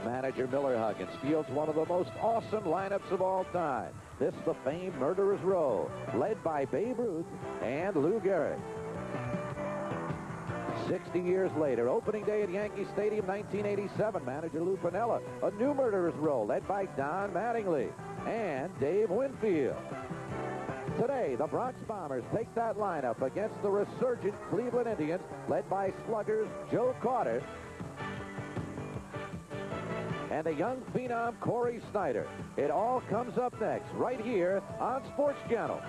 Manager Miller Huggins fields one of the most awesome lineups of all time. This the famed Murderers Row, led by Babe Ruth and Lou Gehrig. 60 years later, opening day at Yankee Stadium, 1987, manager Lou Piniella, a new Murderers Row led by Don Mattingly and Dave Winfield. Today, the Bronx Bombers take that lineup against the resurgent Cleveland Indians, led by sluggers Joe Carter and the young phenom Corey Snyder. It all comes up next, right here on Sports Channel.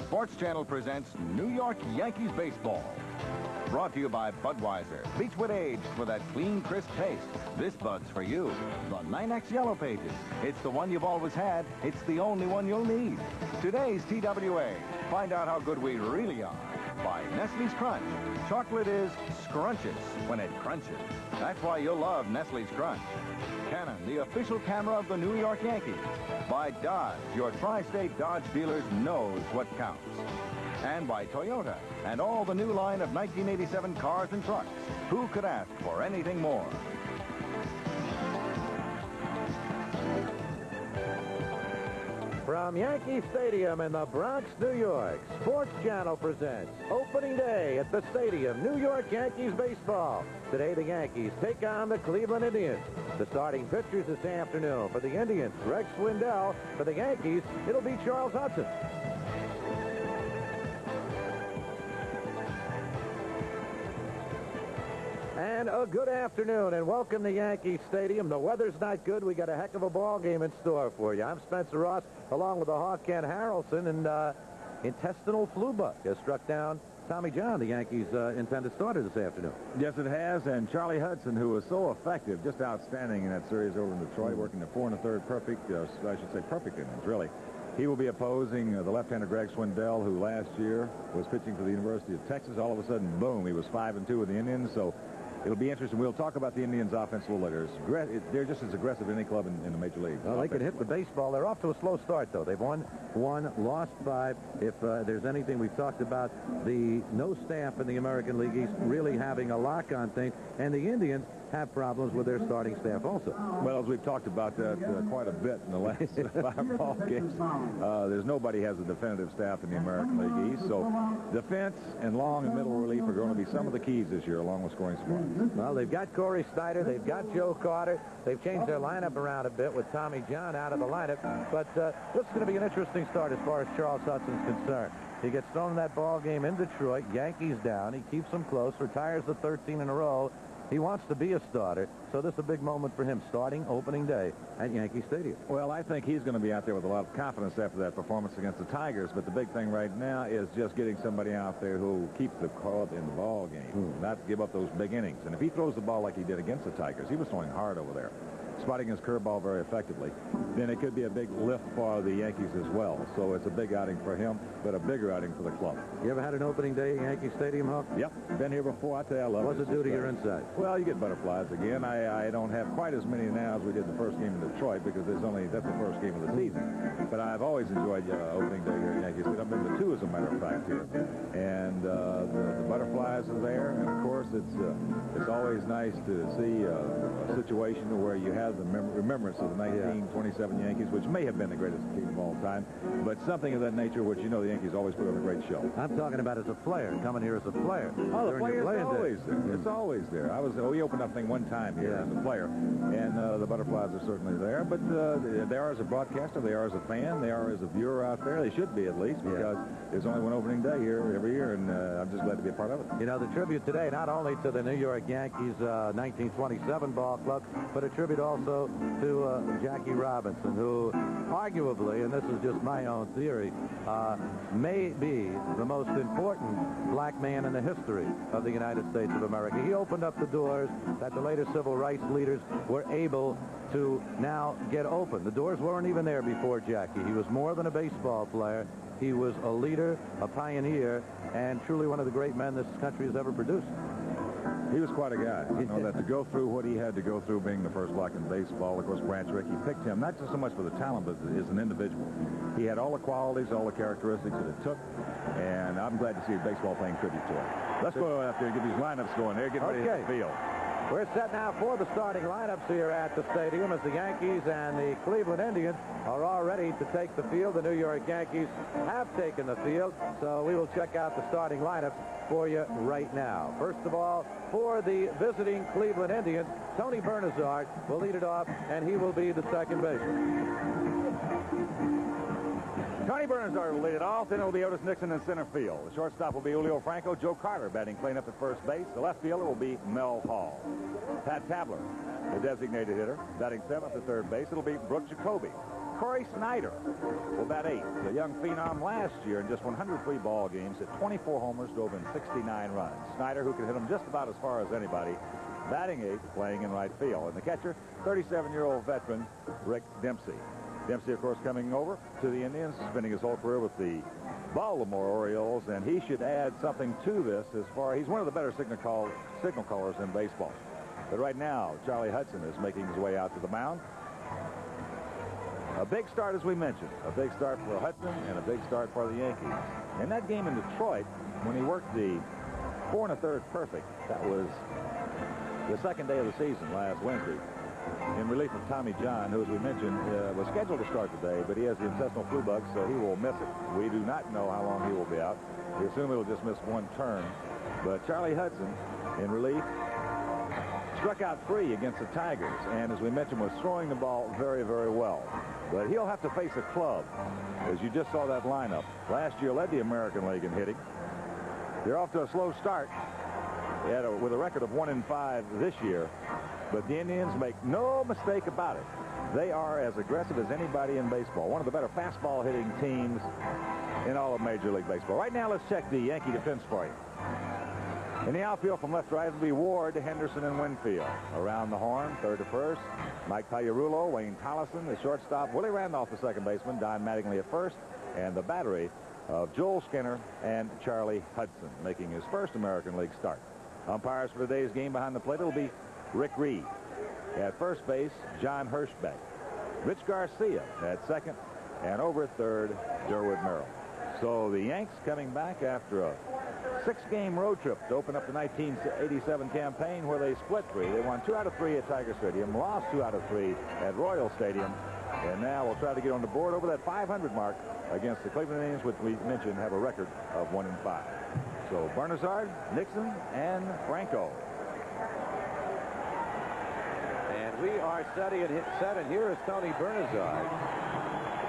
Sports Channel presents New York Yankees Baseball. Brought to you by Budweiser. Beechwood aged for that clean, crisp taste. This Bud's for you. The 9X Yellow Pages. It's the one you've always had. It's the only one you'll need. Today's TWA. Find out how good we really are. By Nestle's Crunch. Chocolate is scrumptious when it crunches. That's why you'll love Nestle's Crunch. Canon, the official camera of the New York Yankees. By Dodge, your tri-state Dodge dealers knows what counts. And by Toyota and all the new line of 1987 cars and trucks. Who could ask for anything more? From Yankee Stadium in the Bronx, New York, Sports Channel presents opening day at the stadium, New York Yankees baseball. Today, the Yankees take on the Cleveland Indians. The starting pitchers this afternoon for the Indians, Greg Swindell. For the Yankees, it'll be Charles Hudson. And a good afternoon, and welcome to Yankee Stadium. The weather's not good. We got a heck of a ball game in store for you. I'm Spencer Ross, along with the Hawk Ken Harrelson, and intestinal flu bug has struck down Tommy John, the Yankees' intended starter this afternoon. Yes, it has, and Charlie Hudson, who was so effective, just outstanding in that series over in Detroit, working the 4 1/3 perfect, I should say perfect innings, really. He will be opposing the left-hander Greg Swindell, who last year was pitching for the University of Texas. All of a sudden, boom, he was 5-2 with the Indians, so it'll be interesting. We'll talk about the Indians' offense a little later. They're just as aggressive as any club in the major leagues. Well, they can hit the baseball. They're off to a slow start, though. They've won 1, lost 5. If there's anything we've talked about, the no staff in the American League East really having a lock on things, and the Indians have problems with their starting staff also. Well, as we've talked about that quite a bit in the last 5 ball games, there's nobody has a definitive staff in the American League East, so defense and long and middle relief are going to be some of the keys this year, along with scoring spots. Well, they've got Corey Snyder, they've got Joe Carter, they've changed their lineup around a bit with Tommy John out of the lineup, but this is going to be an interesting start as far as Charles Hudson's concerned. He gets thrown in that ball game in Detroit, Yankees down, he keeps them close, retires the 13 in a row. He wants to be a starter, so this is a big moment for him, starting opening day at Yankee Stadium. Well, I think he's going to be out there with a lot of confidence after that performance against the Tigers, but the big thing right now is just getting somebody out there who will keep the club in the ball game, not give up those big innings. And if he throws the ball like he did against the Tigers, he was throwing hard over there, spotting his curveball very effectively, then it could be a big lift for the Yankees as well. So it's a big outing for him, but a bigger outing for the club. You ever had an opening day at Yankee Stadium, Hawk? Yep, been here before. I tell you, I love it. What's it do to your inside? Well, you get butterflies again. I don't have quite as many now as we did the first game in Detroit because that's the first game of the season. But I've always enjoyed opening day here at Yankee Stadium. I've been to 2, as a matter of fact, here. And the butterflies are there. And, of course, it's always nice to see a situation where you have the remembrance of the 1927 Yankees, which may have been the greatest team of all time, but something of that nature, which you know the Yankees always put on a great show. I'm talking about as a player, coming here as a player. Oh, the player's always there. It's always there. We opened up thing one time here as a player, and the butterflies are certainly there, but they are as a broadcaster, they are as a fan, they are as a viewer out there. They should be, at least, because there's only one opening day here every year, and I'm just glad to be a part of it. You know, the tribute today, not only to the New York Yankees 1927 ball club, but a tribute also to Jackie Robinson, who arguably, and this is just my own theory, may be the most important black man in the history of the United States of America. He opened up the doors that the later civil rights leaders were able to now get open. The doors weren't even there before Jackie. He was more than a baseball player. He was a leader, a pioneer, and truly one of the great men this country has ever produced. He was quite a guy. You know, that to go through what he had to go through being the first black in baseball, of course, Branch Rickey picked him, not just so much for the talent, but as an individual. He had all the qualities, all the characteristics that it took, and I'm glad to see baseball paying tribute to him. Let's go out there and get these lineups going there, get ready to hit the field. We're set now for the starting lineups here at the stadium as the Yankees and the Cleveland Indians are all ready to take the field. The New York Yankees have taken the field, so we will check out the starting lineups for you right now. First of all, for the visiting Cleveland Indians, Tony Bernazard will lead it off, and he will be the second baseman. Tony Bernazard will lead it off. Then it will be Otis Nixon in center field. The shortstop will be Julio Franco. Joe Carter batting cleanup at first base. The left fielder will be Mel Hall. Pat Tabler, the designated hitter, batting seventh at third base. It'll be Brooke Jacoby. Corey Snyder will bat eighth. The young phenom last year in just 103 ball games hit 24 homers, drove in 69 runs. Snyder, who can hit them just about as far as anybody, batting eighth, playing in right field. And the catcher, 37-year-old veteran Rick Dempsey. Dempsey, of course, coming over to the Indians, spending his whole career with the Baltimore Orioles, and he should add something to this as far as he's one of the better signal callers in baseball. But right now, Charlie Hudson is making his way out to the mound. A big start, as we mentioned. A big start for Hudson and a big start for the Yankees. In that game in Detroit, when he worked the 4 1/3 perfect, that was the second day of the season last Wednesday, in relief of Tommy John, who, as we mentioned, was scheduled to start today, but he has the intestinal flu bug, so he will miss it. We do not know how long he will be out. We assume he'll just miss one turn. But Charlie Hudson, in relief, struck out 3 against the Tigers, and as we mentioned, was throwing the ball very, very well. But he'll have to face a club, as you just saw that lineup. Last year led the American League in hitting. They're off to a slow start with a record of 1-5 this year. But the Indians make no mistake about it. They are as aggressive as anybody in baseball. One of the better fastball hitting teams in all of Major League Baseball. Right now, let's check the Yankee defense for you. In the outfield from left to right will be Ward, Henderson, and Winfield. Around the horn, third to first, Mike Pagliarulo, Wayne Tollison, the shortstop, Willie Randolph, the second baseman, Don Mattingly at first, and the battery of Joel Skinner and Charlie Hudson, making his first American League start. Umpires for today's game behind the plate will be Rick Reed. At first base, John Hirschbeck. Rich Garcia at second, and over at third, Derwood Merrill. So the Yanks coming back after a 6-game road trip to open up the 1987 campaign, where they split 3. They won 2 out of 3 at Tiger Stadium, lost 2 out of 3 at Royal Stadium, and now we'll try to get on the board over that 500 mark against the Cleveland Indians, which we mentioned have a record of 1-5. So Bernazard, Nixon, and Franco. And we are set, and here is Tony Bernazard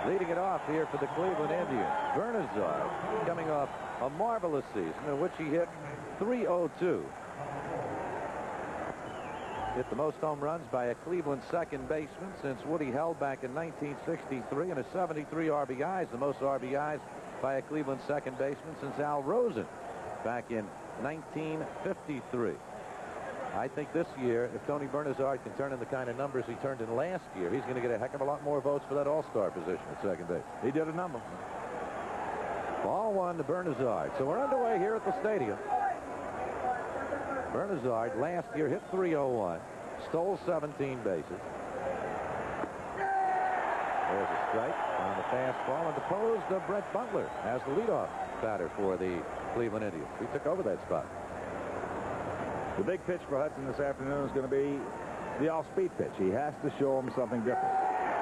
leading it off here for the Cleveland Indians. Bernazard coming off a marvelous season in which he hit .302. Hit the most home runs by a Cleveland second baseman since Woody Held back in 1963, and a 73 RBIs, the most RBIs by a Cleveland second baseman since Al Rosen back in 1953. I think this year, if Tony Bernazard can turn in the kind of numbers he turned in last year, he's going to get a heck of a lot more votes for that all-star position at second base. He did a number. Ball 1 to Bernazard. So we're underway here at the stadium. Bernazard last year hit .301, stole 17 bases. There's a strike on the fastball, and deposed Brett Butler as the leadoff batter for the Cleveland Indians. He took over that spot. The big pitch for Hudson this afternoon is going to be the off-speed pitch. He has to show him something different.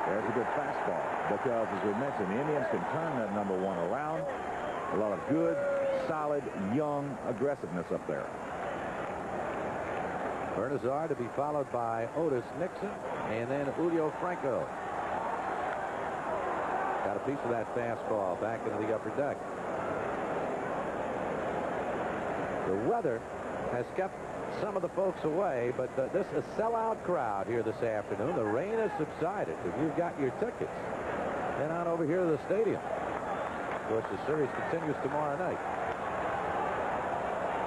There's a good fastball, because, as we mentioned, the Indians can turn that number 1 around. A lot of good, solid, young aggressiveness up there. Bernazard to be followed by Otis Nixon, and then Julio Franco. Got a piece of that fastball back into the upper deck. The weather has kept some of the folks away, but this is a sellout crowd here this afternoon. The rain has subsided. If you've got your tickets, head on over here to the stadium. Of course, the series continues tomorrow night.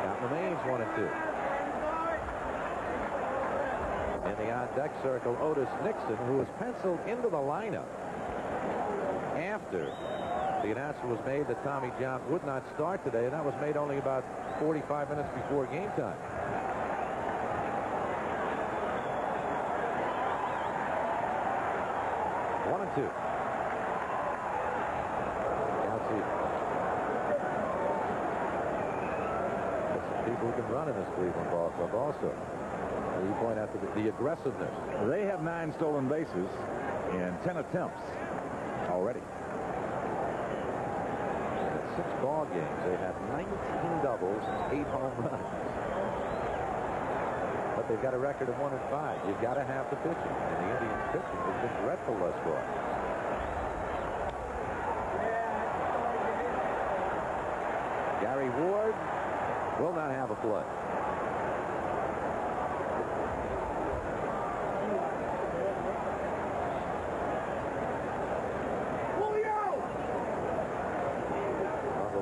Out remains 1-2. In the on-deck circle, Otis Nixon, who was penciled into the lineup after the announcement was made that Tommy John would not start today, and that was made only about 45 minutes before game time. One and two. There's some people who can run in this Cleveland Ball Club also. You point out the aggressiveness. They have 9 stolen bases and 10 attempts already. In 6 ball games, they have 19 doubles and 8 home runs. But they've got a record of 1-5. You've got to have the pitching, and the Indians' pitching has been dreadful thus far. Gary Ward will not have a play.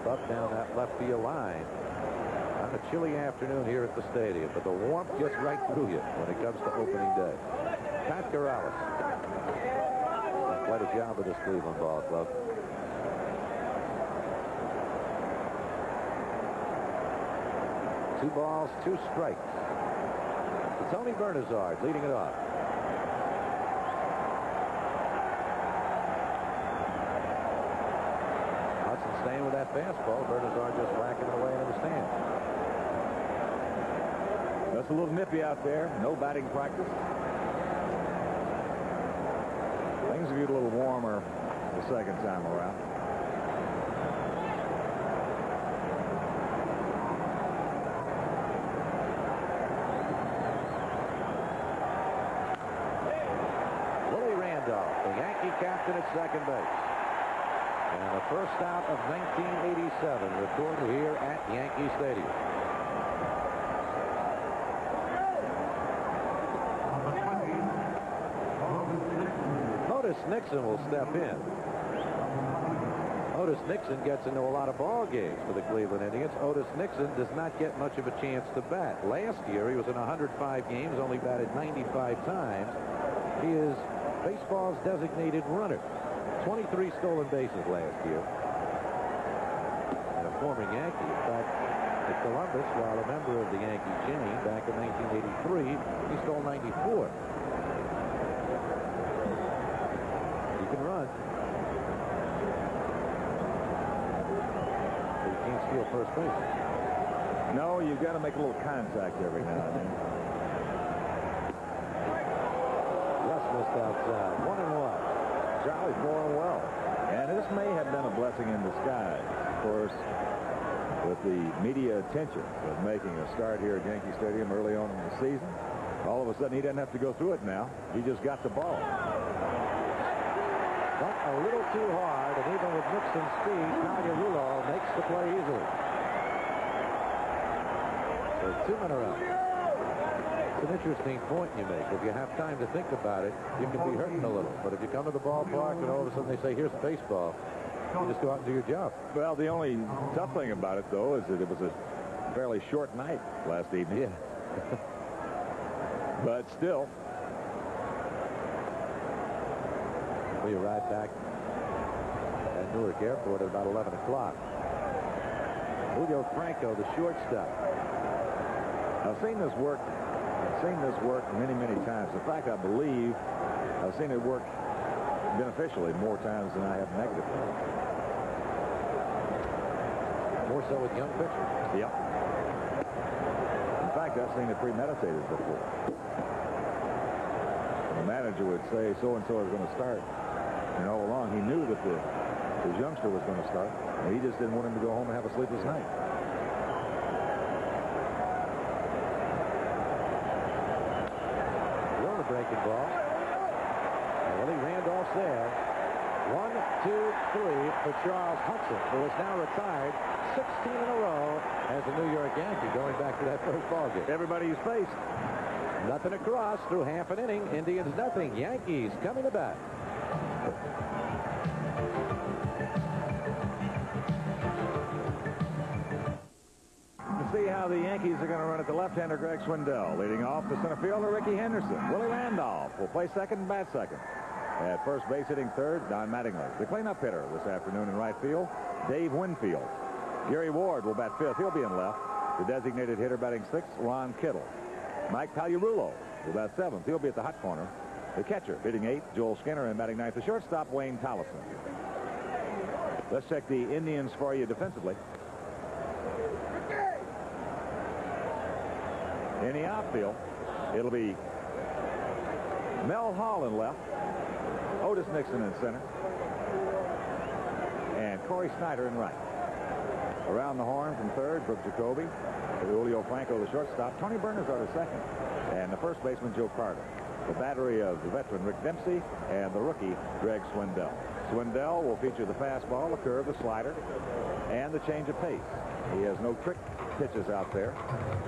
Up down that left field line on a chilly afternoon here at the stadium, but the warmth gets right through you when it comes to opening day. Pat Corrales. Quite a job with this Cleveland Ball Club. Two balls, 2 strikes. To Tony Bernazard leading it off. Staying with that fastball. Bernazard just whacking it away into the stand. That's a little nippy out there. No batting practice. Things will get a little warmer the second time around. Willie Randolph, the Yankee captain at second base. And the first out of 1987 recorded here at Yankee Stadium. Otis Nixon will step in. Otis Nixon gets into a lot of ball games for the Cleveland Indians. Otis Nixon does not get much of a chance to bat. Last year, he was in 105 games, only batted 95 times. He is baseball's designated runner. 23 stolen bases last year. And a former Yankee. In fact, at Columbus, while a member of the Yankee chain back in 1983, he stole 94. He can run. But he can't steal first base. No, you've got to make a little contact every now and then. Just missed outside. 1-1. Charlie's throwing well. And this may have been a blessing in disguise. Of course, with the media attention of making a start here at Yankee Stadium early on in the season, all of a sudden he doesn't have to go through it now. He just got the ball. But a little too hard, and even with Nixon's speed, Tagliarulo makes the play easily. So 2 men are out. It's an interesting point you make. If you have time to think about it, you can be hurting a little. But if you come to the ballpark and all of a sudden they say, here's baseball, you just go out and do your job. Well, the only tough thing about it, though, is that it was a fairly short night last evening. Yeah. But still. We arrived back at Newark Airport at about 11 o'clock. Julio Franco, the shortstop. I've seen this work. I've seen this work many, many times. In fact, I believe I've seen it work beneficially more times than I have negatively. More so with young pitchers. Yep. In fact, I've seen it premeditated before. The manager would say so-and-so is going to start. And all along, he knew that his youngster was going to start. And he just didn't want him to go home and have a sleepless night. Breaking ball. And Willie Randolph's there. 1, 2, 3 for Charles Hudson, who is now retired 16 in a row as a New York Yankee, going back to that first ball game. Everybody he's faced. Nothing across through half an inning. Indians nothing. Yankees coming to bat. To see how the Yankees are going to run it, the left-hander Greg Swindell leading off. The center fielder Ricky Henderson. Willie Randolph will play second and bat second. At first base, hitting third, Don Mattingly. The cleanup hitter this afternoon in right field, Dave Winfield. Gary Ward will bat fifth. He'll be in left. The designated hitter batting sixth, Ron Kittle. Mike Pagliarulo will bat seventh. He'll be at the hot corner. The catcher hitting eighth, Joel Skinner, and batting ninth, the shortstop, Wayne Tollison. Let's check the Indians for you defensively. In the outfield, it'll be Mel Hall in left, Otis Nixon in center, and Corey Snyder in right. Around the horn from third, Brooke Jacoby. Julio Franco, the shortstop. Tony Bernhardt the second. And the first baseman, Joe Carter. The battery of the veteran Rick Dempsey and the rookie Greg Swindell. Swindell will feature the fastball, the curve, the slider, and the change of pace. He has no trick pitches out there,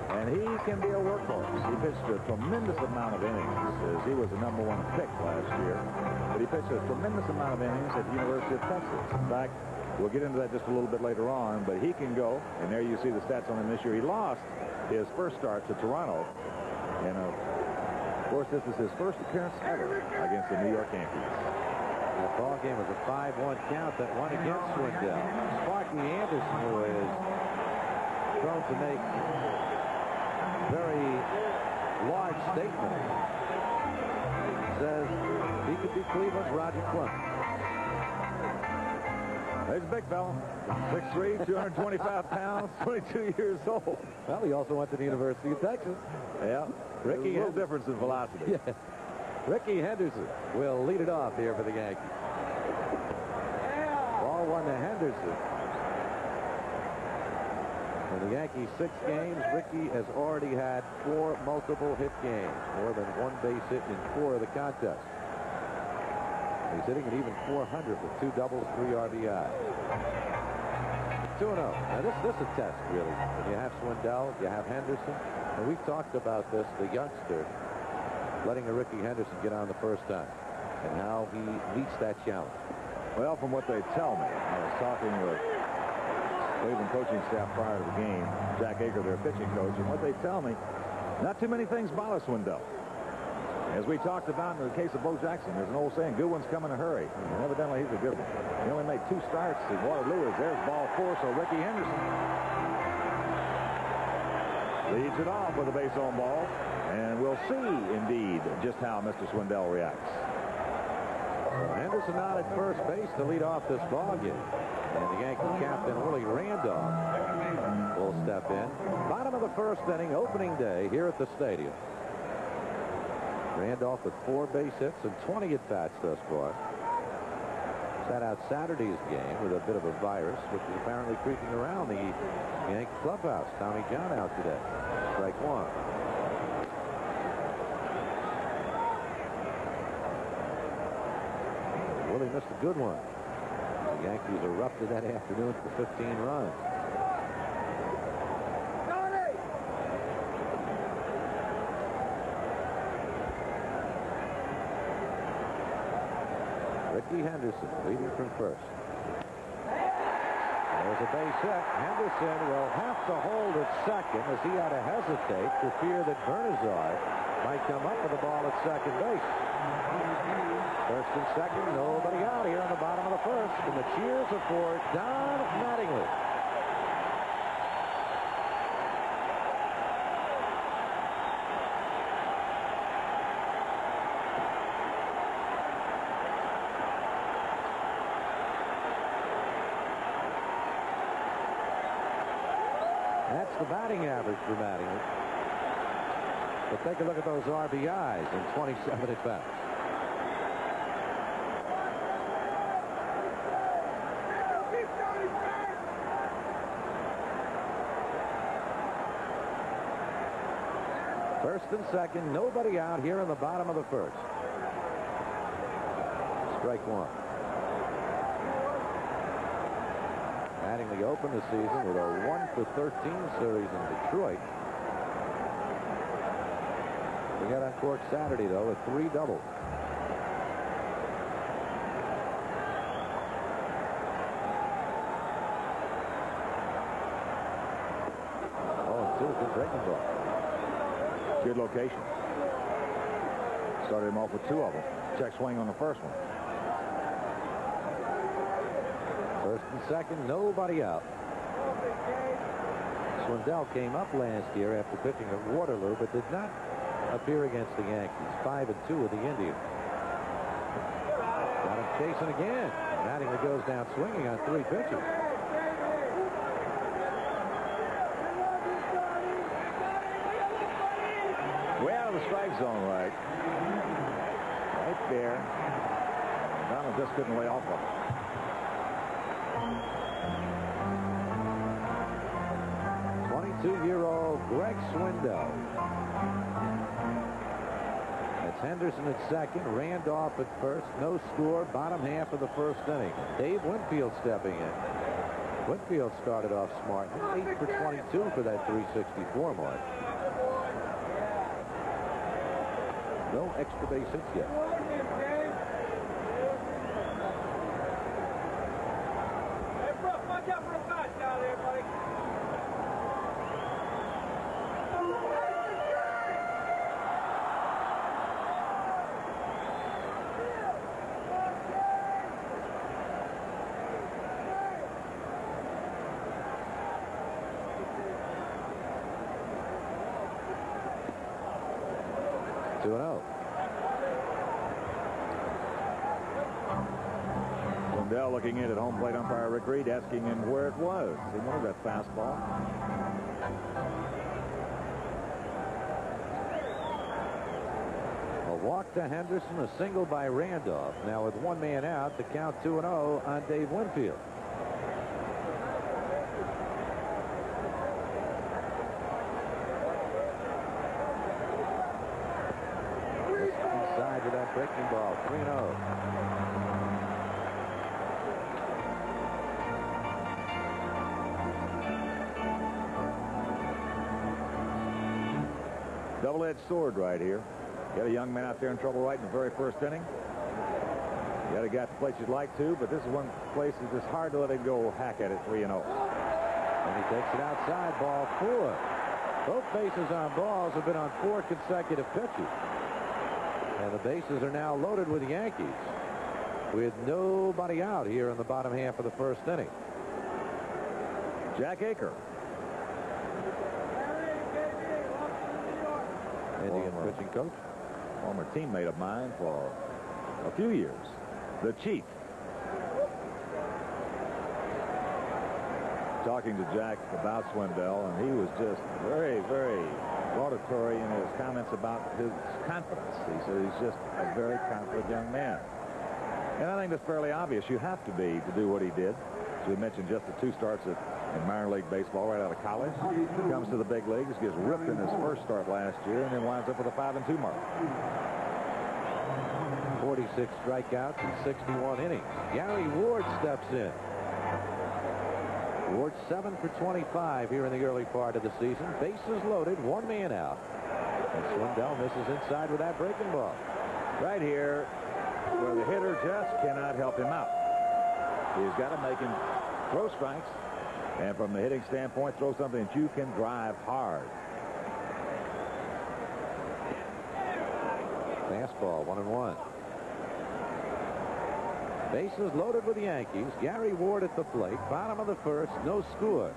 and he can be a workhorse. He pitched a tremendous amount of innings, as he was the #1 pick last year. But he pitched a tremendous amount of innings at the University of Texas. In fact, we'll get into that just a little bit later on, but he can go, and there you see the stats on him this year. He lost his first start to Toronto, and of course, this is his first appearance ever against the New York Yankees. The ball game was a 5-1 count that won against Swindell. Sparky Anderson, who is prone to make very large statements, says he could be Cleveland's Roger Clemens. He's a big fella. 6'3", 225 pounds, 22 years old. Well, he also went to the University of Texas. Yeah. Ricky, a little difference in velocity. Yeah. Ricky Henderson will lead it off here for the Yankees. Ball one to Henderson. In the Yankees' 6 games, Ricky has already had 4 multiple hit games, more than 1 base hit in 4 of the contests. He's hitting at even .400 with 2 doubles, 3 RBI. 2-0. Now this is a test, really. When you have Swindell, you have Henderson, and we've talked about this, the youngster, letting a Ricky Henderson get on the first time, and how he meets that challenge. Well, from what they tell me, I was talking with Cleveland coaching staff prior to the game, Jack Aker, their pitching coach, and what they tell me, not too many things bother Swindell. As we talked about in the case of Bo Jackson, there's an old saying, good ones come in a hurry. And evidently, he's a good one. He only made 2 starts in Waterloo. There's ball 4, so Ricky Henderson leads it off with a base on ball. And we'll see, indeed, just how Mr. Swindell reacts. Henderson out at first base to lead off this ball game. And the Yankee captain, Willie Randolph, will step in. Bottom of the first inning, opening day here at the stadium. Randolph with 4 base hits and 20 at-bats thus far. Sat out Saturday's game with a bit of a virus, which is apparently creeping around the Yankee clubhouse. Tommy John out today. Strike 1. Willie missed a good one. The Yankees erupted that afternoon for 15 runs. Ricky Henderson leading from first. There's a base hit. Henderson will have to hold at second as he had to hesitate for fear that Bernazard might come up with the ball at second base. First and second, nobody out here on the bottom of the first. And the cheers are for Don Mattingly. That's the batting average for Mattingly. But take a look at those RBIs in 27 at-bats. First and second, nobody out here in the bottom of the first. Strike 1. Mattingly opened the season with a 1-for-13 series in Detroit. We got on court Saturday, though, with 3 doubles. Good breaking ball. Good location. Started him off with 2 of them. Check swing on the first one. First and second, nobody out. Swindell came up last year after pitching at Waterloo, but did not appear against the Yankees. 5-2 with the Indians. Got him chasing again. Mattingly goes down swinging on 3 pitches. Well, the strike zone right there. Donald just couldn't lay off of it. Year-old Greg Swindell. That's Henderson at second, Randolph at first. No score, bottom half of the first inning. Dave Winfield stepping in. Winfield started off smart. 8 for 22 for that 364 mark. No extra base hits yet. Hey, bro, watch out for the patch down there, buddy. 2-0. Swindell looking in at home plate umpire Rick Reed, asking him where it was. He wanted that fastball. A walk to Henderson, a single by Randolph. Now with 1 man out, the count 2-0 on Dave Winfield. Inside with that breaking ball, 3-0. Double-edged sword right here. Got a young man out there in trouble right in the very first inning. You got a guy at the place you'd like to, but this is one place that's just hard to let him go hack at it 3-0. And he takes it outside, ball 4. Both bases on balls have been on 4 consecutive pitches. And the bases are now loaded with the Yankees, with nobody out here in the bottom half of the first inning. Jack Aker. Indian pitching coach. Former teammate of mine for a few years. The Chief. Talking to Jack about Swindell, and he was just very, very laudatory in his comments about his confidence. He said he's just a very confident young man. And I think that's fairly obvious. You have to be to do what he did. As we mentioned, just the 2 starts in minor league baseball right out of college. Comes to the big leagues, gets ripped in his first start last year, and then winds up with a 5-2 mark. 46 strikeouts in 61 innings. Gary Ward steps in. Ward 7 for 25 here in the early part of the season. Bases loaded, 1 man out. And Swindell misses inside with that breaking ball. Right here, where the hitter just cannot help him out. He's got to make him throw strikes, and from the hitting standpoint, throw something that you can drive hard. Fastball, 1-1. Bases loaded with the Yankees. Gary Ward at the plate. Bottom of the first. No score.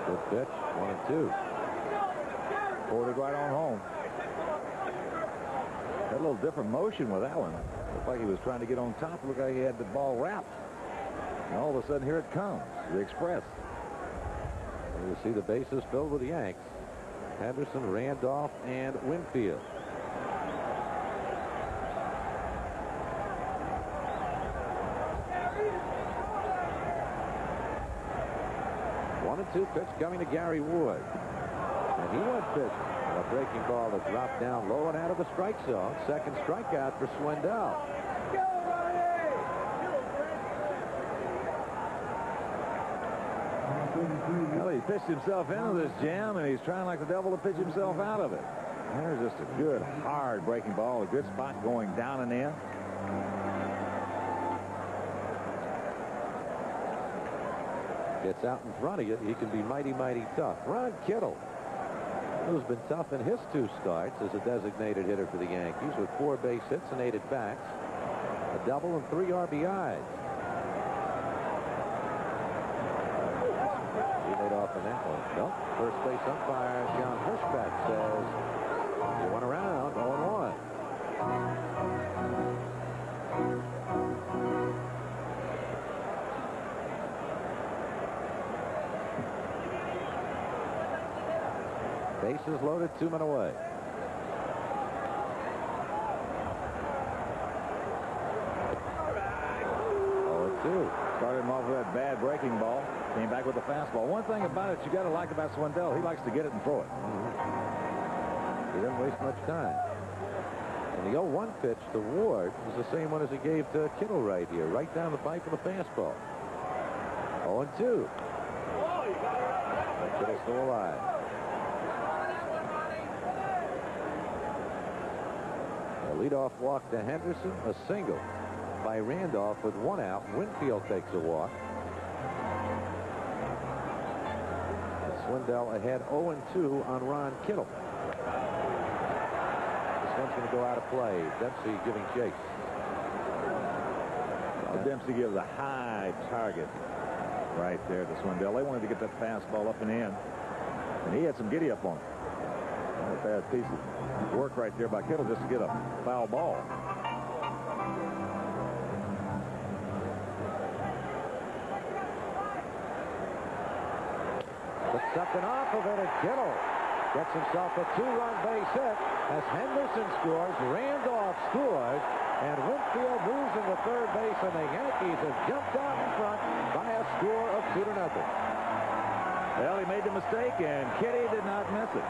Good pitch. 1-2. Poured it right on home. Had a little different motion with that one. Looked like he was trying to get on top. Looked like he had the ball wrapped. And all of a sudden, here it comes. The Express. You see the bases filled with the Yanks. Henderson, Randolph, and Winfield. One and 2 pitch coming to Gary Ward. And And he went fishing. A breaking ball that dropped down low and out of the strike zone. Second strikeout for Swindell. Well, he pitched himself into this jam, and he's trying like the devil to pitch himself out of it. There's just a good, hard breaking ball, a good spot going down and in. Gets out in front of you, he can be mighty, mighty tough. Ron Kittle, who's been tough in his 2 starts as a designated hitter for the Yankees with 4 base hits and 8 at-bats, a double and 3 RBIs. He laid off in that one. Nope. First base umpire John Hirschbeck says he went around 0-1. Bases loaded, 2 men away. Started him off with that bad breaking ball. Came back with the fastball. One thing about it you got to like about Swindell, he likes to get it and throw it. He doesn't waste much time. And the 0-1 pitch to Ward is the same one as he gave to Kittle right here, right down the pipe of the fastball. 0-2. Kittle's still alive. A leadoff walk to Henderson, a single by Randolph with 1 out. Winfield takes a walk. And Swindell ahead 0-2 on Ron Kittle. This one's going to go out of play. Dempsey giving chase. Dempsey gives a high target right there to Swindell. They wanted to get that fastball up and in, and he had some giddy up on it. Not a bad piece of work right there by Kittle just to get a foul ball. But something off of it, and Kittle gets himself a 2-run base hit as Henderson scores, Randolph scores, and Winfield moves into third base, and the Yankees have jumped out in front by a score of 2-0. Well, he made the mistake, and Kitty did not miss it.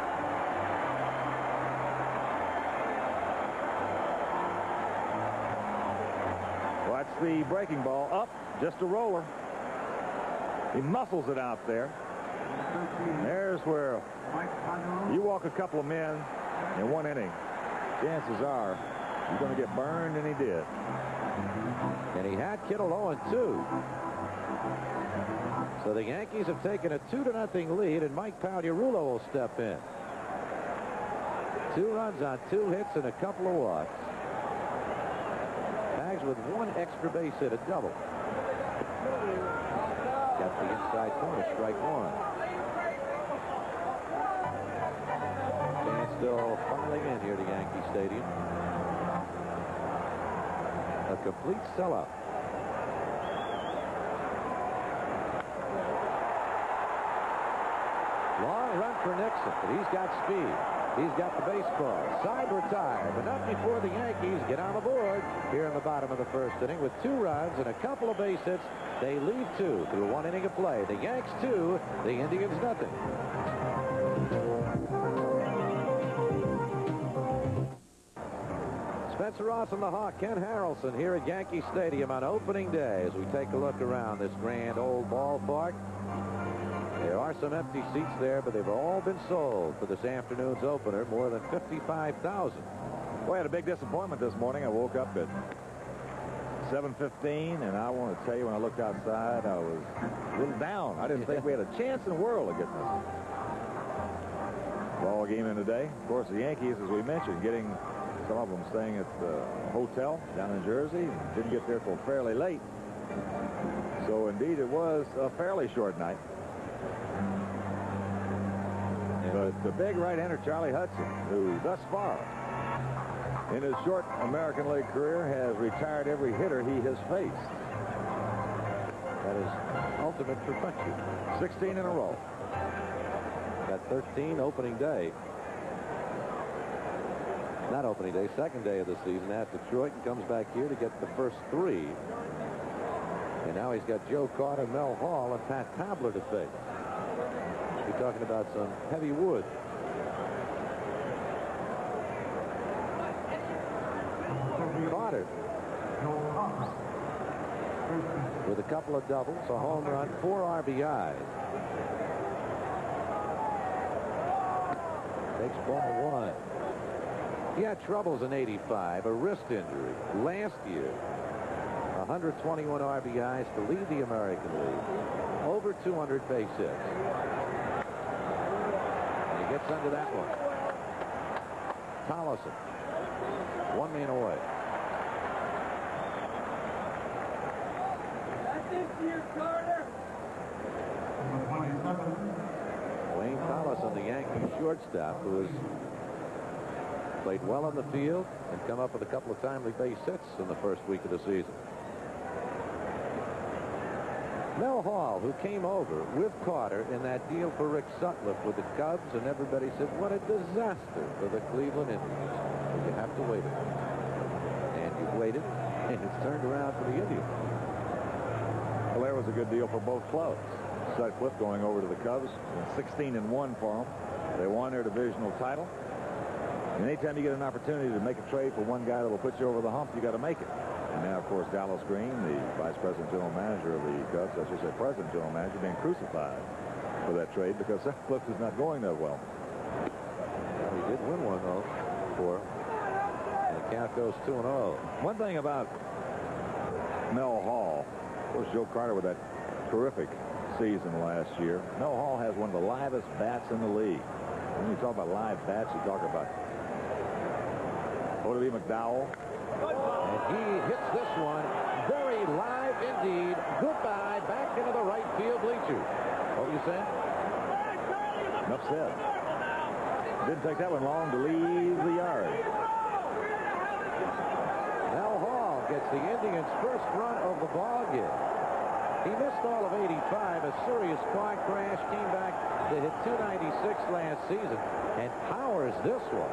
Watch the breaking ball up, just a roller. He muscles it out there. There's where you walk a couple of men in 1 inning. Chances are you're going to get burned, and he did. And he had Kittle 0-2. So the Yankees have taken a 2-0 lead, and Mike Pagliarulo will step in. 2 runs on 2 hits and a couple of walks. Pags with 1 extra base hit, a double. Got the inside corner, strike 1. Fans still filing in here to Yankee Stadium. A complete sellout. Long run for Nixon, but he's got speed. He's got the baseball. Side retired, but not before the Yankees get on the board here in the bottom of the first inning with 2 runs and a couple of base hits. They lead 2 through 1 inning of play. The Yanks 2, the Indians nothing. Spencer Ross and the Hawk, Ken Harrelson here at Yankee Stadium on opening day as we take a look around this grand old ballpark. There are some empty seats there, but they've all been sold for this afternoon's opener, more than 55,000. Well, I had a big disappointment this morning. I woke up at 7:15, and I want to tell you, when I looked outside, I was a little down. I didn't think we had a chance in the world of getting this ball game in today. Of course, the Yankees, as we mentioned, getting some of them staying at the hotel down in Jersey, and didn't get there till fairly late. So, indeed, it was a fairly short night. But the big right-hander, Charlie Hudson, who thus far in his short American League career has retired every hitter he has faced. That is ultimate perfection. 16 in a row. Got 13 opening day. Not opening day, second day of the season at Detroit, and comes back here to get the first 3. And now he's got Joe Carter, Mel Hall, and Pat Cobbler to face. You're talking about some heavy wood. with a couple of doubles, a home run, 4 RBIs. Takes ball 1. He had troubles in '85, a wrist injury. Last year, 121 RBIs to lead the American League. Over 200 base hits. And he gets under that one. Tollison, 1 man away. That's it for you, Carter. Wayne Tollison, the Yankees shortstop, who has played well on the field and come up with a couple of timely base hits in the first week of the season. Mel Hall, who came over with Carter in that deal for Rick Sutcliffe with the Cubs, and everybody said, what a disaster for the Cleveland Indians. But you have to wait it. And you've waited, and it's turned around for the Indians. Well, there was a good deal for both clubs. Sutcliffe going over to the Cubs, 16-1 for them. They won their divisional title. And anytime you get an opportunity to make a trade for one guy that will put you over the hump, you got to make it. And now, of course, Dallas Green, the vice president general manager of the Cubs, I should say president general manager, being crucified for that trade because Sutcliffe is not going that well. Well, he did win one, though, for him. And the count goes 2-0. One thing about Mel Hall, of course, Joe Carter with that terrific season last year. Mel Hall has one of the livest bats in the league. When you talk about live bats, you talk about Oda B. McDowell. And he hits this one very live indeed. Goodbye, back into the right field bleachers. What were you saying? Enough said. Didn't take that one long to leave the yard. Mel Hall gets the Indians' first run of the ball game. He missed all of '85. A serious car crash, came back to hit .296 last season and powers this one.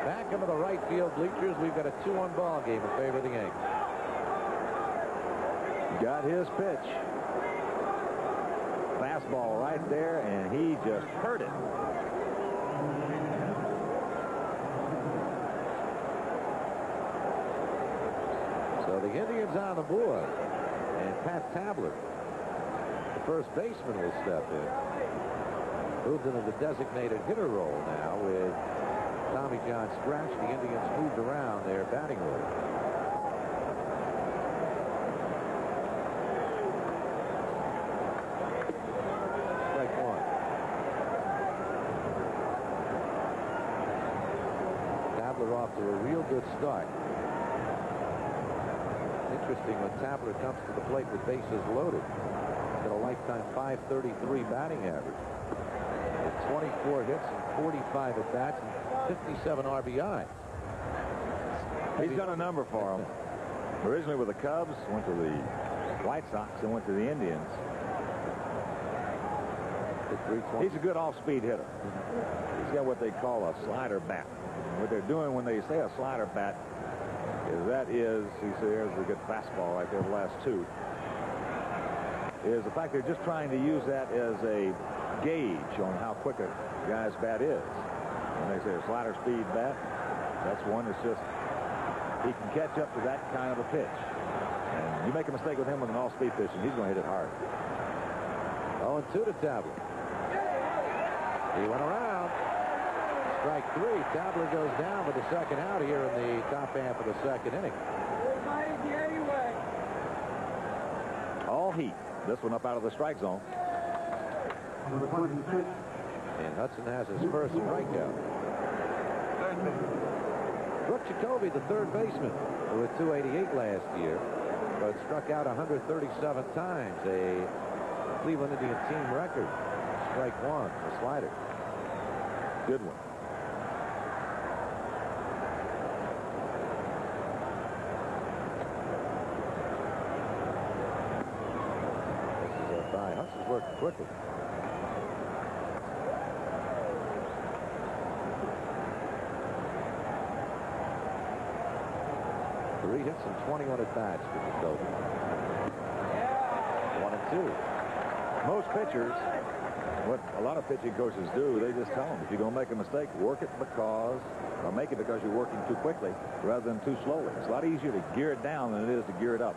Back into the right field bleachers. We've got a 2-1 ball game in favor of the Yankees. Got his pitch. Fastball right there, and he just hurt it. So the Indians on the board. And Pat Tabler, the first baseman, will step in. Moved into the designated hitter role now with Tommy John scratched. The Indians moved around their batting order. Strike 1. Tabler off to a real good start. Interesting when Tabler comes to the plate with bases loaded. Got a lifetime .533 batting average. With 24 hits and 45 at bats and 57 RBI. He's done a number for him. Originally with the Cubs, went to the White Sox, and went to the Indians. He's a good off-speed hitter. He's got what they call a slider bat. What they're doing when they say a slider bat is, he says, there's a good fastball right there, the last two, is the fact they're just trying to use that as a gauge on how quick a guy's bat is. When they say a slider speed bat, that's one that's just, he can catch up to that kind of a pitch. And you make a mistake with him with an off-speed pitch, and he's going to hit it hard. 0-2 to Tabler. He went around. Strike 3. Tabler goes down with the second out here in the top half of the second inning. All heat. This one up out of the strike zone. And Hudson has his first strikeout. Brooke Jacoby, the third baseman, who hit .288 last year, but struck out 137 times, a Cleveland Indian team record. Strike 1, the slider. Good one. Hudson's working quickly. Three hits and 21 at bats for Jacoby. 1-2. Most pitchers, what a lot of pitching coaches do, they just tell them, if you're going to make a mistake, work it because, or make it because you're working too quickly rather than too slowly. It's a lot easier to gear it down than it is to gear it up.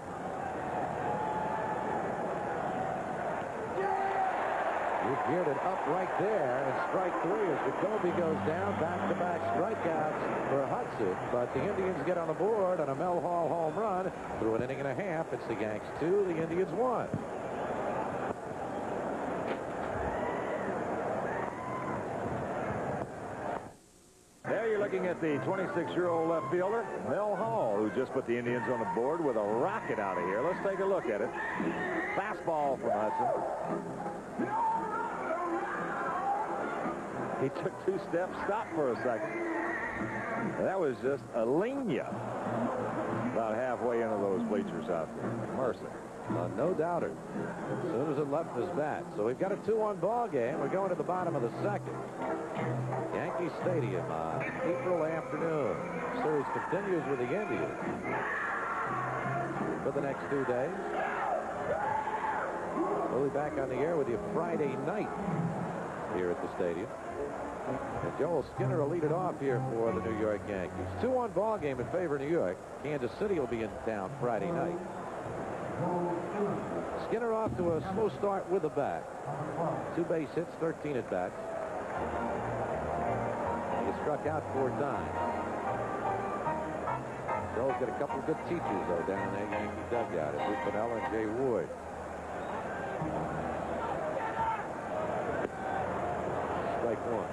He geared it up right there, and strike three as Jacoby goes down. Back-to-back strikeouts for Hudson, but the Indians get on the board on a Mel Hall home run through an inning and a half. It's the Yanks 2, the Indians 1. There you're looking at the 26-year-old left fielder, Mel Hall, who just put the Indians on the board with a rocket out of here. Let's take a look at it. Fastball from Hudson. He took 2 steps, stopped for a second. That was just a linea about halfway into those bleachers out there. Mercy. No doubter. As soon as it left his bat. So we've got a 2-1 ball game. We're going to the bottom of the second. Yankee Stadium on April afternoon. Series continues with the Indians for the next 2 days. We'll be back on the air with you Friday night here at the stadium. And Joel Skinner will lead it off here for the New York Yankees. 2-1 ball game in favor of New York. Kansas City will be in town Friday night. Skinner off to a slow start with the bat. 2 base hits, 13 at bats. He struck out 4 times. Joel's got a couple of good teachers though down in that Yankee dugout. It's Lou Piniella and Jay Wood. Strike 1.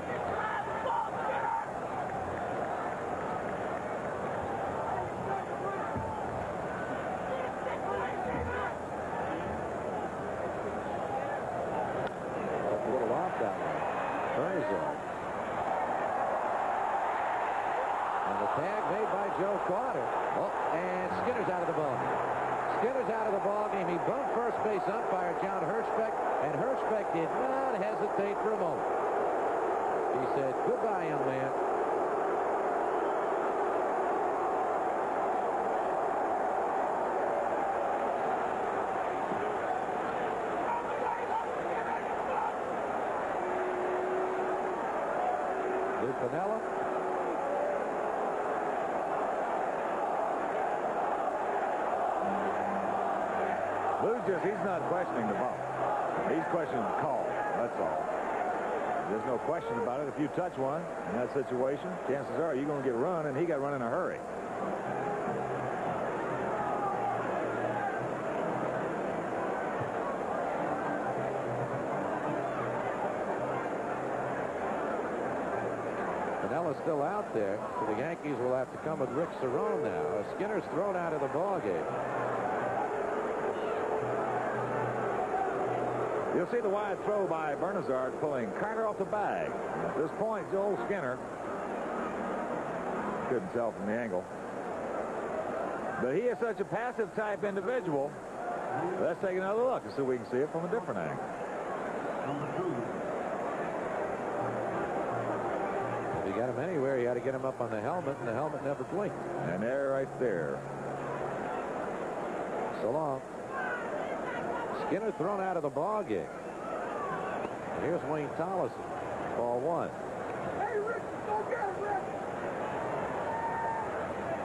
And the tag made by Joe Carter. Oh, and Skinner's out of the ball game. Skinner's out of the ball game. He bumped first base umpire John Hirschbeck, and Hirschbeck did not hesitate for a moment. He said, "Goodbye, young man." Lou Piniella. He's not questioning the ball. He's questioning the call. That's all. There's no question about it. If you touch one in that situation, chances are you're going to get run, and he got run in a hurry. Piniella's still out there, so the Yankees will have to come with Rick Cerone now. Skinner's thrown out of the ball game. You'll see the wide throw by Bernazard pulling Carter off the bag. At this point, Joel Skinner couldn't tell from the angle. But he is such a passive type individual. Let's take another look and see if we can see it from a different angle. If you got him anywhere, you had to get him up on the helmet, and the helmet never blinked. And there, right there. So long. Skinner thrown out of the ball game. And here's Wayne Tolleson. Ball 1. Hey, Rick, go get him, Rick.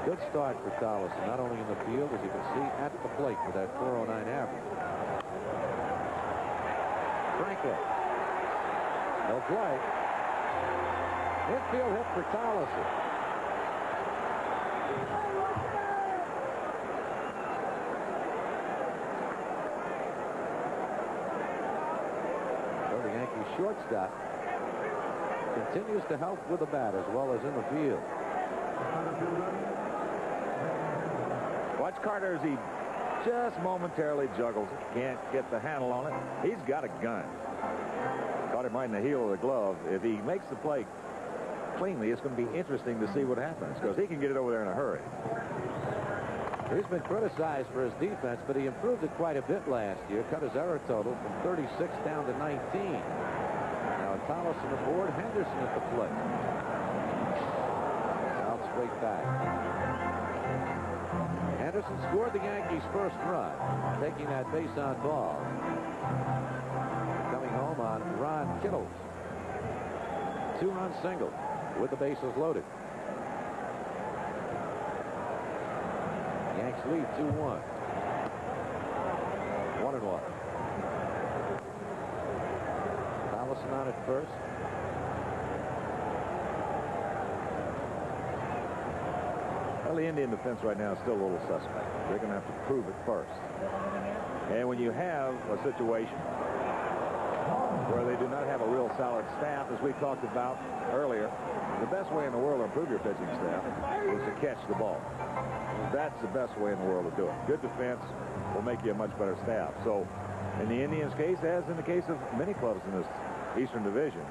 Good start for Tolleson, not only in the field, as you can see, at the plate with that 409 average. Franklin. No play. Infield hit for Tolleson. So the Yankees shortstop continues to help with the bat as well as in the field. Watch Carter as he just momentarily juggles it. Can't get the handle on it. He's got a gun. Caught him right in the heel of the glove. If he makes the play cleanly, it's going to be interesting to see what happens, because he can get it over there in a hurry. He's been criticized for his defense, but he improved it quite a bit last year. Cut his error total from 36 down to 19. Now Tolleson aboard, Henderson at the plate. Out straight back. Henderson scored the Yankees' first run, taking that base on ball. Coming home on Ron Kittles. 2-run single with the bases loaded. Yanks lead 2-1. 1-1. Henderson on at first. Well, the Indian defense right now is still a little suspect. They're going to have to prove it first. And when you have a situation where they do not have a real solid staff, as we talked about earlier, the best way in the world to improve your pitching staff is to catch the ball. That's the best way in the world to do it. Good defense will make you a much better staff. So in the Indians' case, as in the case of many clubs in this Eastern Division,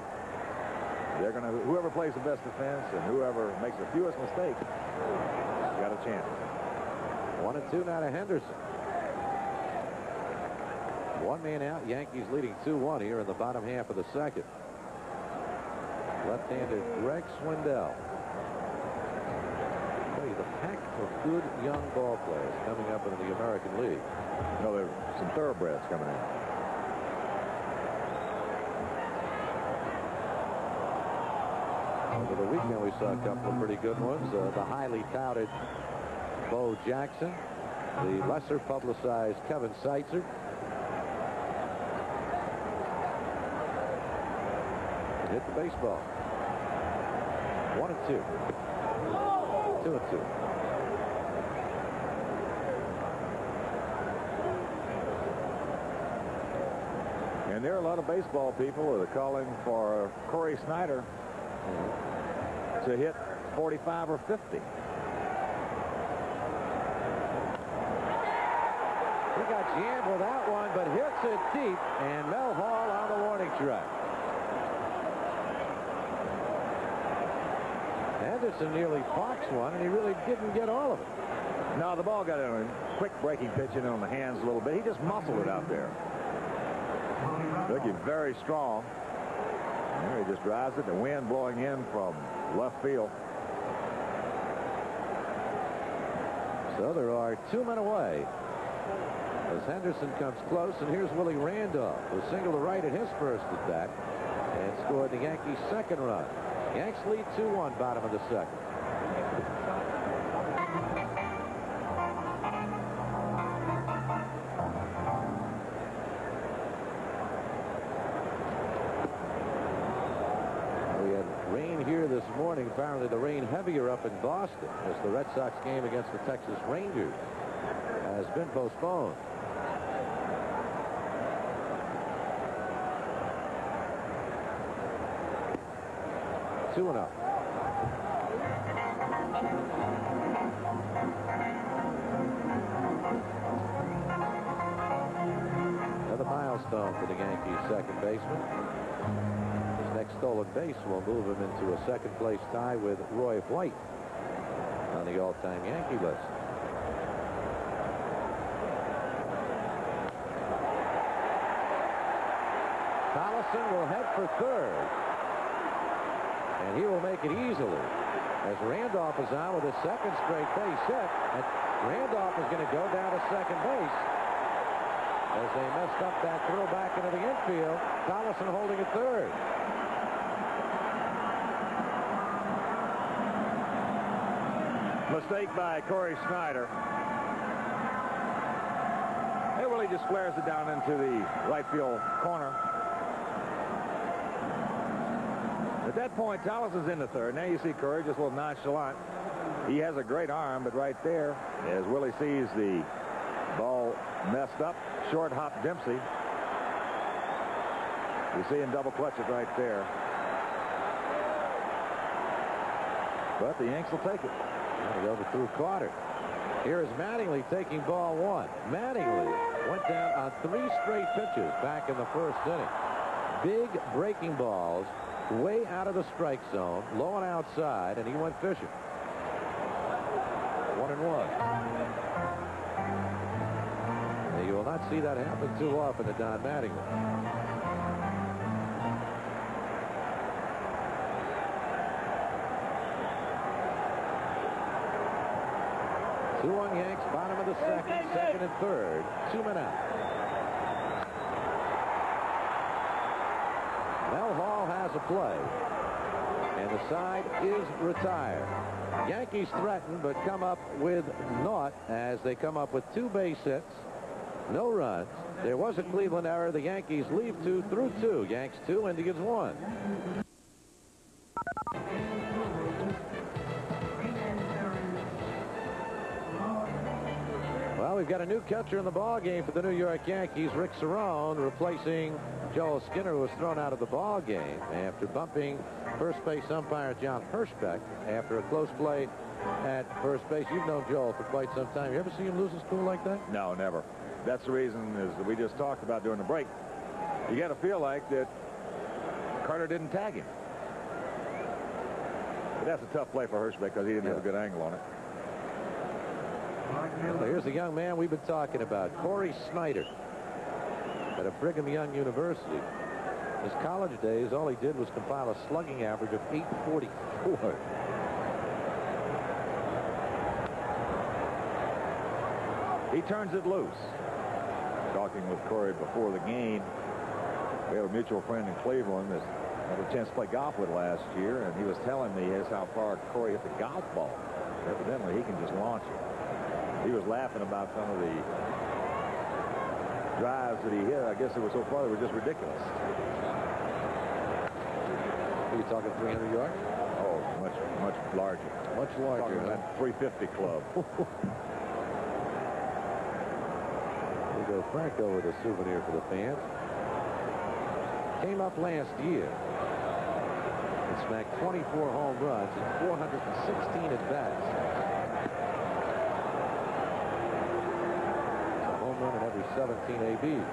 they're going to, whoever plays the best defense and whoever makes the fewest mistakes got a chance. 1-2 now to Henderson. One man out. Yankees leading 2-1 here in the bottom half of the second. Left-handed Greg Swindell. Tell you, the pack of good young ball players coming up into the American League. You know, there's some thoroughbreds coming in. Over the weekend, we saw a couple of pretty good ones. The highly touted Bo Jackson, the lesser publicized Kevin Seitzer. Hit the baseball. 1-2. 2-2. And there are a lot of baseball people that are calling for Corey Snyder to hit 45 or 50. He got jammed with that one, but hits it deep, and Mel Hall on the warning track. Henderson nearly boxed one, and he really didn't get all of it. No, the ball got a quick breaking pitch in on the hands a little bit. He just muscled it out there. Looking very strong. There he just drives it. The wind blowing in from left field. So there are 2 men away as Henderson comes close, and here's Willie Randolph, who singled to right at his first at bat and scored the Yankees' second run. Yanks lead 2-1, bottom of the second. We had rain here this morning. Apparently the rain heavier up in Boston as the Red Sox game against the Texas Rangers has been postponed. Two and up. Another milestone for the Yankees' second baseman. His next stolen base will move him into a second-place tie with Roy White on the all-time Yankee list. Collison will head for third. And he will make it easily as Randolph is on with his second straight base hit. And Randolph is going to go down to second base as they messed up that throw back into the infield. Collison holding at third. Mistake by Corey Snyder. It really just flares it down into the right field corner. At that point, Tallis is in the third. Now you see Curry just a little nonchalant. He has a great arm, but right there, as Willie sees the ball messed up, short hop Dempsey. You see him double clutch it right there. But the Yanks will take it. He overthrew Carter. Here is Mattingly taking ball one. Mattingly went down on 3 straight pitches back in the first inning. Big breaking balls way out of the strike zone, low and outside, and he went fishing. 1-1. Now, you will not see that happen too often to Don Mattingly. Two on Yanks, bottom of the second, second and third, 2 men out. Mel Hall has a play, and the side is retired. Yankees threaten, but come up with naught as they come up with 2 base hits No runs. There was a Cleveland error. The Yankees leave 2 through 2. Yanks 2, Indians 1. Well, we've got a new catcher in the ball game for the New York Yankees. Rick Cerrone replacing Joel Skinner, who was thrown out of the ball game after bumping first base umpire John Hirschbeck after a close play at first base. You've known Joel for quite some time. You ever see him lose his cool like that? No, never. That's the reason, is that we just talked about during the break. You got to feel like that Carter didn't tag him. But that's a tough play for Hirschbeck because he didn't have a good angle on it. So here's the young man we've been talking about, Corey Snyder, at a Brigham Young University. His college days, all he did was compile a slugging average of .844. He turns it loose. Talking with Corey before the game, we have a mutual friend in Cleveland that I had a chance to play golf with last year, and he was telling me how far Corey hit the golf ball. Evidently, he can just launch it. He was laughing about some of the drives that he hit. I guess it was so far they were just ridiculous. Are you talking 300 yards? Oh, much larger. Much larger. Talking that 350 club. Hugo Franco with a souvenir for the fans. Came up last year and smacked 24 home runs and 416 at-bats. A home run in every 17 ABs.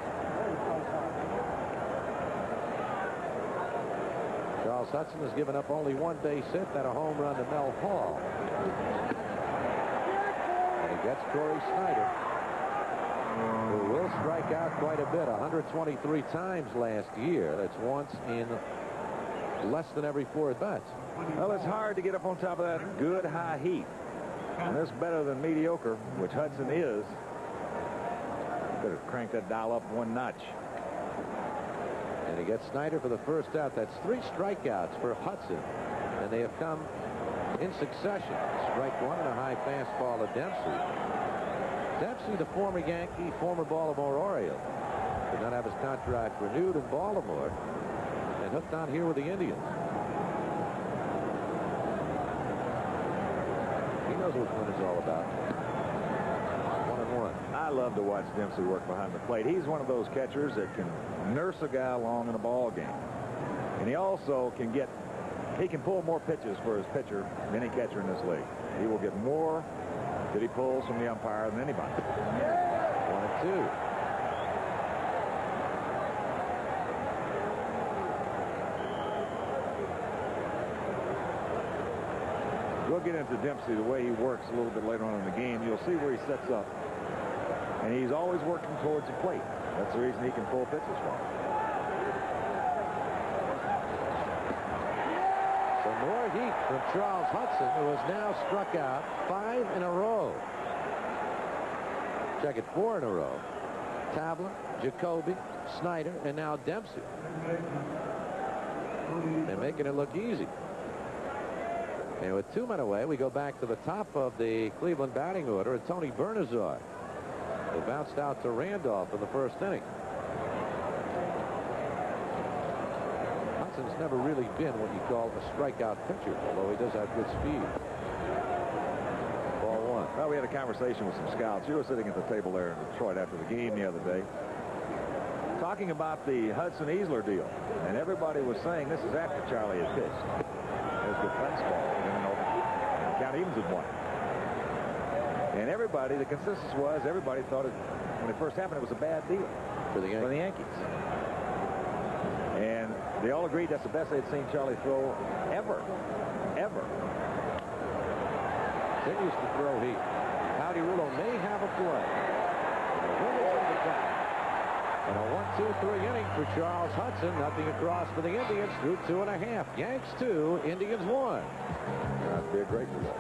Charles Hudson has given up only one base hit, then a home run to Mel Hall. And he gets Corey Snyder, who will strike out quite a bit, 123 times last year. That's once in less than every 4 at-bats. Well, it's hard to get up on top of that good high heat. And that's better than mediocre, which Hudson is. Better crank that dial up one notch. And he gets Snyder for the first out. That's 3 strikeouts for Hudson, and they have come in succession. Strike 1 and a high fastball to Dempsey. Dempsey, the former Yankee, former Baltimore Oriole, did not have his contract renewed in Baltimore and hooked on here with the Indians. He knows what win is all about. 1-1. I love to watch Dempsey work behind the plate. He's one of those catchers that can nurse a guy along in a ball game. And he also can pull more pitches for his pitcher than any catcher in this league. He will get more that he pulls from the umpire than anybody. 1-2. We'll get into Dempsey, the way he works a little bit later on in the game. You'll see where he sets up. And he's always working towards the plate. That's the reason he can pull pitches from. So more heat from Charles Hudson, who has now struck out 5 in a row. Check it, 4 in a row. Tabler, Jacoby, Snyder, and now Dempsey. They're making it look easy. And with 2 men away, we go back to the top of the Cleveland batting order at Tony Bernazar. They bounced out to Randolph in the first inning. Hudson's never really been what you call a strikeout pitcher, although he does have good speed. Ball 1. Well, we had a conversation with some scouts. You were sitting at the table there in Detroit after the game the other day, talking about the Hudson Easler deal. And everybody was saying this is after Charlie had pitched. There's good fastball. Count evens at 1. And everybody, the consensus was, everybody thought when it first happened, it was a bad deal For the Yankees. And they all agreed that's the best they'd seen Charlie throw ever. Ever. Continues to throw heat. Howdy Rulo may have a play. And a 1-2-3 inning for Charles Hudson. Nothing across for the Indians through 2.5. Yanks 2, Indians 1. That'd be a great result.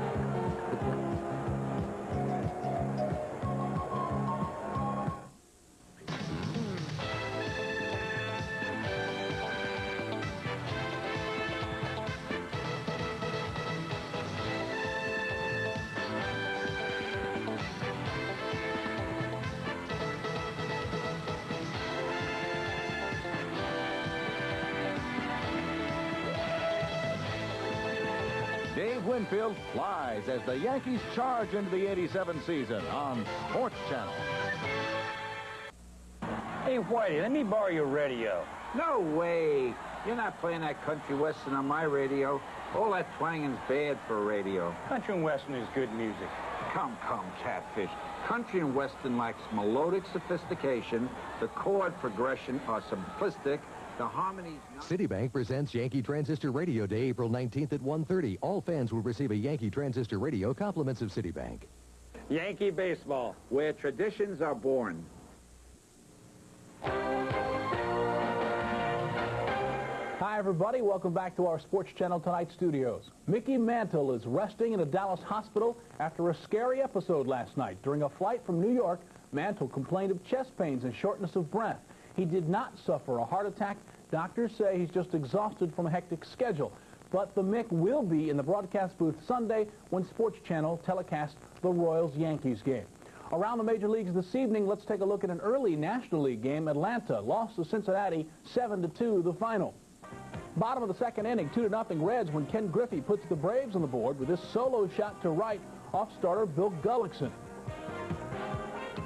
Dave Winfield flies as the Yankees charge into the '87 season on Sports Channel. Hey, Whitey, let me borrow your radio. No way. You're not playing that country western on my radio. All that twanging's bad for radio. Country and western is good music. Come, catfish. Country and western lacks melodic sophistication. The chord progression are simplistic. The harmonies... Citibank presents Yankee Transistor Radio Day, April 19th at 1:30. All fans will receive a Yankee Transistor Radio, compliments of Citibank. Yankee baseball. Where traditions are born. Hi, everybody. Welcome back to our Sports Channel Tonight studios. Mickey Mantle is resting in a Dallas hospital after a scary episode last night. During a flight from New York, Mantle complained of chest pains and shortness of breath. He did not suffer a heart attack. Doctors say he's just exhausted from a hectic schedule. But the Mick will be in the broadcast booth Sunday when Sports Channel telecasts the Royals-Yankees game. Around the major leagues this evening, let's take a look at an early National League game. Atlanta lost to Cincinnati 7-2, the final. Bottom of the second inning, 2-0 Reds when Ken Griffey puts the Braves on the board with this solo shot to right off starter Bill Gullickson.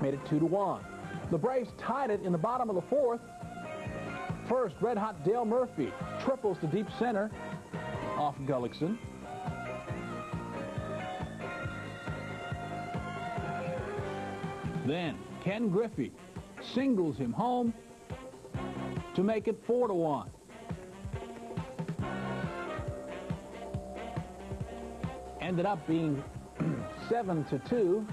Made it 2-1. The Braves tied it in the bottom of the fourth. First, red-hot Dale Murphy triples to deep center off Gullickson. Then Ken Griffey singles him home to make it 4-1. Ended up being 7-2.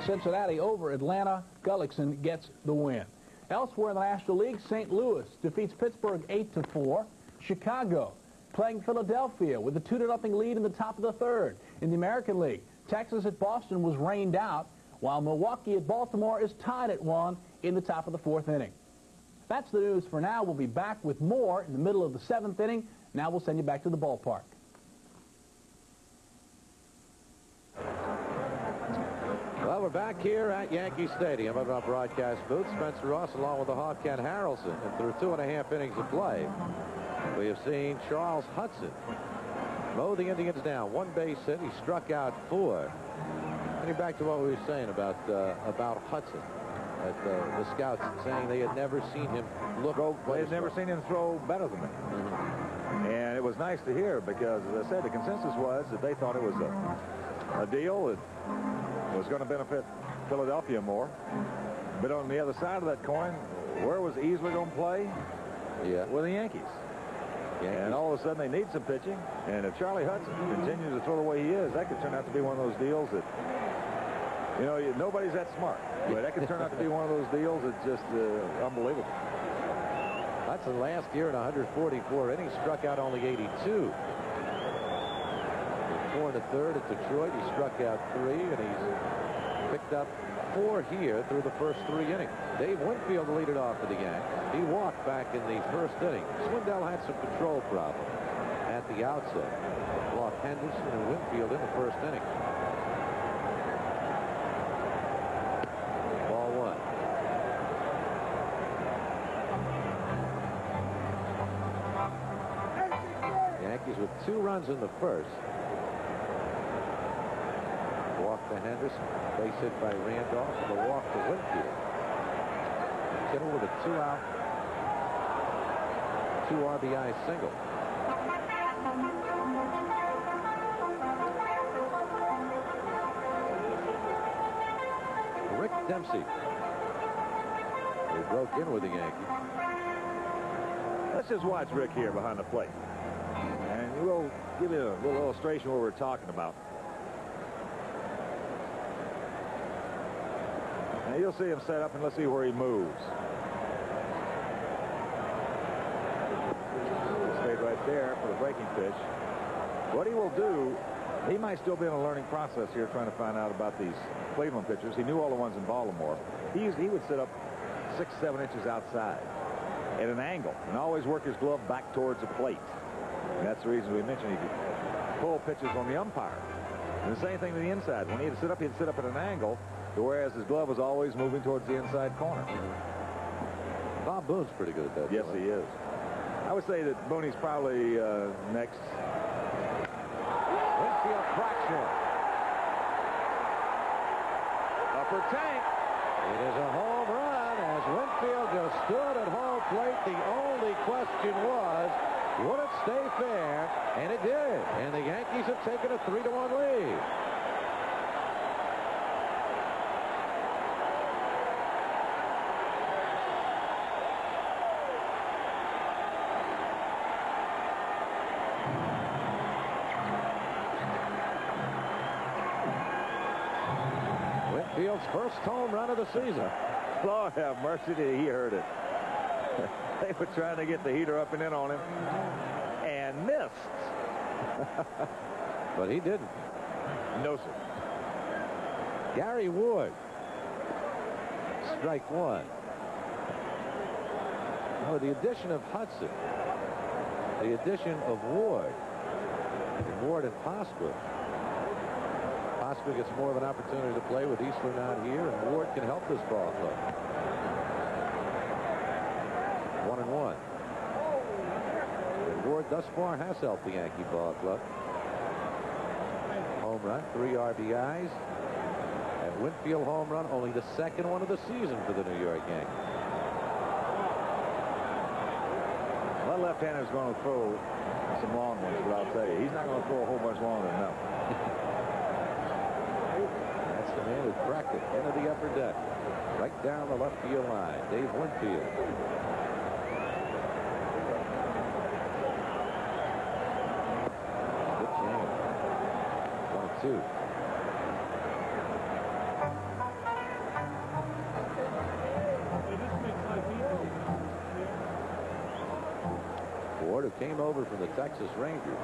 Cincinnati over Atlanta. Gullickson gets the win. Elsewhere in the National League, St. Louis defeats Pittsburgh 8-4. Chicago playing Philadelphia with a 2-0 lead in the top of the third. In the American League, Texas at Boston was rained out, while Milwaukee at Baltimore is tied at 1 in the top of the fourth inning. That's the news for now. We'll be back with more in the middle of the seventh inning. Now we'll send you back to the ballpark. Well, we're back here at Yankee Stadium at our broadcast booth. Spencer Ross along with the Hawk Ken Harrelson. And through 2.5 innings of play, we have seen Charles Hudson mow the Indians down. One base hit. He struck out 4. Getting back to what we were saying about Hudson. The scouts saying they had never seen him look. They had never seen him throw better than that. And it was nice to hear because, as I said, the consensus was that they thought it was a deal that was going to benefit Philadelphia more. But on the other side of that coin, where was Easley going to play? Yeah. With the Yankees. And all of a sudden they need some pitching. And if Charlie Hudson continues to throw the way he is, that could turn out to be one of those deals that, you know, nobody's that smart. But that could turn out to be one of those deals that's just unbelievable. Hudson last year in 144 innings struck out only 82. 4 1/3 at Detroit. He struck out 3, and he's picked up 4 here through the first 3 innings. Dave Winfield leaded off for the Yanks. He walked back in the first inning. Swindell had some control problem at the outset. Blocked Henderson and Winfield in the first inning. Ball 1. Yankees with 2 runs in the first. Walk to Henderson, base hit by Randolph, and a walk to Winfield. Kittle with a 2-out, 2 RBI single. Rick Dempsey, who broke in with the Yankees. Let's just watch Rick here behind the plate. And we'll give you a little illustration of what we're talking about. Now you'll see him set up, and let's see where he moves. Stayed right there for the breaking pitch. What he will do, he might still be in a learning process here trying to find out about these Cleveland pitchers. He knew all the ones in Baltimore. He would sit up 6-7 inches outside at an angle and always work his glove back towards the plate. And that's the reason we mentioned he could pull pitches on the umpire. And the same thing to the inside. When he'd sit up at an angle, whereas his glove was always moving towards the inside corner. Bob Boone's pretty good at that. Yes, he is. I would say that Booney's probably next. cracks one. Upper tank. It is a home run as Winfield just stood at home plate. The only question was, would it stay fair? And it did. And the Yankees have taken a 3-1 lead. Winfield's first home run of the season. Lord have mercy, he heard it. They were trying to get the heater up and in on him and missed. But he didn't. No, sir. Gary Ward. Strike one. Oh, the addition of Hudson. The addition of Ward. Ward and Pasqua. Pasqua gets more of an opportunity to play with Eastler not here, and Ward can help this ball club. 1-1. And Ward thus far has helped the Yankee ball club. Home run, 3 RBIs. And Winfield home run, only the second one of the season for the New York Yankees. Well, that left-hander's going to throw some long ones, but I'll tell you, he's not going to throw a whole bunch longer than that. That's the man who cracked it into the upper deck. Right down the left field line, Dave Winfield. Good game. 1-2. Ward, who came over from the Texas Rangers.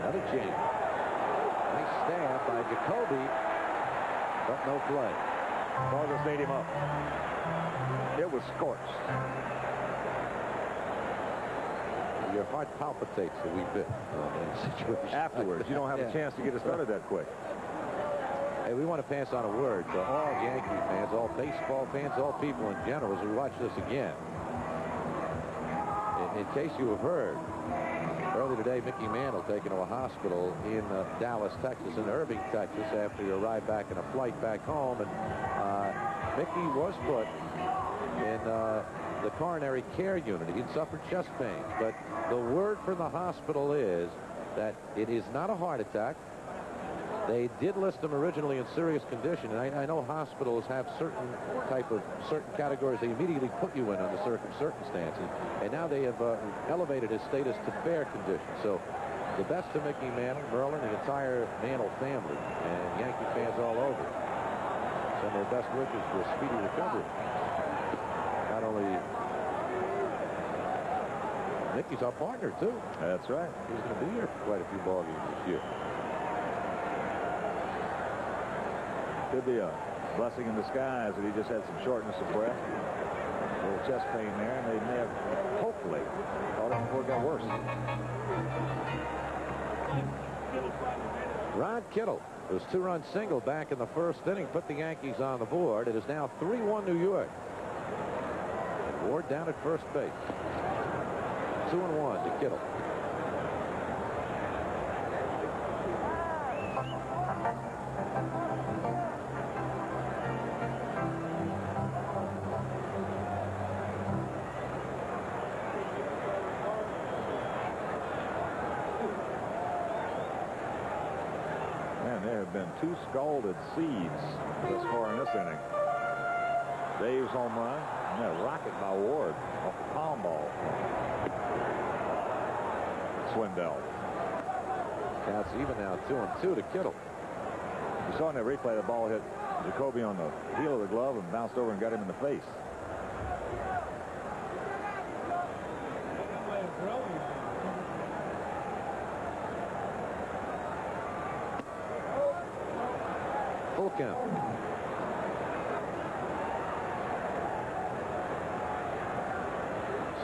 Another change. Nice stab by Jacoby, but no play. Ball just made him up. It was scorched. Your heart palpitates a wee bit in a situation. Afterwards, you don't have a chance to get it started that quick. Hey, we want to pass on a word to all Yankee fans, all baseball fans, all people in general as we watch this again. In case you have heard, earlier today, Mickey Mantle taken to a hospital in Dallas, Texas, in Irving, Texas, after he arrived back in a flight back home. And Mickey was put in the coronary care unit. He'd suffered chest pain. But the word from the hospital is that it is not a heart attack. They did list him originally in serious condition, and I know hospitals have certain categories they immediately put you in under certain circumstances, and now they have elevated his status to fair condition. So the best to Mickey Mantle, Merlin, the entire Mantle family, and Yankee fans all over. Send their best wishes for a speedy recovery. Not only Mickey's our partner too. That's right. He's going to be here for quite a few ball games this year. Could be a blessing in disguise that he just had some shortness of breath, a little chest pain there, and they may have hopefully thought it before it got worse. Rod Kittle, whose 2-run single back in the first inning, put the Yankees on the board. It is now 3-1 New York. And Ward down at first base. 2-1 to Kittle. There have been 2 scalded seeds this far in this inning. Dave's home run, and that rocket by Ward off the palm ball. Swindell. Counts even now 2-2 to Kittle. You saw in that replay the ball hit Jacoby on the heel of the glove and bounced over and got him in the face. Full count.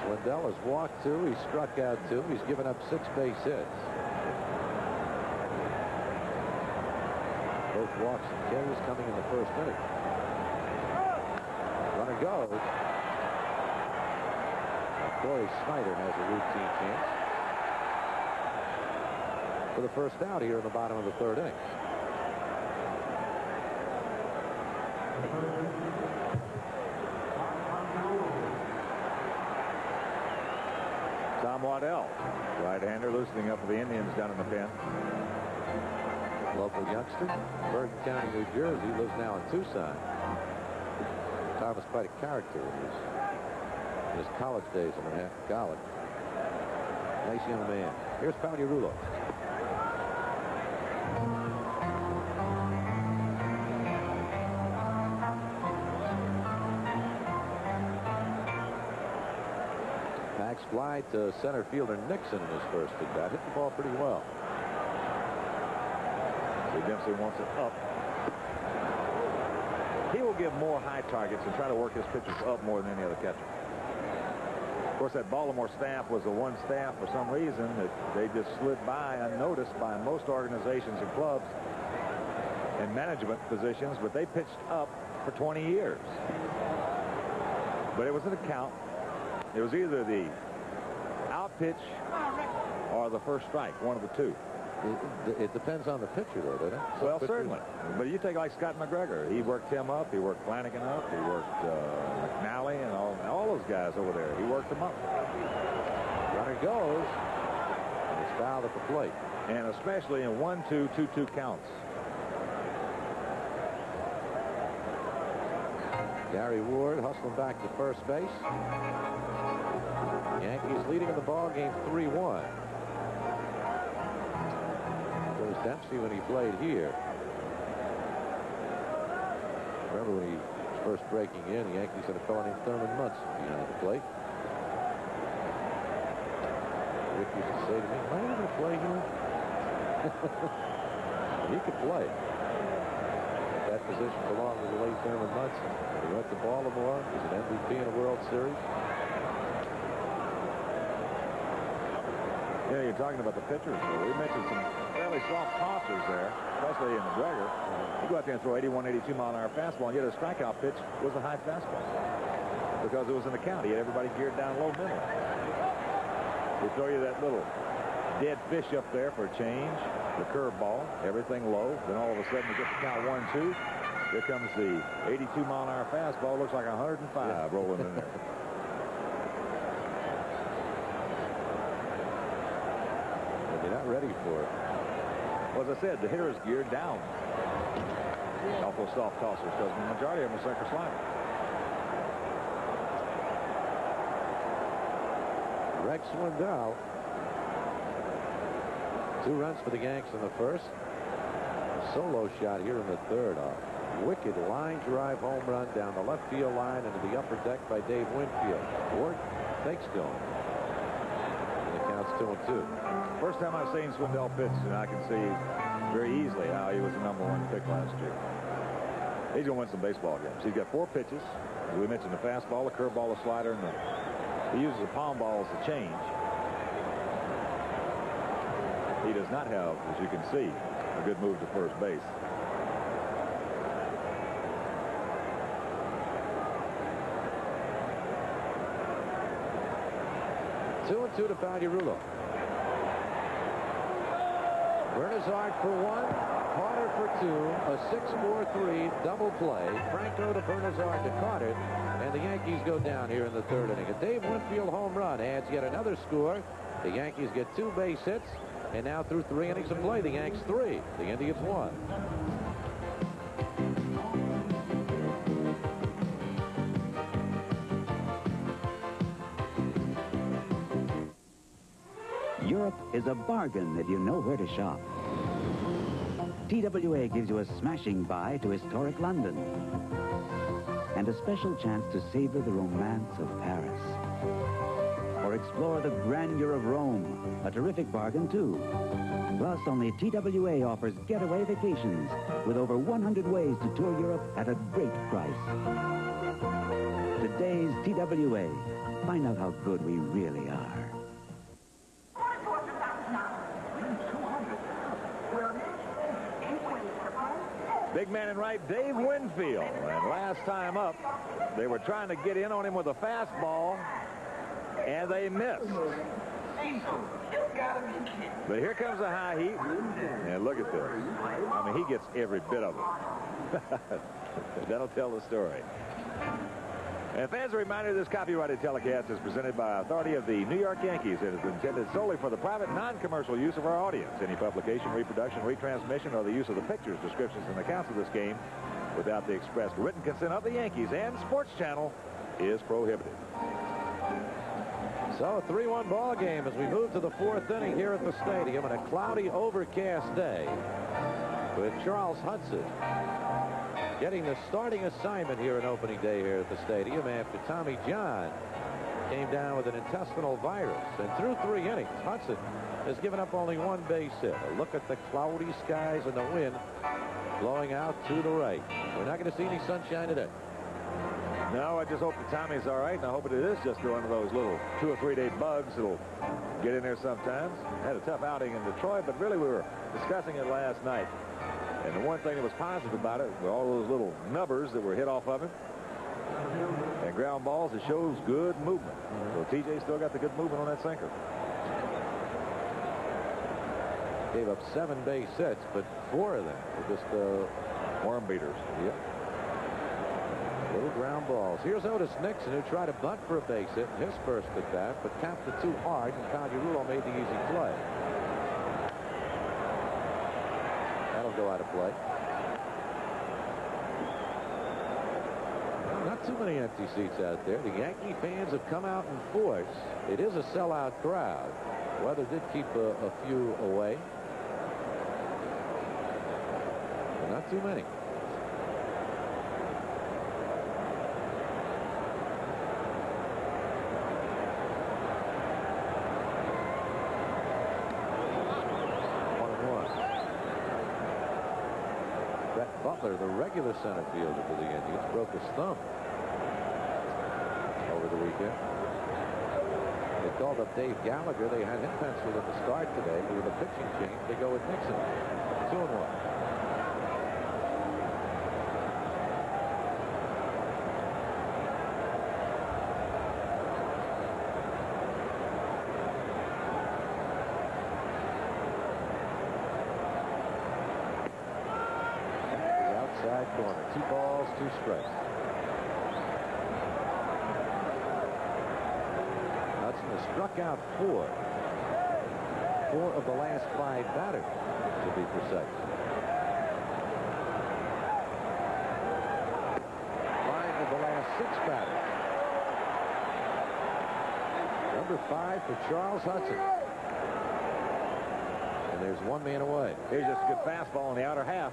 Swindell has walked 2. He struck out 2. He's given up 6 base hits. Both walks and carries coming in the first inning. Runner goes. Corey Snyder has a routine chance. for the first out here in the bottom of the third inning. Tom Waddell, right-hander, loosening up for the Indians down in the pen. Local youngster, Bergen County, New Jersey, lives now in Tucson. Tom was quite a character in his college days in Manhattan College. Nice young man. Here's Pagliarulo. Max fly to center fielder Nixon in his first at bat. Hit the ball pretty well. Dempsey wants it up. He will give more high targets and try to work his pitchers up more than any other catcher. Of course, that Baltimore staff was the one staff for some reason that they just slid by unnoticed by most organizations and clubs in management positions, but they pitched up for 20 years. But it was an account. It was either the out pitch or the first strike, one of the two. It depends on the pitcher, though, doesn't it? Well, certainly. But you take like Scott McGregor. He worked him up. He worked Flanagan up. He worked McNally and all those guys over there. He worked them up. Runner goes. And it's fouled at the plate. And especially in 1-2, 2-2 counts. Gary Ward hustling back to first base. Yankees leading in the ball game 3-1. Dempsey when he played here. Remember when he was first breaking in, the Yankees had a fellow named Thurman Munson behind the plate. Rick used to say to me, am I going to play here? He could play. That position belonged to the late Thurman Munson. He went to Baltimore. He was an MVP in a World Series. Yeah, you're talking about the pitchers. We mentioned some fairly soft tossers there, especially in McGregor. You go out there and throw 81, 82 mile-an-hour fastball, and yet a strikeout pitch was a high fastball because it was in the count. He had everybody geared down low mentally. They throw you that little dead fish up there for a change, the curveball, everything low. Then all of a sudden you get the count 1-2. Here comes the 82 mile-an-hour fastball. Looks like 105 rolling in there. You're not ready for it. Well, as I said, the hitter is geared down. Awful soft tossers because the majority of them are sinker slider. Rex Swindell. 2 runs for the Yanks in the first. A solo shot here in the third. A wicked line drive home run down the left field line into the upper deck by Dave Winfield. Ward takes going. And the count's 2-2. First time I've seen Swindell pitch, and I can see very easily how he was the #1 pick last year. He's going to win some baseball games. He's got 4 pitches. As we mentioned, the fastball, the curveball, the slider, and he uses the palm ball as a change. He does not have, as you can see, a good move to first base. Two and 2 to Pagliarulo. Bernazard for 1, Carter for 2, a 6-4-3 double play. Franco to Bernazard to Carter, and the Yankees go down here in the third inning. A Dave Winfield home run adds yet another score. The Yankees get 2 base hits, and now through 3 innings of play, the Yanks 3, the Indians 1. Europe is a bargain if you know where to shop. TWA gives you a smashing buy to historic London and a special chance to savor the romance of Paris or explore the grandeur of Rome, a terrific bargain too. Plus, only TWA offers getaway vacations with over 100 ways to tour Europe at a great price. Today's TWA. Find out how good we really are. Big man in right, Dave Winfield. And last time up, they were trying to get in on him with a fastball, and they missed. But here comes the high heat. And look at this. I mean, he gets every bit of it. That'll tell the story. And fans, a reminder, this copyrighted telecast is presented by authority of the New York Yankees. It is intended solely for the private, non-commercial use of our audience. Any publication, reproduction, retransmission, or the use of the pictures, descriptions, and accounts of this game without the expressed written consent of the Yankees and Sports Channel is prohibited. So a 3-1 ball game as we move to the 4th inning here at the stadium on a cloudy, overcast day with Charles Hudson getting the starting assignment here on opening day here at the stadium after Tommy John came down with an intestinal virus. And through 3 innings, Hudson has given up only 1 base hit. A look at the cloudy skies and the wind blowing out to the right. We're not going to see any sunshine today. No, I just hope that Tommy's all right, and I hope it is just one of those little 2 or 3 day bugs that'll get in there sometimes. Had a tough outing in Detroit, but really we were discussing it last night. And the one thing that was positive about it were all those little nubbers that were hit off of him. And ground balls, it shows good movement. So TJ still got the good movement on that sinker. Gave up 7 base hits, but 4 of them were just worm beaters. Yep. Little ground balls. Here's Otis Nixon, who tried to bunt for a base hit in his first at bat, but tapped it too hard, and Cagliarulo made the easy play. That'll go out of play. Not too many empty seats out there. The Yankee fans have come out in force. It is a sellout crowd. Weather did keep a few away. But not too many. Butler, the regular center fielder for the Indians, broke his thumb over the weekend. They called up Dave Gallagher. They had him penciled at the start today, but with a pitching change, they go with Nixon. 2-1. Corner. 2 balls, 2 strikes. Hudson has struck out 4. 4 of the last 5 batters, to be precise. 5 of the last 6 batters. Number 5 for Charles Hudson. And there's 1 man away. Here's just a good fastball in the outer half.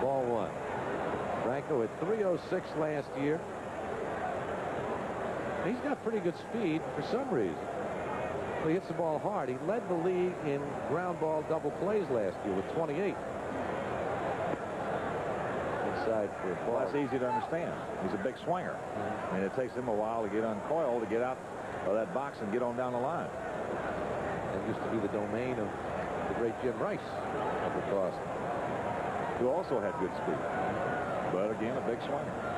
Ball 1. Franco at 306 last year. He's got pretty good speed for some reason. He hits the ball hard. He led the league in ground ball double plays last year with 28. Inside for a ball. Well, that's easy to understand. He's a big swinger. And it takes him a while to get uncoiled, to get out of that box and get on down the line. That used to be the domain of the great Jim Rice of the Boston, who also had good speed. But again, a big swinger.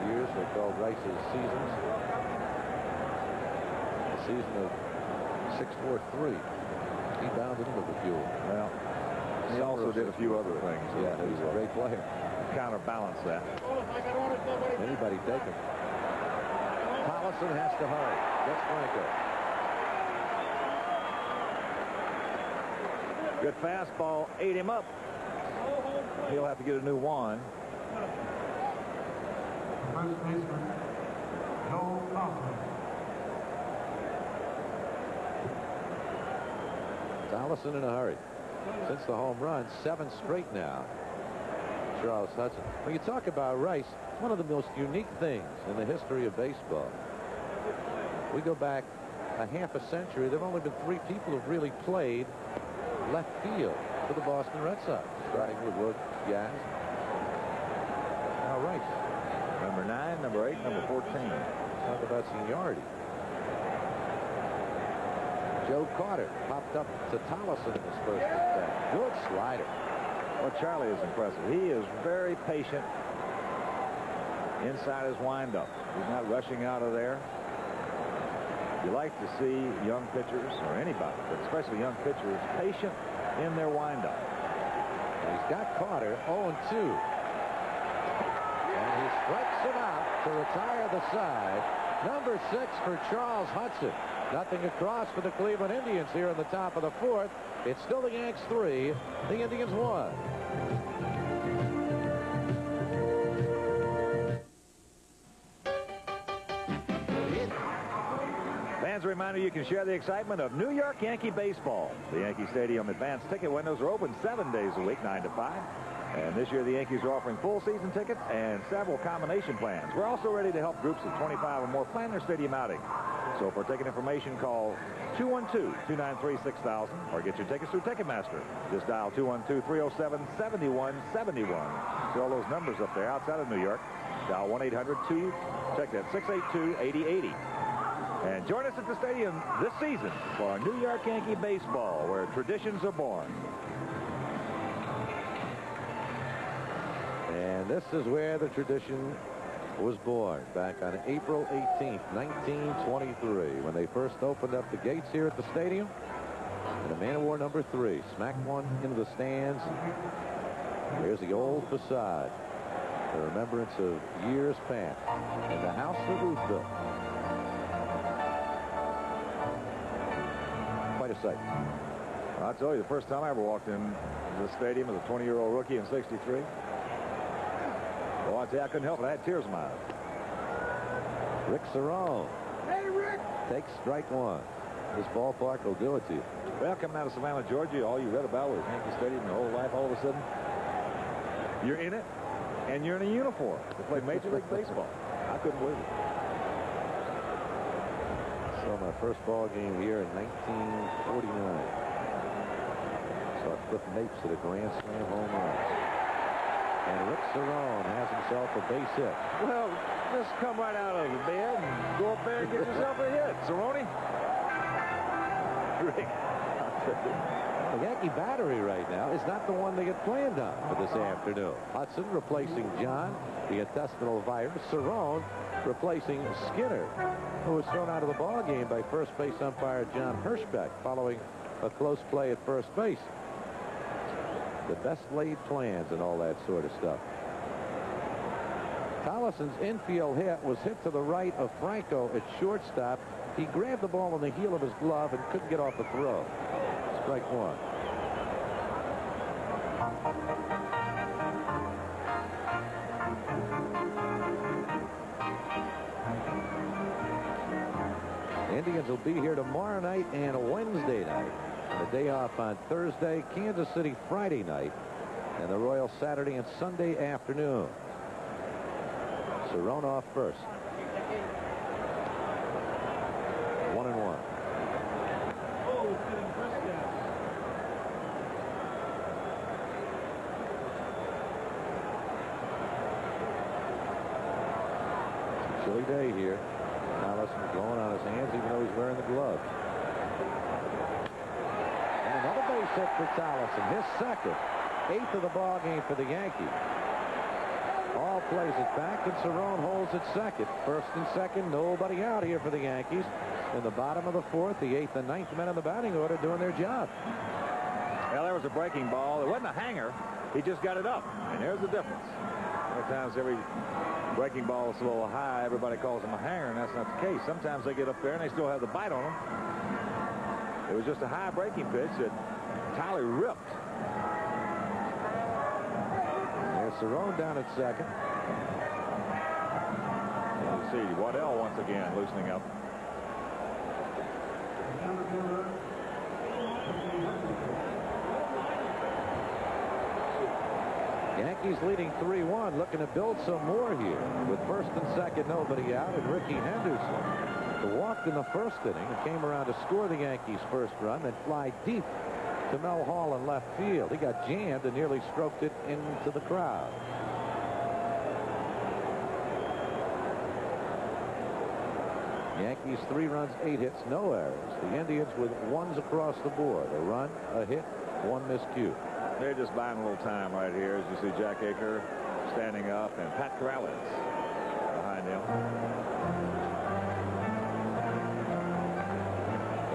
Years they called Rice's seasons the season of 6-4-3. He bounded into the fuel. Well, he also did a few other things. Yeah, he's a great player. Counterbalance that. Anybody take him. Tollefson has to hurry. Gets Franco. Good fastball, ate him up. He'll have to get a new wand. First baseman, Joe Coughlin. Tollefson in a hurry. Since the home run, 7 straight now. Charles Hudson. When you talk about Rice, it's one of the most unique things in the history of baseball. We go back a half a century. There have only been 3 people who've really played left field. for the Boston Red Sox, starting with Luke Yaz. All right. Number 9, number 8, number 14. Talk about seniority. Joe Carter popped up to Tollison in his first at-bat. Good slider. Well, Charlie is impressive. He is very patient inside his windup. He's not rushing out of there. You like to see young pitchers, or anybody, but especially young pitchers, patient in their windup. He's got Carter 0-2. And he strikes him out to retire the side. Number 6 for Charles Hudson. Nothing across for the Cleveland Indians here in the top of the 4th. It's still the Yanks 3, the Indians 1. Fans, a reminder you can share the excitement of New York Yankee baseball. The Yankee Stadium advanced ticket windows are open 7 days a week, 9 to 5. And this year the Yankees are offering full season tickets and several combination plans. We're also ready to help groups of 25 or more plan their stadium outing. So for ticket information, call 212-293-6000 or get your tickets through Ticketmaster. Just dial 212-307-7171. See all those numbers up there outside of New York. Dial 1-800-2, check that, 682-8080. And join us at the stadium this season for our New York Yankee baseball, where traditions are born. And this is where the tradition was born, back on April 18th, 1923, when they first opened up the gates here at the stadium. And a man of war number 3 smacked one into the stands. Here's the old facade, the remembrance of years past, and the house that Ruth built. Quite a sight. I'll tell you, the first time I ever walked in the stadium as a 20-year-old rookie in '63. Well, I tell you, I couldn't help it. I had tears in my eyes. Rick Cerone. Hey, Rick! Takes strike 1. This ballpark will do it to you. Well, coming out of Savannah, Georgia, all you read about was Yankee Stadium your whole life. All of a sudden, you're in it, and you're in a uniform to play Major League Baseball. I couldn't believe it. Saw my first ball game here in 1949. Saw Cliff Mapes hit a grand slam home run. And Rick Cerone has himself a base hit. Well, just come right out of the bed and go up there and get yourself a hit, Cerone. Rick. The Yankee battery right now is not the one they get planned on for this afternoon. Hudson replacing John, the intestinal virus. Cerone replacing Skinner, who was thrown out of the ball game by first base umpire John Hirschbeck following a close play at first base. The best laid plans and all that sort of stuff. Tollison's infield hit was hit to the right of Franco at shortstop. He grabbed the ball on the heel of his glove and couldn't get off the throw. Strike 1. Indians will be here tomorrow night and Wednesday night. The day off on Thursday, Kansas City Friday night, and the Royals Saturday and Sunday afternoon. Cerone off first. 1-1. Chilly day here. Tollison blowing on his hands even though he's wearing the gloves. And another base hit for Tollison, his second, 8th of the ball game for the Yankees. All plays it back, and Cerone holds it second. First and second, nobody out here for the Yankees. In the bottom of the 4th, the 8th and 9th men in the batting order doing their job. Well, there was a breaking ball. It wasn't a hanger. He just got it up, and there's the difference. Sometimes every breaking ball is a little high. Everybody calls them a hanger, and that's not the case. Sometimes they get up there, and they still have the bite on them. It was just a high breaking pitch that Tyler ripped. There's Cerone down at second. You see Waddell once again loosening up. Yankees leading 3-1, looking to build some more here. With first and second, nobody out, and Ricky Henderson, who walked in the first inning and came around to score the Yankees' first run, then fly deep to Mel Hall in left field. He got jammed and nearly stroked it into the crowd. Yankees 3 runs, 8 hits, no errors. The Indians with 1s across the board. A run, a hit, 1 miscue. They're just buying a little time right here as you see Jack Aker standing up and Pat Corrales behind him.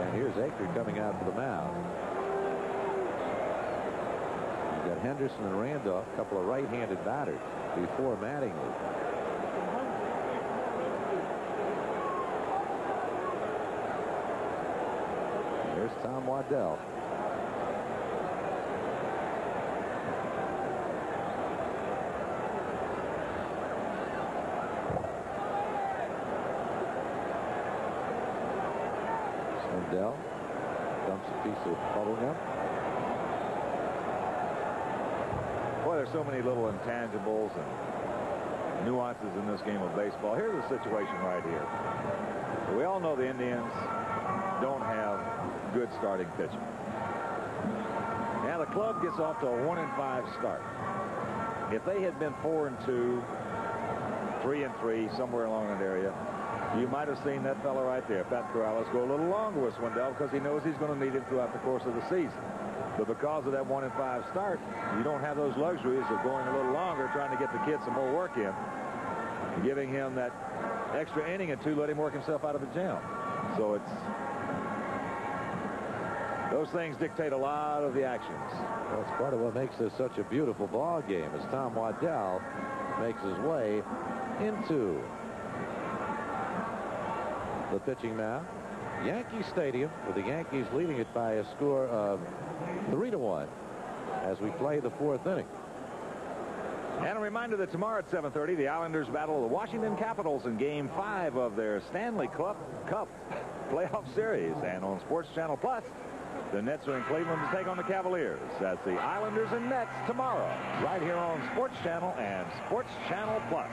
And here's Aker coming out to the mound. You've got Henderson and Randolph, a couple of right-handed batters before Mattingly. There's Tom Waddell. Swindell dumps a piece of bubble gum. Boy, there's so many little intangibles and nuances in this game of baseball. Here's the situation right here. We all know the Indians don't have good starting pitching. Now the club gets off to a 1-5 start. If they had been 4-2, 3-3, somewhere along that area, you might have seen that fella right there, Pat Corrales, go a little longer with Swindell because he knows he's going to need him throughout the course of the season. But because of that 1-5 start, you don't have those luxuries of going a little longer, trying to get the kid some more work in, giving him that extra inning or two, let him work himself out of the jam. So it's those things dictate a lot of the actions. Well, it's part of what makes this such a beautiful ball game as Tom Waddell makes his way into the pitching mound. Yankee Stadium, with the Yankees leading it by a score of 3-1 as we play the 4th inning. And a reminder that tomorrow at 7:30, the Islanders battle the Washington Capitals in Game 5 of their Stanley Cup playoff series. And on Sports Channel Plus, the Nets are in Cleveland to take on the Cavaliers. That's the Islanders and Nets tomorrow, right here on Sports Channel and Sports Channel Plus.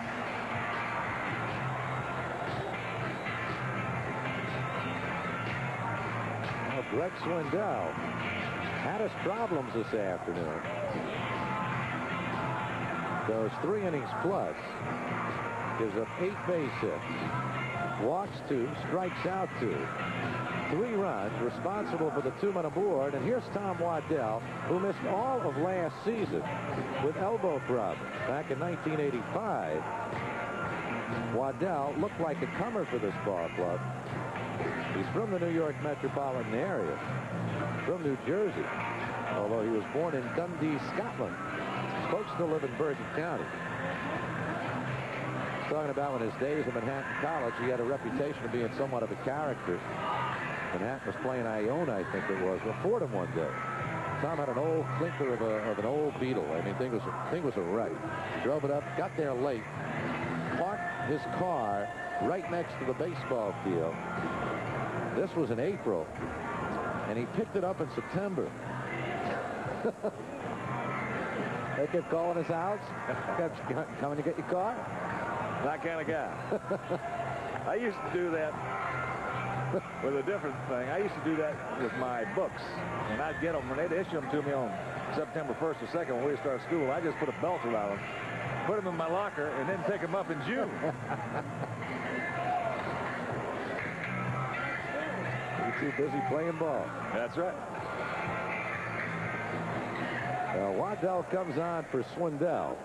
Well, Greg Swindell had his problems this afternoon. Goes 3 innings plus, gives up 8 base hits, walks 2, strikes out 2, 3 runs, responsible for the 2 men aboard. And here's Tom Waddell, who missed all of last season with elbow problems. Back in 1985, Waddell looked like a comer for this ball club. He's from the New York metropolitan area, from New Jersey, although he was born in Dundee, Scotland. Folks still live in Bergen County. He's talking about when his days at Manhattan College, he had a reputation of being somewhat of a character. Manhattan was playing Iona, I think it was, but Fordham one day. Tom had an old clinker of an old Beetle. I mean, thing was a wreck. Drove it up, got there late, parked his car right next to the baseball field. This was in April, and he picked it up in September. They kept calling his house, kept coming to get your car. That kind of guy. I used to do that with a different thing. I used to do that with my books. And I'd get them, when they'd issue them to me on September 1st or 2nd when we start school, I just put a belt around them, put them in my locker, and then take them up in June. You're too busy playing ball. That's right. Waddell comes on for Swindell.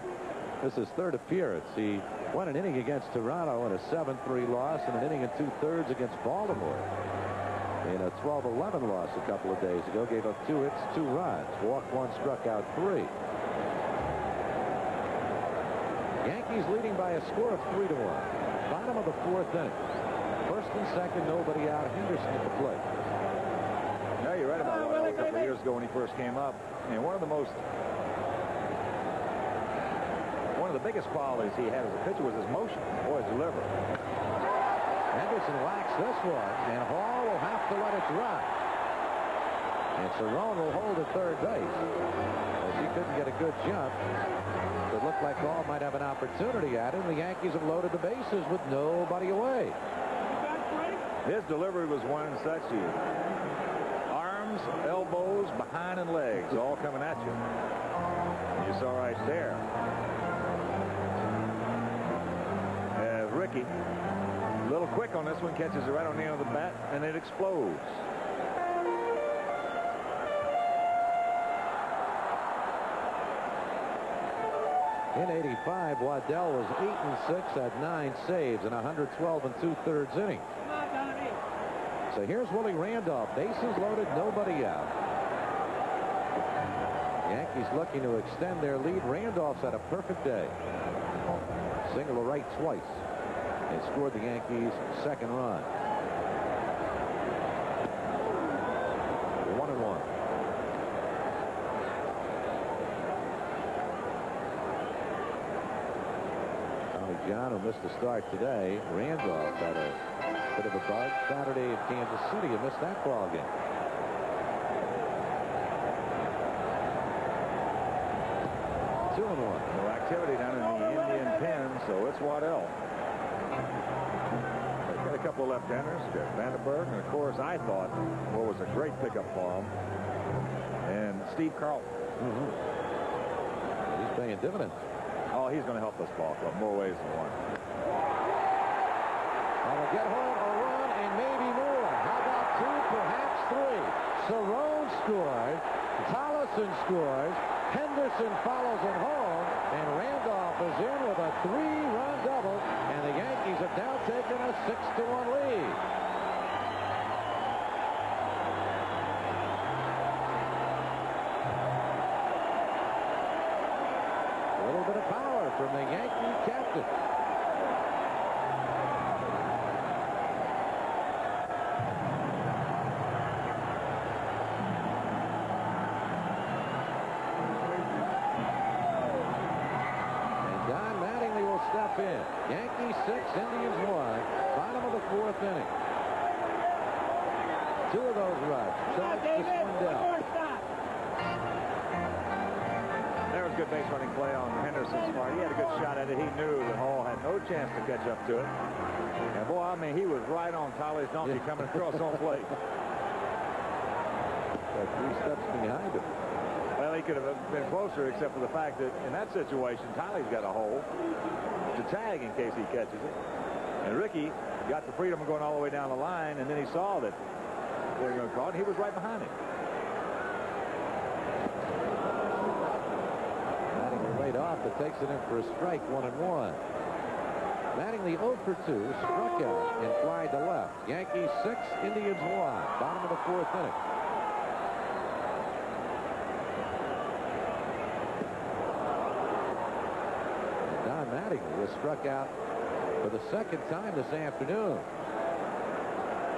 This is his 3rd appearance. He won an inning against Toronto in a 7-3 loss and an inning and 2/3 against Baltimore in a 12-11 loss a couple of days ago. Gave up 2 hits, 2 runs, walked 1, struck out 3. Yankees leading by a score of 3-1. Bottom of the 4th inning. 1st and 2nd, nobody out. Henderson at the plate. No, you're right about Waddell a couple of years ago when he first came up. And one of the biggest qualities he had as a pitcher was his motion, or his delivery. Henderson whacks this one, and Hall will have to let it drop. And Cerrone will hold at 3rd base, as he couldn't get a good jump. It looked like Hall might have an opportunity at him. The Yankees have loaded the bases with nobody away. His delivery was one such, he arms arms, elbows, behind, and legs all coming at you. You saw right there. As Ricky, a little quick on this one, catches it right on the end of the bat, and it explodes. In '85, Waddell was 8-6 at 9 saves in 112 2/3 innings. So here's Willie Randolph. Bases loaded, nobody out. Yankees looking to extend their lead. Randolph's had a perfect day. Single to right twice. And scored the Yankees' second run. 1-1. Tommy John, who missed the start today. Randolph had a bit of a bug Saturday in Kansas City. He missed that ball game. No activity down in the Indian pen, so it's Waddell. They've got a couple of left-handers, Vandenberg, and of course I thought what was a great pickup for him, and Steve Carlton. He's paying dividends. Oh, he's going to help this ball club more ways than one. Will get home a run and maybe more. How about 2, perhaps 3? Cerrone scores. Tollison scores. Henderson follows it home, and Randolph is in with a 3-run double, and the Yankees have now taken a 6-1 lead. A little bit of power from the Yankee captain. Step in. Yankees 6, Indians 1. Bottom of the 4th inning. 2 of those runs. Charged to Swindell. There was good base running play on Henderson's part. He had a good shot at it. He knew that Hall had no chance to catch up to it. And boy, I mean, he was right on Tolly's donkey coming across home plate. 3 steps behind him. Well, he could have been closer, except for the fact that in that situation, Tolly's got a hole to tag in case he catches it. And Ricky got the freedom of going all the way down the line, and then he saw that they were going to call it, and he was right behind him. Mattingly right off, but takes it in for a strike, 1-1. Mattingly 0 for 2, struck out and flied to left. Yankees 6, Indians 1. Bottom of the 4th inning. Mattingly was struck out for the 2nd time this afternoon.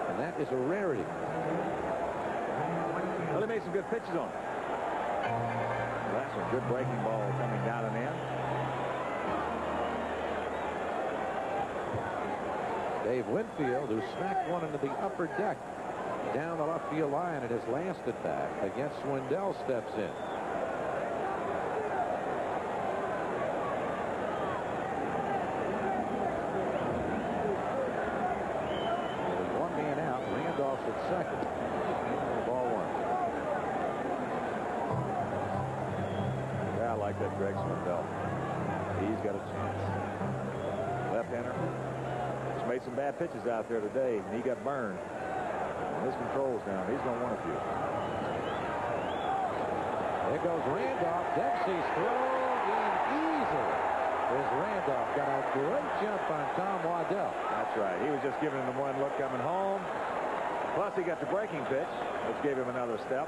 And that is a rarity. Well, he made some good pitches on it. That's a good breaking ball coming down and in. Dave Winfield, who smacked one into the upper deck down the left field line at his last at bat against Swindell, steps in. At second. Ball 1. Yeah, I like that Greg Swindell. He's got a chance. Left-hander. He's made some bad pitches out there today, and he got burned. And his control's down. He's going to want a few. There goes Randolph. Dempsey's thrown in easily. There's Randolph. Got a great jump on Tom Waddell. That's right. He was just giving him one look coming home. Plus, he got the breaking pitch, which gave him another step.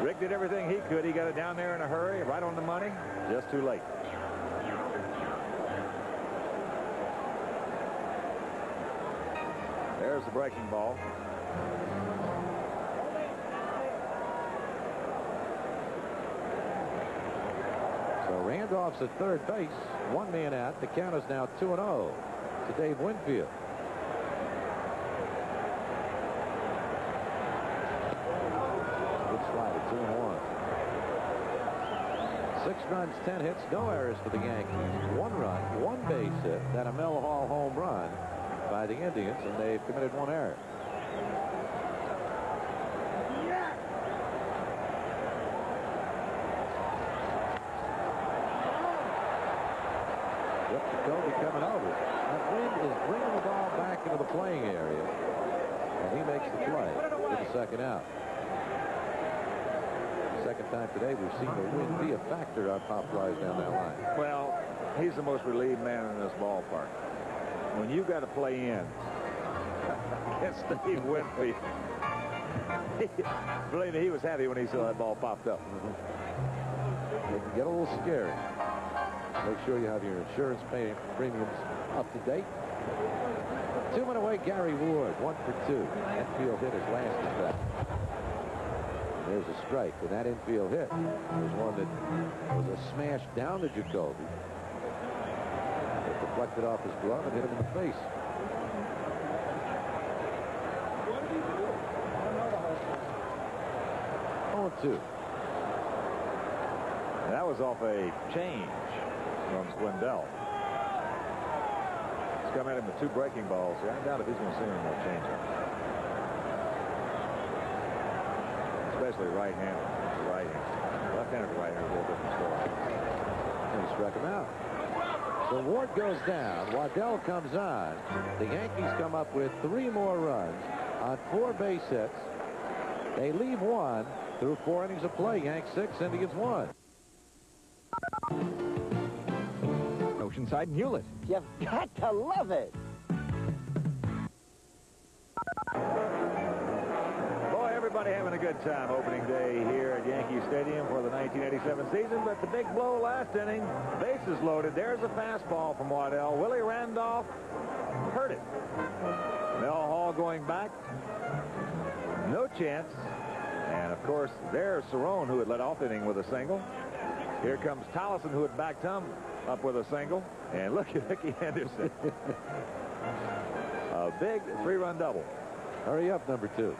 Rick did everything he could. He got it down there in a hurry, right on the money. Just too late. There's the breaking ball. So Randolph's at third base. 1 man out. The count is now 2-0 to Dave Winfield. Good slide at 2-1. 6 runs, 10 hits, no errors for the Yankees. 1 run, 1 base hit, then a Mel Hall home run by the Indians, and they've committed 1 error. Jacoby coming over. That wind is bringing the ball back into the playing area. And he makes the play with the second out. Second time today we've seen the wind be a factor on pop flies down that line. Well, he's the most relieved man in this ballpark. When you got to play in against Steve Winfield, believe me, he was happy when he saw that ball popped up. It can get a little scary. Make sure you have your insurance premiums up to date. 2 men away, Gary Ward, 1 for 2. Infield hit his last at bat. There's a strike, and that infield hit was one that was a smash down to Jacoby. It deflected off his glove and hit him in the face. Oh, 2. And that was off a change from Swindell. He's come at him with 2 breaking balls. I doubt if he's going to see any more change-ups. Especially right-handed. Right-handed. Left-handed to right-handed, a little different story. And he struck him out. So Ward goes down. Waddell comes on. The Yankees come up with 3 more runs on 4 base hits. They leave 1 through 4 innings of play. Yanks 6, Indians 1. Oceanside and Hewlett. You've got to love it. Everybody having a good time opening day here at Yankee Stadium for the 1987 season, but the big blow last inning, bases loaded. There's a fastball from Waddell. Willie Randolph hurt it. Mel Hall going back. No chance. And, of course, there's Cerrone, who had led off the inning with a single. Here comes Tollison, who had backed him up with a single. And look at Mickey Henderson. A big 3-run double. Hurry up, number 2.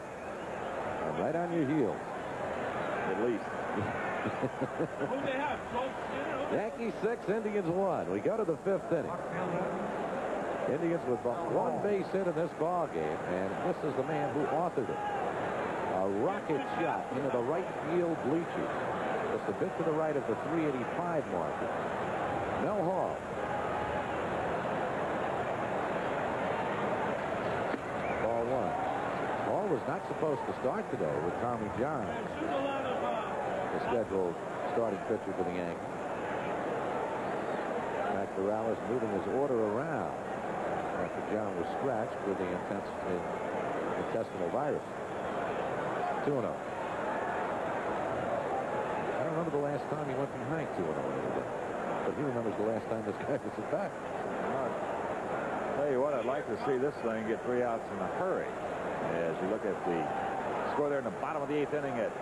Right on your heels. At least. Yankees 6, Indians 1. We go to the 5th inning. Indians with 1 base hit in this ball game, and this is the man who authored it. A rocket shot into the right field bleachers. Just a bit to the right of the 385 marker. Mel Hall. Ball 1. Hall was not supposed to start today with Tommy John, the scheduled starting pitcher for the Yankees. Matt Corrales moving his order around after John was scratched with the intestinal virus. 2-0. I don't remember the last time he went behind 2-0, but he remembers the last time this guy was at bat. Tell you what, I'd like to see this thing get 3 outs in a hurry. As you look at the score there in the bottom of the 8th inning at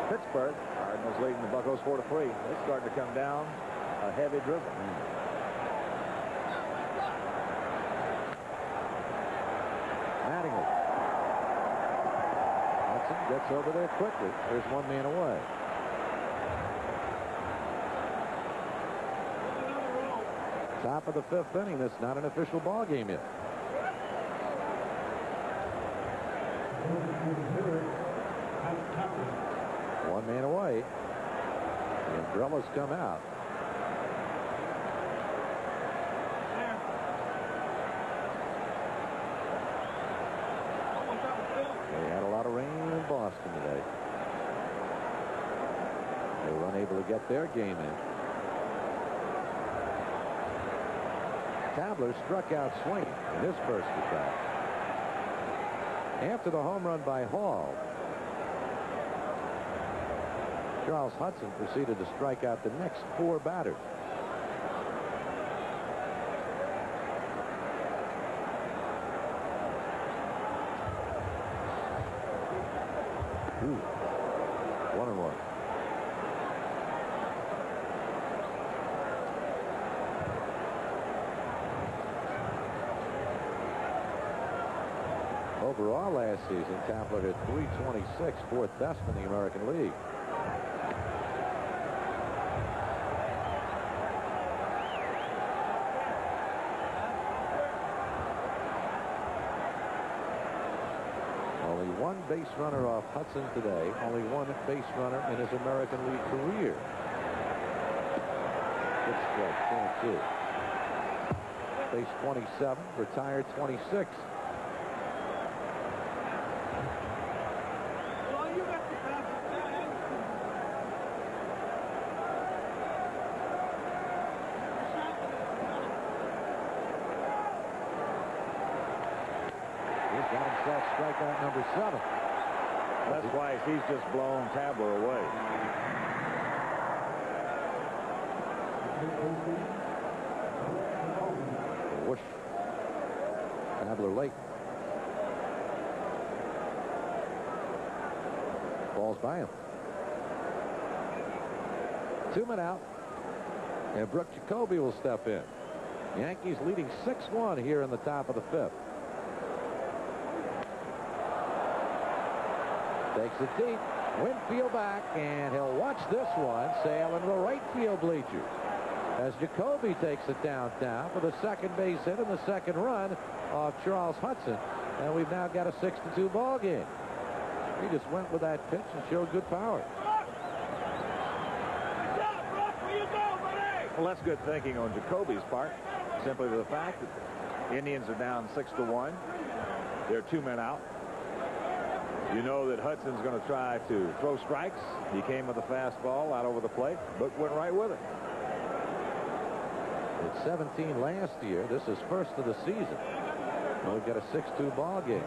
Pittsburgh, Cardinals leading the Buccos 4-3. They're starting to come down a heavy drizzle. Mattingly. Hudson gets over there quickly. There's 1 man away. Top of the 5th inning. This is not an official ball game yet. One man away. The umbrellas come out. They had a lot of rain in Boston today. They were unable to get their game in. Tabler struck out swinging in his first at bat. After the home run by Hall, Charles Hudson proceeded to strike out the next 4 batters. Ooh. 1-1. Overall last season, Tapler hit .326, 4th best in the American League. Only 1 base runner off Hudson today. Only 1 base runner in his American League career. Good strike, 2. base 27, retired 26. He's got himself strikeout number 7. That's why he's just blown Tabler away. Whoosh. Tabler late. Balls by him. 2 men out. And Brooke Jacoby will step in. Yankees leading 6-1 here in the top of the 5th. Takes it deep. Winfield back, and he'll watch this one sail into the right field bleachers as Jacoby takes it downtown for the second base hit and the second run of Charles Hudson. And we've now got a 6-2 ball game. He just went with that pitch and showed good power. Well, that's good thinking on Jacoby's part. Simply the fact that the Indians are down 6-1. They're 2 men out. You know that Hudson's going to try to throw strikes. He came with a fastball out over the plate, but went right with it. It's 17 last year. This is first of the season. And we've got a 6-2 ball game.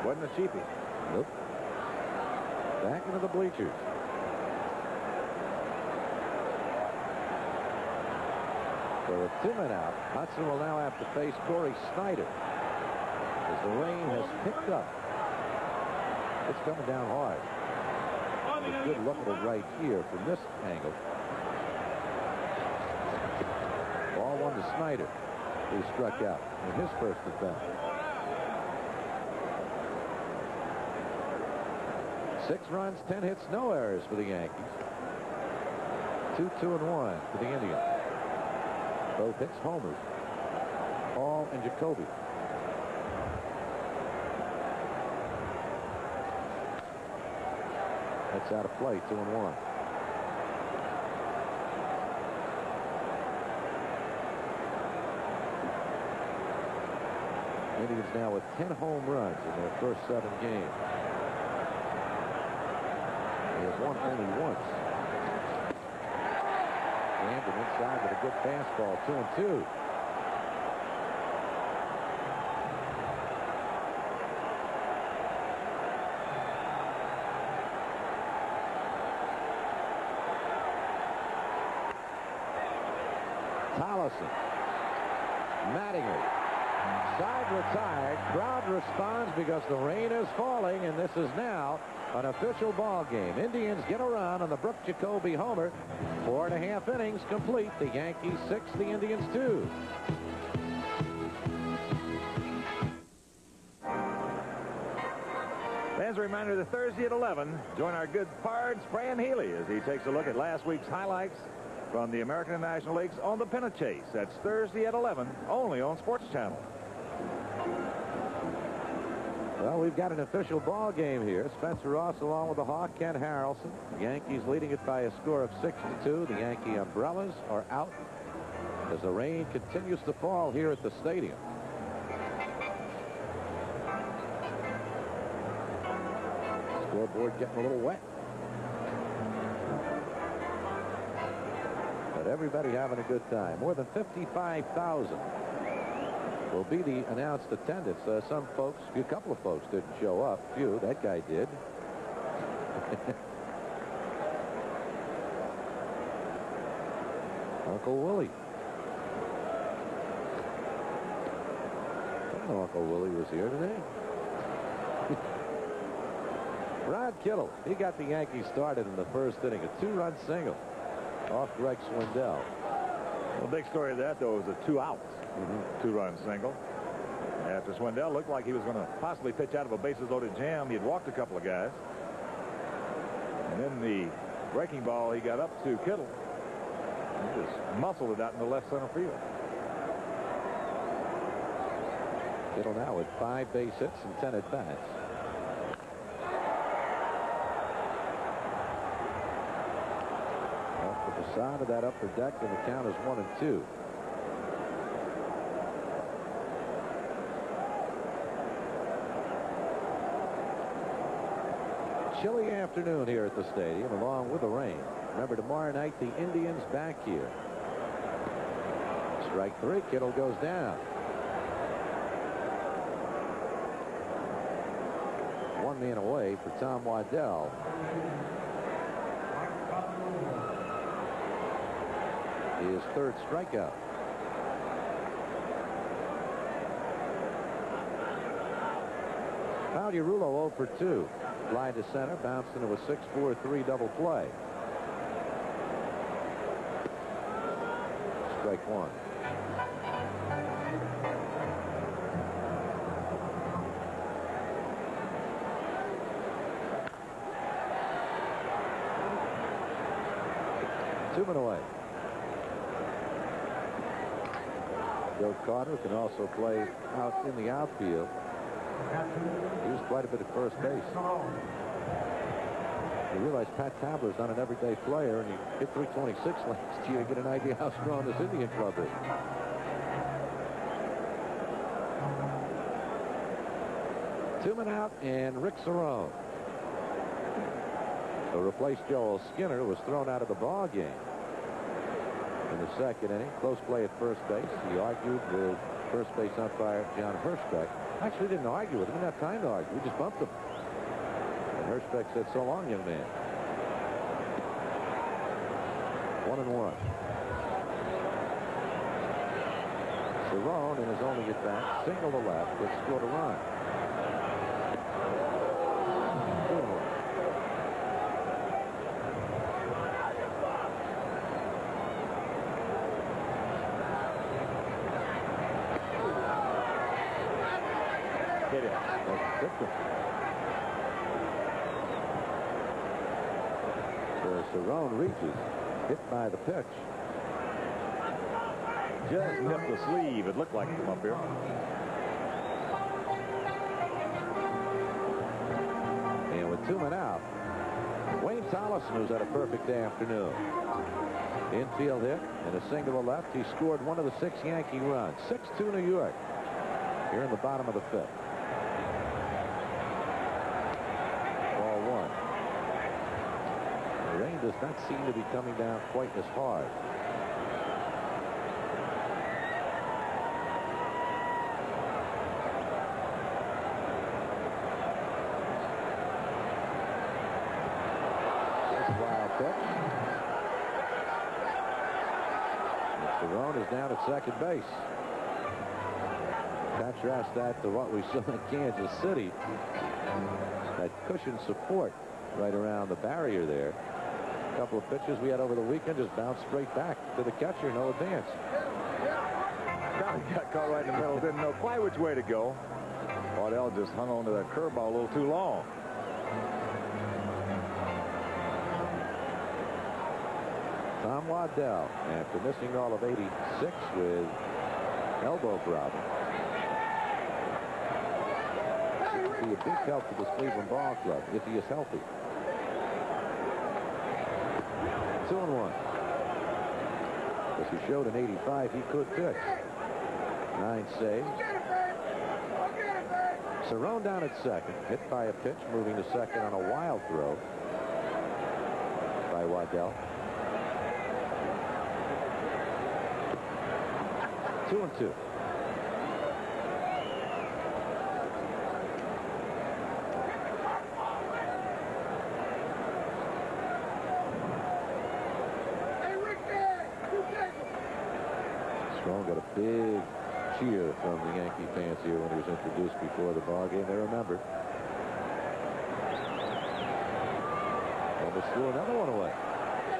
Wasn't a cheapie. Nope. Back into the bleachers. So with 2 men out, Hudson will now have to face Corey Snyder as the rain has picked up. It's coming down hard. A good look at it right here from this angle. Ball 1 to Snyder, who struck out in his first at bat. 6 runs, 10 hits, no errors for the Yankees. 2-2-1 for the Indians. Both hits homers. Hall and Jacoby. That's out of play, 2-1. Indians now with 10 home runs in their first 7 games. They have won only once. And inside with a good fastball, 2-2. Tolleson. Mattingly. Side retired. Crowd responds because the rain is falling, and this is now an official ball game. Indians get a run on the Brooke Jacoby homer. 4.5 innings complete. The Yankees 6, the Indians 2. As a reminder, the Thursday at 11, join our good Pards, Fran Healy, as he takes a look at last week's highlights from the American and National Leagues on the Pennant Chase. That's Thursday at 11, only on Sports Channel. Well, we've got an official ball game here. Spencer Ross along with the Hawk, Ken Harrelson. The Yankees leading it by a score of 6-2. The Yankee umbrellas are out as the rain continues to fall here at the stadium. Scoreboard getting a little wet. But everybody having a good time. More than 55,000 will be the announced attendance. Some folks, a couple of folks didn't show up. Few, that guy did. Uncle Willie. I didn't know Uncle Willie was here today. Rod Kittle, he got the Yankees started in the first inning. A 2-run single off Greg Swindell. Well, the big story of that, though, was a 2 outs. 2-run single. After Swindell looked like he was going to possibly pitch out of a bases-loaded jam, he had walked a couple of guys. And then the breaking ball he got up to Kittle. He just muscled it out in the left center field. Kittle now with 5 base hits and 10 at-bats. the side of that upper deck, and the count is 1-2. Chilly afternoon here at the stadium, along with the rain. Remember, tomorrow night, the Indians back here. Strike 3. Kittle goes down. One man away for Tom Waddell. His third strikeout. Pagliarulo 0 for 2. Fly to center, bounced into a 6-4-3 double play. Strike 1. Two men away. Joe Carter can also play out in the outfield. He was quite a bit at first base. You realize Pat Tabler's not an everyday player, and he hit 326 last year. Get an idea how strong this Indian club is. Two men out, and Rick Cerone, who replaced Joel Skinner, who was thrown out of the ball game in the second inning. Close play at first base. He argued with first base umpire John Hirschbeck. Actually didn't argue with him. Didn't have time to argue. We just bumped him. And Hirschbeck said, "So long, young man." 1-1. Cerone in his only at bat, single to left, but scored a run. 2-1. Hit it. That's different. So Cerone reaches, hit by the pitch. Just nipped the sleeve. It looked like it from up here. And with 2 men out, Wayne Tollison, who's had a perfect afternoon. Infield hit and a single to left. He scored one of the 6 Yankee runs. 6-2 New York. Here in the bottom of the 5th. Ball 1. The rain does not seem to be coming down quite as hard. Cerone is down at second base. Contrast that to what we saw in Kansas City. That cushion support right around the barrier there. A couple of pitches we had over the weekend just bounced straight back to the catcher. No advance. He got caught right in the middle. Didn't know quite which way to go. Waddell just hung on to that curveball a little too long. Tom Waddell, after missing all of 86 with elbow problem. He would be a big help to this Cleveland ball club if he is healthy. 2-1. As he showed in 85, he could pitch. 9 saves. Cerone down at second, hit by a pitch, moving to second on a wild throw by Waddell. 2-2. Strong got a big cheer from the Yankee fans here when he was introduced before the ball game. They remember. Almost threw another one away.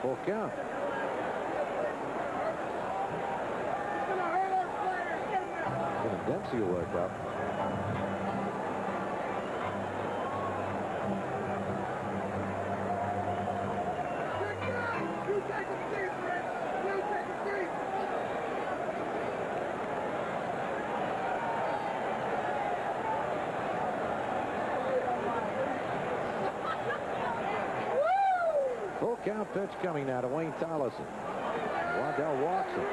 Full count. Dempsey will work up. Full count pitch coming now to Wayne Tolleson. Waddell walks him.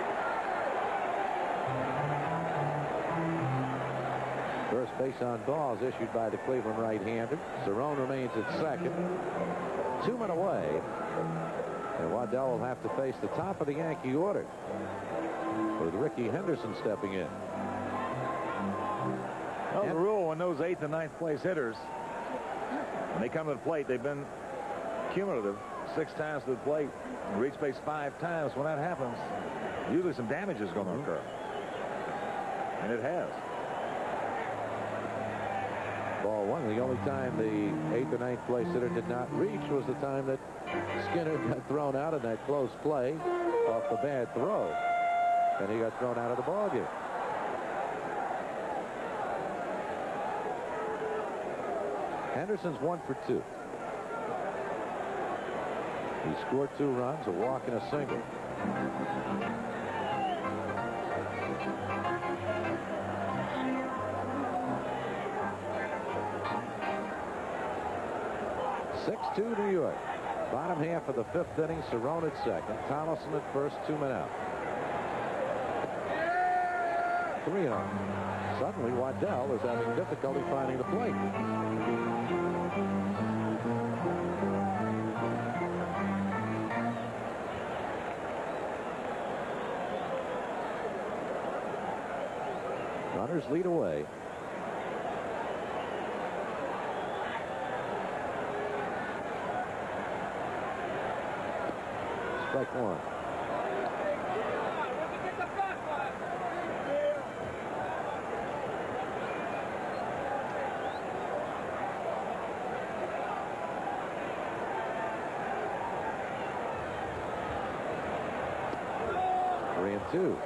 First base on balls issued by the Cleveland right-hander. Cerrone remains at second. 2 men away. And Waddell will have to face the top of the Yankee order with Rickey Henderson stepping in. Well, the rule when those 8th and 9th place hitters, when they come to the plate, they've been cumulative 6 times to the plate and reach base 5 times. When that happens, usually some damage is going to occur. And it has. Ball 1. The only time the 8th or 9th place hitter did not reach was the time that Skinner got thrown out in that close play off the bad throw. And he got thrown out of the ballgame. Henderson's 1 for 2. He scored 2 runs, a walk and a single. (6-2) New York. Bottom half of the 5th inning. Cerrone at second. Tolleson at first. 2 men out. 3-0. Suddenly Waddell is having difficulty finding the plate. Runners lead away. Strike 1. Three and 2.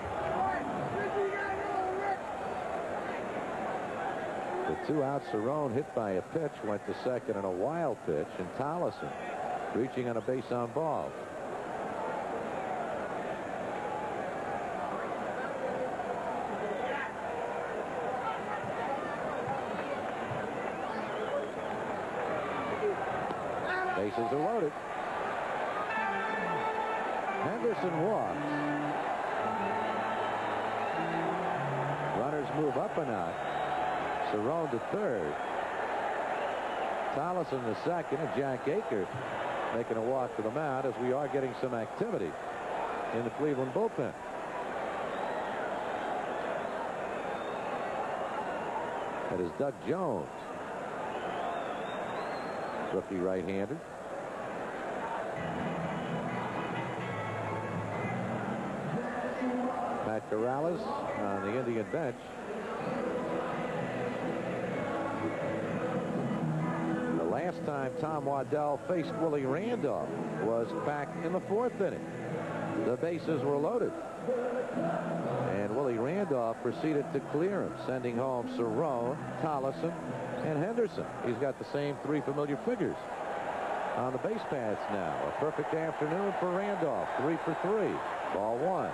The 2 out. Cerrone hit by a pitch, went to second on a wild pitch, and Tolleson reaching on a base on ball. Bases are loaded. Henderson walks. Runners move up a notch. Cerrone to third. Tolleson to second, and Jack Akers making a walk to the mound as we are getting some activity in the Cleveland bullpen. That is Doug Jones, rookie right-hander. Matt Corrales on the Indian bench. The last time Tom Waddell faced Willie Randolph was back in the 4th inning. The bases were loaded. And Willie Randolph proceeded to clear him, sending home Cerrone, Tolleson, and Henderson. He's got the same 3 familiar figures on the base paths now. A perfect afternoon for Randolph. 3 for 3. Ball 1.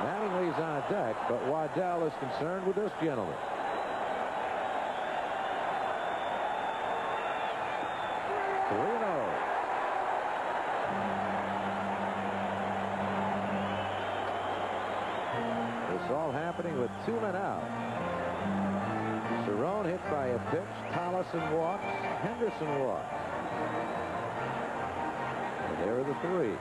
Mattingly's on deck, but Waddell is concerned with this gentleman. This all happening with 2 men out. Cerrone hit by a pitch. Tolleson walks. Henderson walks. And there are the 3.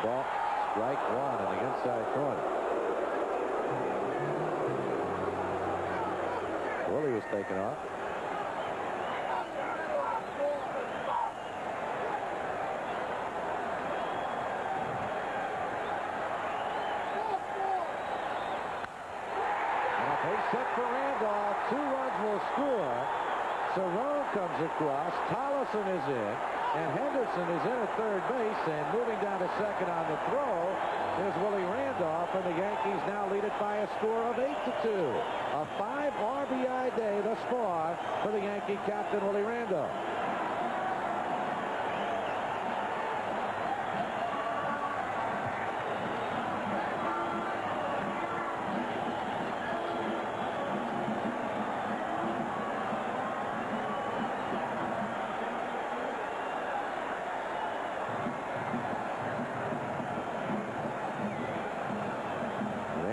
Ball, strike 1 in the inside corner. Willie was taken off. And a base hit for Randolph. 2 runs will score. Cerrone comes across. Tollison is in. And Henderson is in at third base. And moving down to second on the throw is Willie Randolph. And the Yankees now lead it by a score of 8-2. A 5 RBI day thus far for the Yankee captain, Willie Randolph.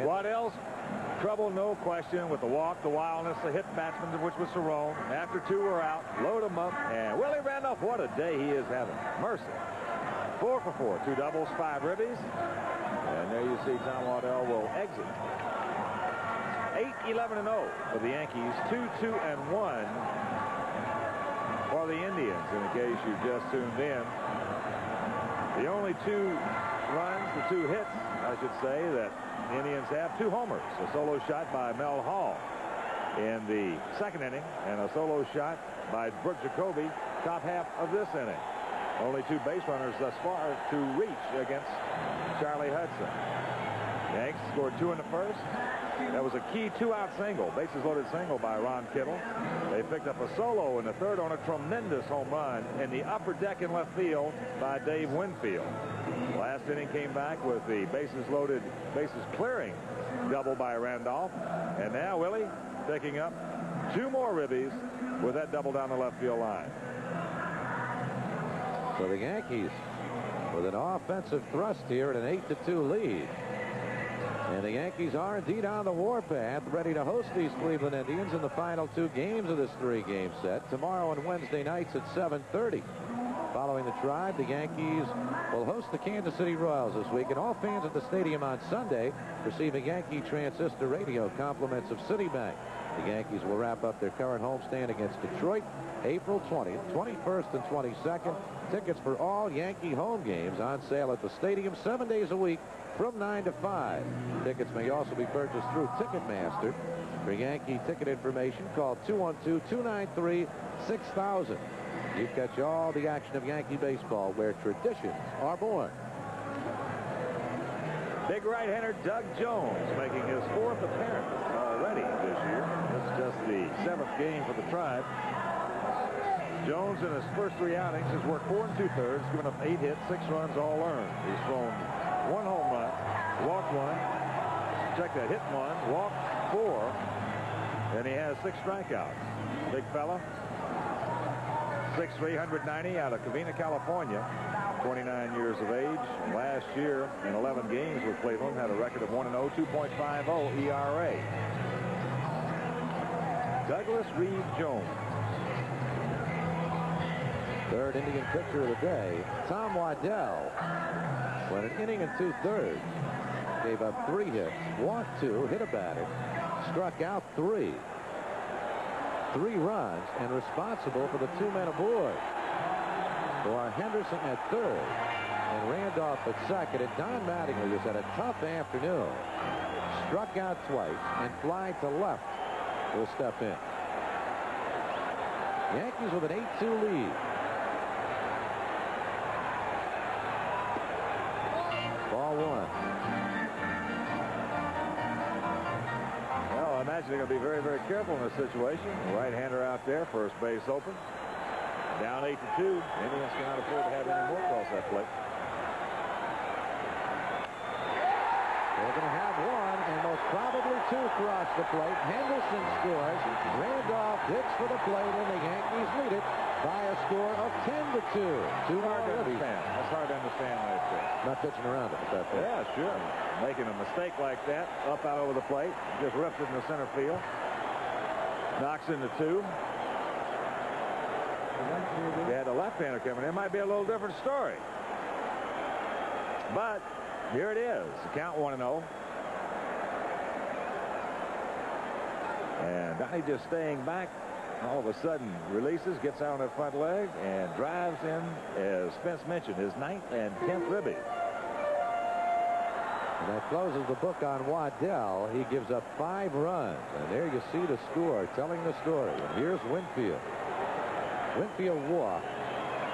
Waddell's trouble, no question, with the walk, the wildness, the hit batsman, which was Cerrone. After two were out, load him up, and Willie Randolph, what a day he is having. Mercy. 4 for 4, 2 doubles, 5 ribbies. And there you see Tom Waddell will exit. 8-11-0 for the Yankees, 2-2-1 for the Indians, in case you just tuned in. The only 2 runs, the 2 hits, I should say, that the Indians have, 2 homers. A solo shot by Mel Hall in the second inning, and a solo shot by Brooke Jacoby top half of this inning. Only 2 base runners thus far to reach against Charlie Hudson. Yanks scored 2 in the first. That was a key 2-out single, bases loaded single by Ron Kittle. They picked up a solo in the third on a tremendous home run in the upper deck in left field by Dave Winfield. Last inning came back with the bases loaded, bases clearing double by Randolph. And now Willie picking up 2 more ribbies with that double down the left field line. So the Yankees with an offensive thrust here at an 8-2 lead. And the Yankees are indeed on the warpath, ready to host these Cleveland Indians in the final 2 games of this 3-game set, tomorrow and Wednesday nights at 7:30. Following the Tribe, the Yankees will host the Kansas City Royals this week, and all fans at the stadium on Sunday receive a Yankee Transistor Radio compliments of Citibank. The Yankees will wrap up their current homestand against Detroit April 20th, 21st, and 22nd. Tickets for all Yankee home games on sale at the stadium 7 days a week from 9 to 5. Tickets may also be purchased through Ticketmaster. For Yankee ticket information, call 212-293-6000. You catch all the action of Yankee baseball where traditions are born. Big right-hander Doug Jones making his 4th appearance already this year. This is just the 7th game for the Tribe. Jones in his first 3 outings has worked 4 2/3, given up 8 hits, 6 runs, all earned. He's thrown 1 home run, walked 1, check that, hit 1, walked 4, and he has 6 strikeouts. Big fella. 6'3", 190 out of Covina, California. 29 years of age. Last year, in 11 games with Cleveland, had a record of 1-0, 2.50 ERA. Douglas Reed Jones. Third Indian pitcher of the day, Tom Waddell. Went an inning and 2/3. Gave up 3 hits, walked 2, hit a batter, struck out 3. 3 runs, and responsible for the 2 men aboard. For Henderson at third, and Randolph at second, and Don Mattingly has had a tough afternoon. Struck out twice, and fly to left will step in. Yankees with an 8-2 lead. Ball 1. Well, I imagine they're going to be very, very careful in this situation. Right-hander out there, first base open. Down 8-2. Indians cannot afford to have any more across that plate. They're going to have 1, and most probably 2 across the plate. Henderson scores. Randolph hits for the plate, and the Yankees lead it by a score of 10-2. 2 more ribbies. That's hard to understand right there. Not pitching around it at that point. Yeah, sure. Making a mistake like that, up out over the plate, just rips it in the center field. Knocks into 2. If you had a left-hander coming in, it might be a little different story. But here it is. The count 1-0. And Donnie just staying back. All of a sudden releases, gets out on that front leg, and drives in, as Spence mentioned, his 9th and 10th ribby. And that closes the book on Waddell. He gives up 5 runs. And there you see the score telling the story. And here's Winfield. Winfield walked,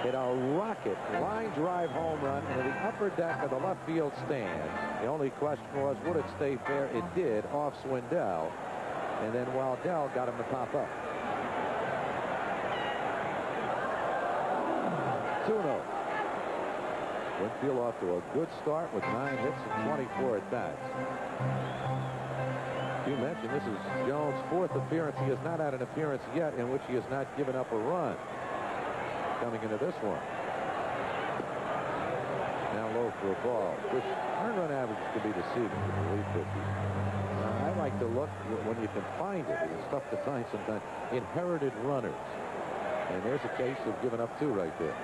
hit a rocket line drive home run into the upper deck of the left field stand. The only question was, would it stay fair? It did, off Swindell. And then Waddell got him to pop up. 2-0. Winfield off to a good start with 9 hits and 24 at-bats. You mentioned this is Jones' 4th appearance. He has not had an appearance yet in which he has not given up a run. Coming into this one. Now low for a ball, which earned run average could be deceiving for the relief pitchers. I like to look when you can find it. It's tough to find sometimes. Inherited runners. And there's a case of giving up 2 right there.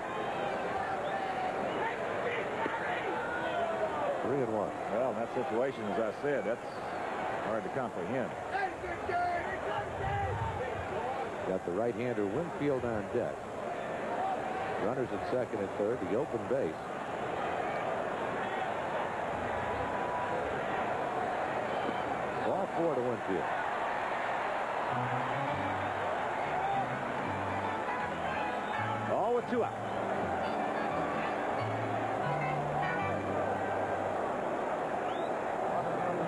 3-1. Well, in that situation, as I said, that's hard to comprehend. Got the right-hander Winfield on deck. Runners at second and third, the open base. Ball 4 to Winfield. All with 2 out.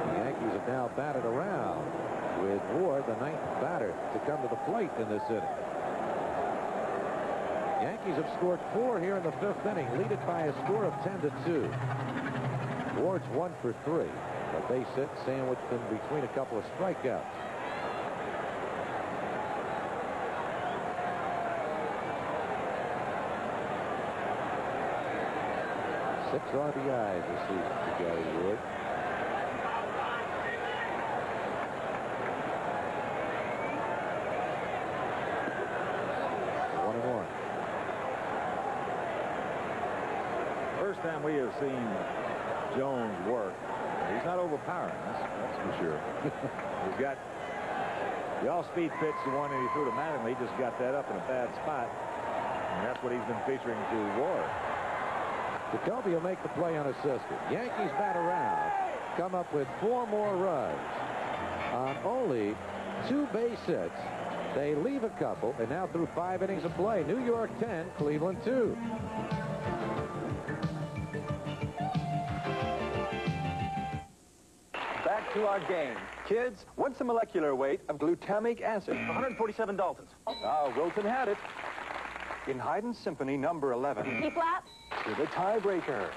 The Yankees have now batted around with Ward, the 9th batter, to come to the plate in this inning. Yankees have scored 4 here in the 5th inning, lead it by a score of 10-2. Ward's 1 for 3. A base hit sandwiched in between a couple of strikeouts. Six RBIs this season for Gary Wood. First time we have seen Jones work. He's not overpowering, that's for sure. He's got the off-speed pitch, the one that he threw to Mattingly. He just got that up in a bad spot, and that's what he's been featuring to Ward. Jacoby will make the play unassisted. Yankees bat around, come up with 4 more runs on only 2 base hits. They leave a couple, and now through 5 innings of play, New York 10, Cleveland 2. Back to our game. Kids, what's the molecular weight of glutamic acid? 147 Daltons. Wilton had it. In Haydn's Symphony number 11, P-flap. to the tiebreaker.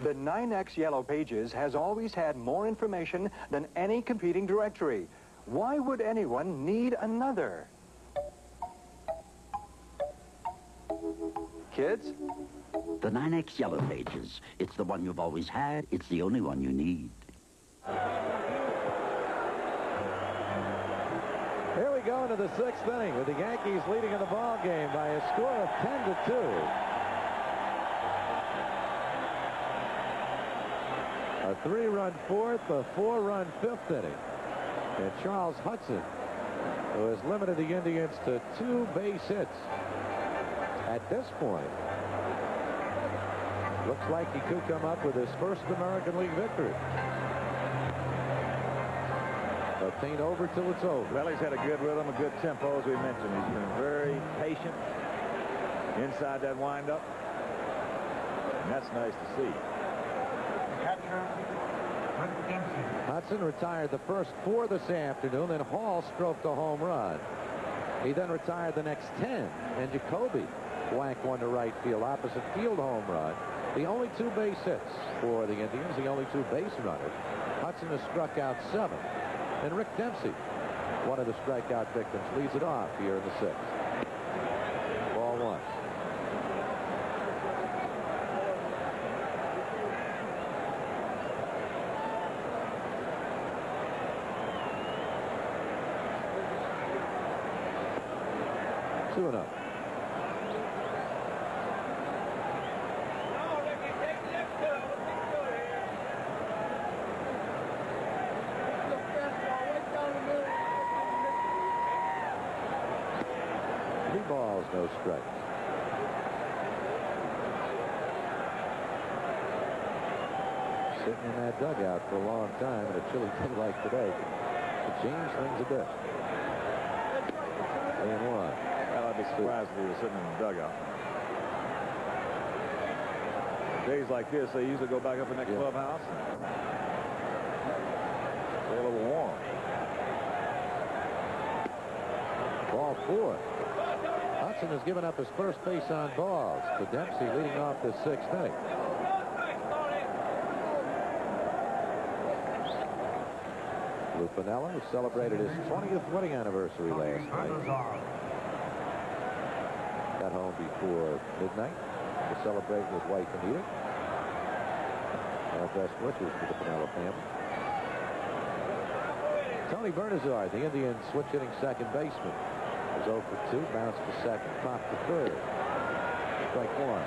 The 9X Yellow Pages has always had more information than any competing directory. Why would anyone need another? Kids? The 9X Yellow Pages. It's the one you've always had. It's the only one you need. Here we go into the 6th inning with the Yankees leading in the ball game by a score of 10-2. A 3-run 4th, a 4-run 5th inning. And Charles Hudson, who has limited the Indians to 2 base hits at this point, looks like he could come up with his first American League victory. But taint over till it's over. Well, he's had a good rhythm, a good tempo, as we mentioned. He's been very patient inside that windup, and that's nice to see. Hudson retired the first 4 this afternoon, then Hall stroked a home run. He then retired the next 10, and Jacoby whacked one to right field, opposite field home run. The only 2 base hits for the Indians, the only 2 base runners. Hudson has struck out 7. And Rick Dempsey, one of the strikeout victims, leads it off here in the 6th. Ball 1. Two and up. Balls, no strikes. Sitting in that dugout for a long time in a chilly day like today to change things a bit. 3-1. Well, I'd be surprised if he was sitting in the dugout. Days like this, they usually go back up in that clubhouse. It's a little warm. Ball 4. Hudson has given up his first base on balls to Dempsey leading off the 6th inning. Lou Piniella, who celebrated his 20th wedding anniversary last night. Got home before midnight to celebrate with wife Anita. Our best wishes to the Piniella family. Tony Bernazard, the Indians switch-hitting second baseman, was 0 for 2, bounced to second, popped to third. Strike 1.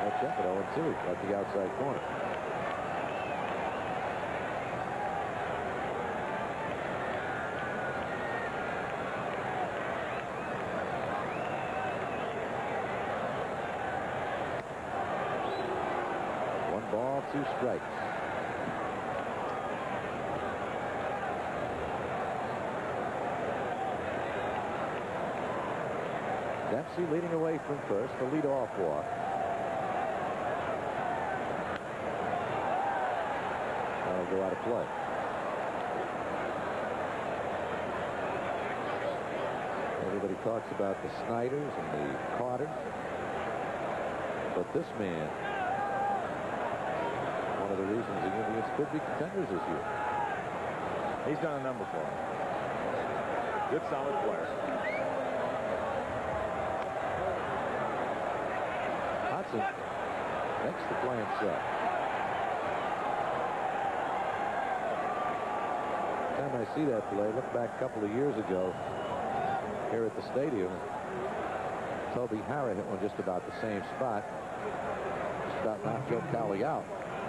That's it, but 0-2 at the outside corner. One ball, 2 strikes. Dempsey leading away from first, the leadoff walk. That'll go out of play. Everybody talks about the Snyders and the Carters, but this man, one of the reasons the Indians could be contenders this year. He's done a number for him. Good, solid player. Hudson makes the plan set. Every time I see that play, look back a couple of years ago here at the stadium. Toby Harrah hit one just about the same spot. Just about knocked Joe Cowley out.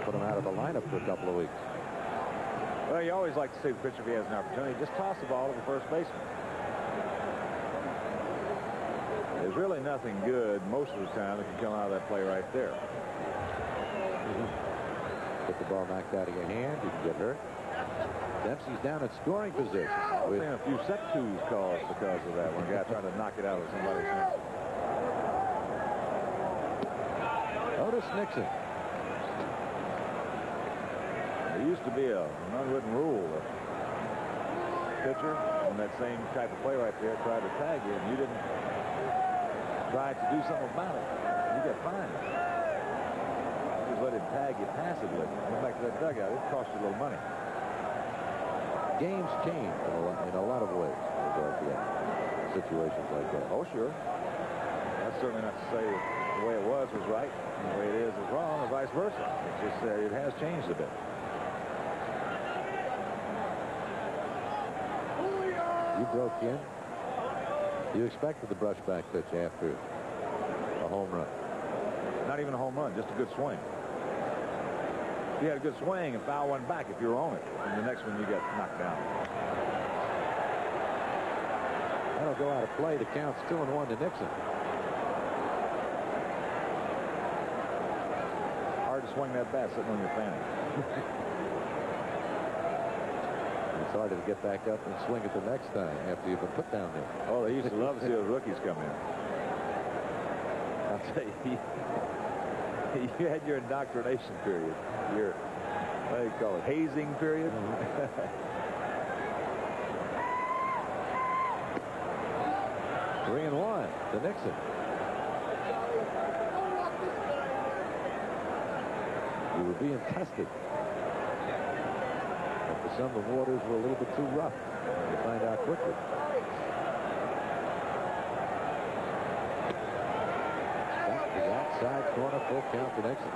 Put him out of the lineup for a couple of weeks. Well, you always like to see the pitcher if he has an opportunity. Just toss the ball to the first baseman. There's really nothing good most of the time that can come out of that play right there. Get the ball knocked out of your hand, you can get hurt. Dempsey's down at scoring position. We've seen a few set twos calls because of that. One guy trying to knock it out of somebody's hand. Otis Nixon. There used to be an unwritten rule that pitcher on that same type of play right there tried to tag you, and you didn't try to do something about it, you get fined. You just let him tag you passively. Go back to that dugout. It cost you a little money. Games change in a lot of ways in regard to situations like that. Oh, sure. That's certainly not to say that the way it was right, and the way it is wrong, or vice versa. It's just it has changed a bit. You broke in. You expected the brushback pitch after a home run. Not even a home run, just a good swing. If you had a good swing and foul one back if you were on it, and the next one you got knocked down. That'll go out of play. The count's 2-1 to Nixon. Hard to swing that bat sitting on your fanny. It's harder to get back up and swing it the next time after you've been put down there. Oh, they used to love to see those rookies come in. I'll tell you, you had your indoctrination period. Your, what do you call it, hazing period? 3-1 to Nixon. You were being tested. But for some, the waters were a little bit too rough. You find out quickly. Back to the outside corner, full count to Nixon.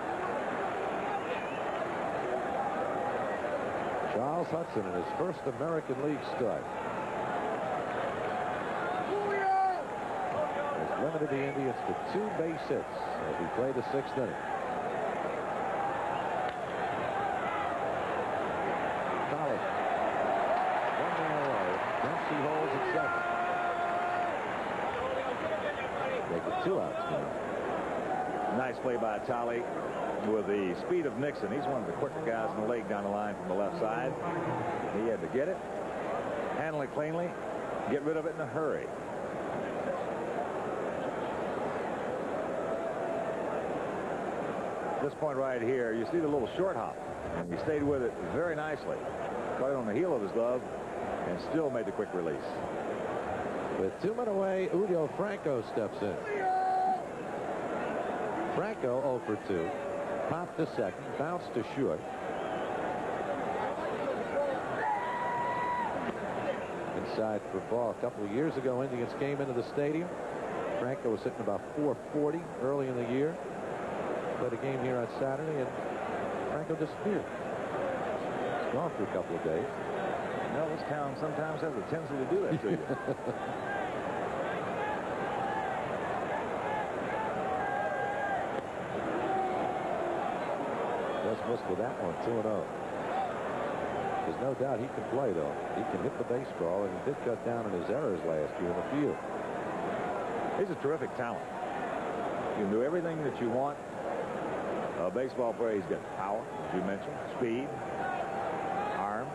Charles Hudson in his first American League start has limited the Indians to 2 base hits as we play the 6th inning. Collins, 1 man away. Dempsey holds at second. the two-out count. Nice play by Tolly with the speed of Nixon. He's one of the quicker guys in the league down the line from the left side. He had to get it, handle it cleanly, get rid of it in a hurry. This point right here, you see the little short hop, and he stayed with it very nicely. Caught it on the heel of his glove and still made the quick release. With 2 men away, Julio Franco steps in. Franco 0 for 2. Popped to second, bounced to short. Inside for ball. A couple of years ago, Indians came into the stadium. Franco was hitting about 440 early in the year. Played a game here on Saturday, and Franco disappeared. He's gone for a couple of days. Well, this town sometimes has a tendency to do that to you. Just missed with that one, 2-0. There's no doubt he can play, though. He can hit the baseball, and he did cut down on his errors last year in the field. He's a terrific talent. You can do everything that you want. A baseball player, he's got power, as you mentioned, speed, arm.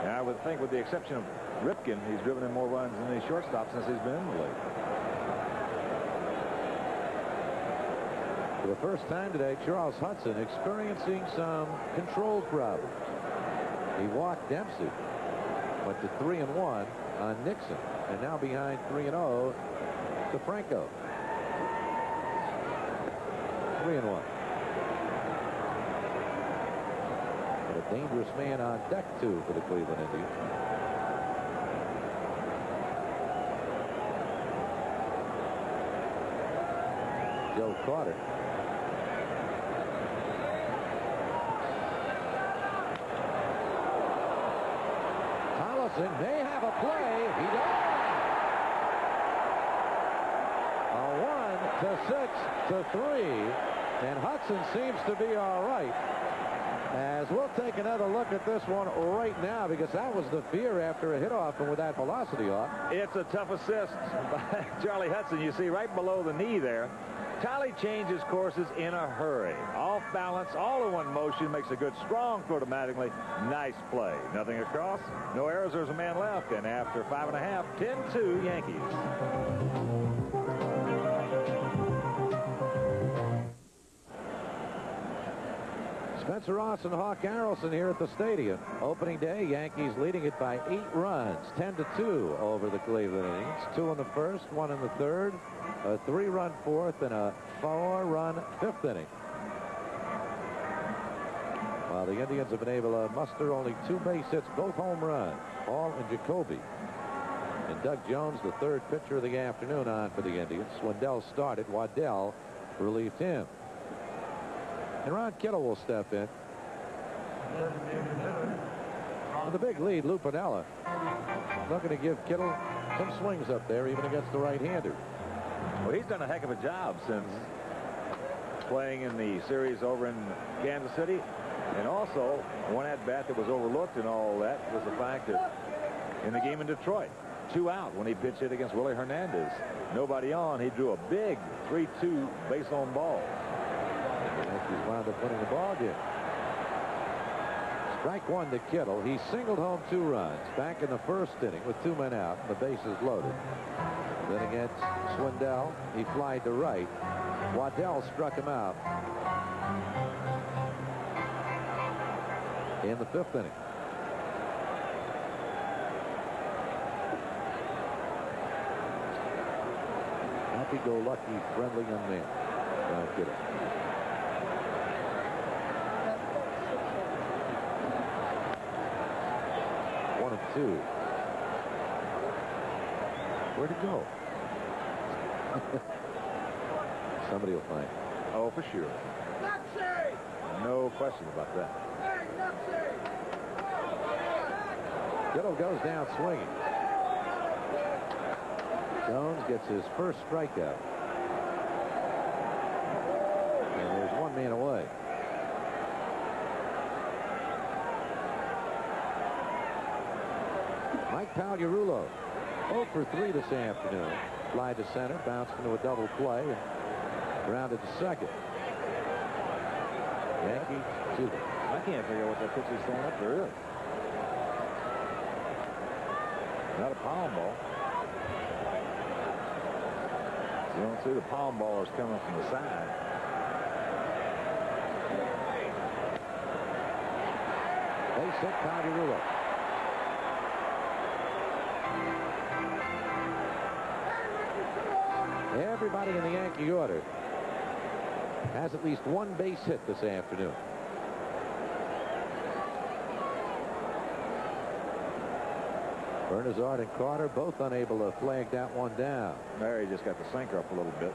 And I would think with the exception of Ripken, he's driven in more runs than any shortstop since he's been in the league. For the first time today, Charles Hudson experiencing some control problems. He walked Dempsey, went to 3-1 on Nixon, and now behind 3-0 to Franco. 3-1. And a dangerous man on deck, too, for the Cleveland Indians. Joe caught it. Tollefson may have a play. He does. A 1-6-3, and Hudson seems to be all right. As we'll take another look at this one right now, because that was the fear after a hit off and with that velocity off. It's a tough assist by Charlie Hudson. You see right below the knee there. Tolly changes courses in a hurry. Off balance, all in one motion, makes a good strong throw automatically. Nice play. Nothing across, no errors, there's a man left. And after 5.5, 10-2 Yankees. Spencer Ross and Hawk Harrelson here at the stadium. Opening day, Yankees leading it by 8 runs, 10-2 over the Cleveland Indians. 2 in the first, 1 in the third, a 3-run fourth, and a 4-run fifth inning. While the Indians have been able to muster only 2 base hits, both home runs, Hall and Jacoby. And Doug Jones, the third pitcher of the afternoon, on for the Indians. Swindell started. Waddell relieved him. And Ron Kittle will step in. With a big lead, Lou Piniella looking to give Kittle some swings up there, even against the right-hander. Well, he's done a heck of a job since playing in the series over in Kansas City. And also, one at-bat that was overlooked and all that was the fact that in the game in Detroit, 2 out when he pitched it against Willie Hernandez. Nobody on. He drew a big 3-2 base on ball. He's wound up winning the ball game. Strike 1 to Kittle. He singled home 2 runs back in the first inning with 2 men out and the bases loaded. Then against Swindell, he flied to right. Waddell struck him out in the 5th inning. Happy-go-lucky, friendly young man. Ron Kittle. 1-2. Where'd it go? Somebody will find it. Oh, for sure. No question about that. Kittle goes down swinging. Jones gets his first strikeout. And there's 1 man away. Mike Pagliarulo 0 for 3 this afternoon. fly to center, bounced into a double play, and grounded to second. Yankees, excuse me. I can't figure out what that pitch is throwing up there is. Not a palm ball. You don't see the palm ballers coming from the side. Base hit, Pagliarulo. Everybody in the Yankee order has at least one base hit this afternoon. Bernazard and Carter both unable to flag that one down. Mary just got the sinker up a little bit.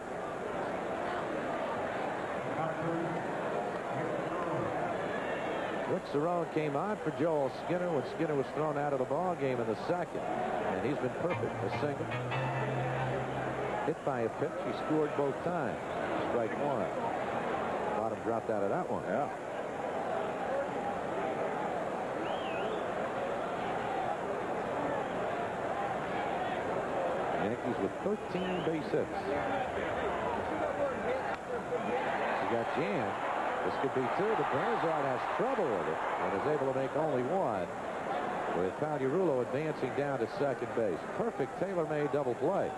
Rick Cerone came on for Joel Skinner when Skinner was thrown out of the ball game in the second, and he's been perfect. A single, hit by a pitch. He scored both times. Strike one. Bottom dropped out of that one. Yeah. Yankees with 13 base hits. He got jammed. This could be two, but Bernazard has trouble with it and is able to make only one, with Pagliarulo advancing down to second base. Perfect tailor-made double play.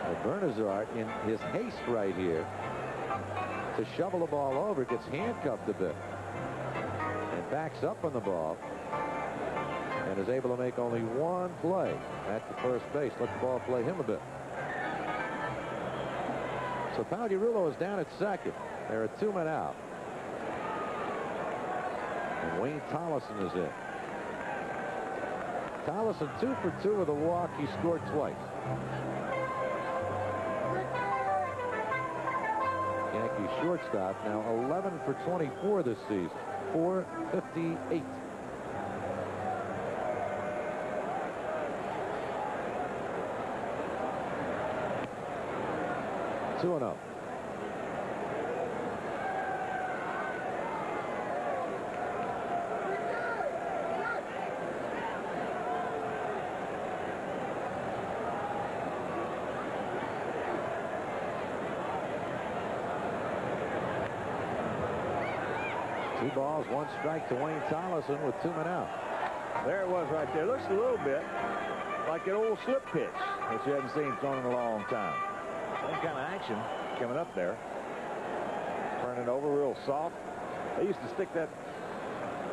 Well, Bernazard, in his haste right here to shovel the ball over, gets handcuffed a bit and backs up on the ball, and is able to make only one play at the first base. Let the ball play him a bit. So Pagliarulo is down at second. There are 2 men out. And Wayne Tollison is in. Tollison 2 for 2 with a walk. He scored twice. Yankee shortstop now 11 for 24 this season. 458. Two and up. Two balls, one strike to Wayne Tollison with 2 men out. There it was right there. Looks a little bit like an old slip pitch that you haven't seen thrown in a long time. Same kind of action coming up there. Turning it over real soft. They used to stick that,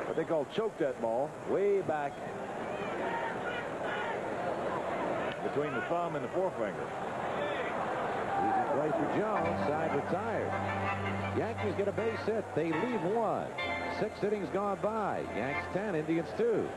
what they call choke that ball, way back between the thumb and the forefinger. Easy play for Jones. Side retired. Yankees get a base hit. They leave one. 6 innings gone by. Yanks 10, Indians 2.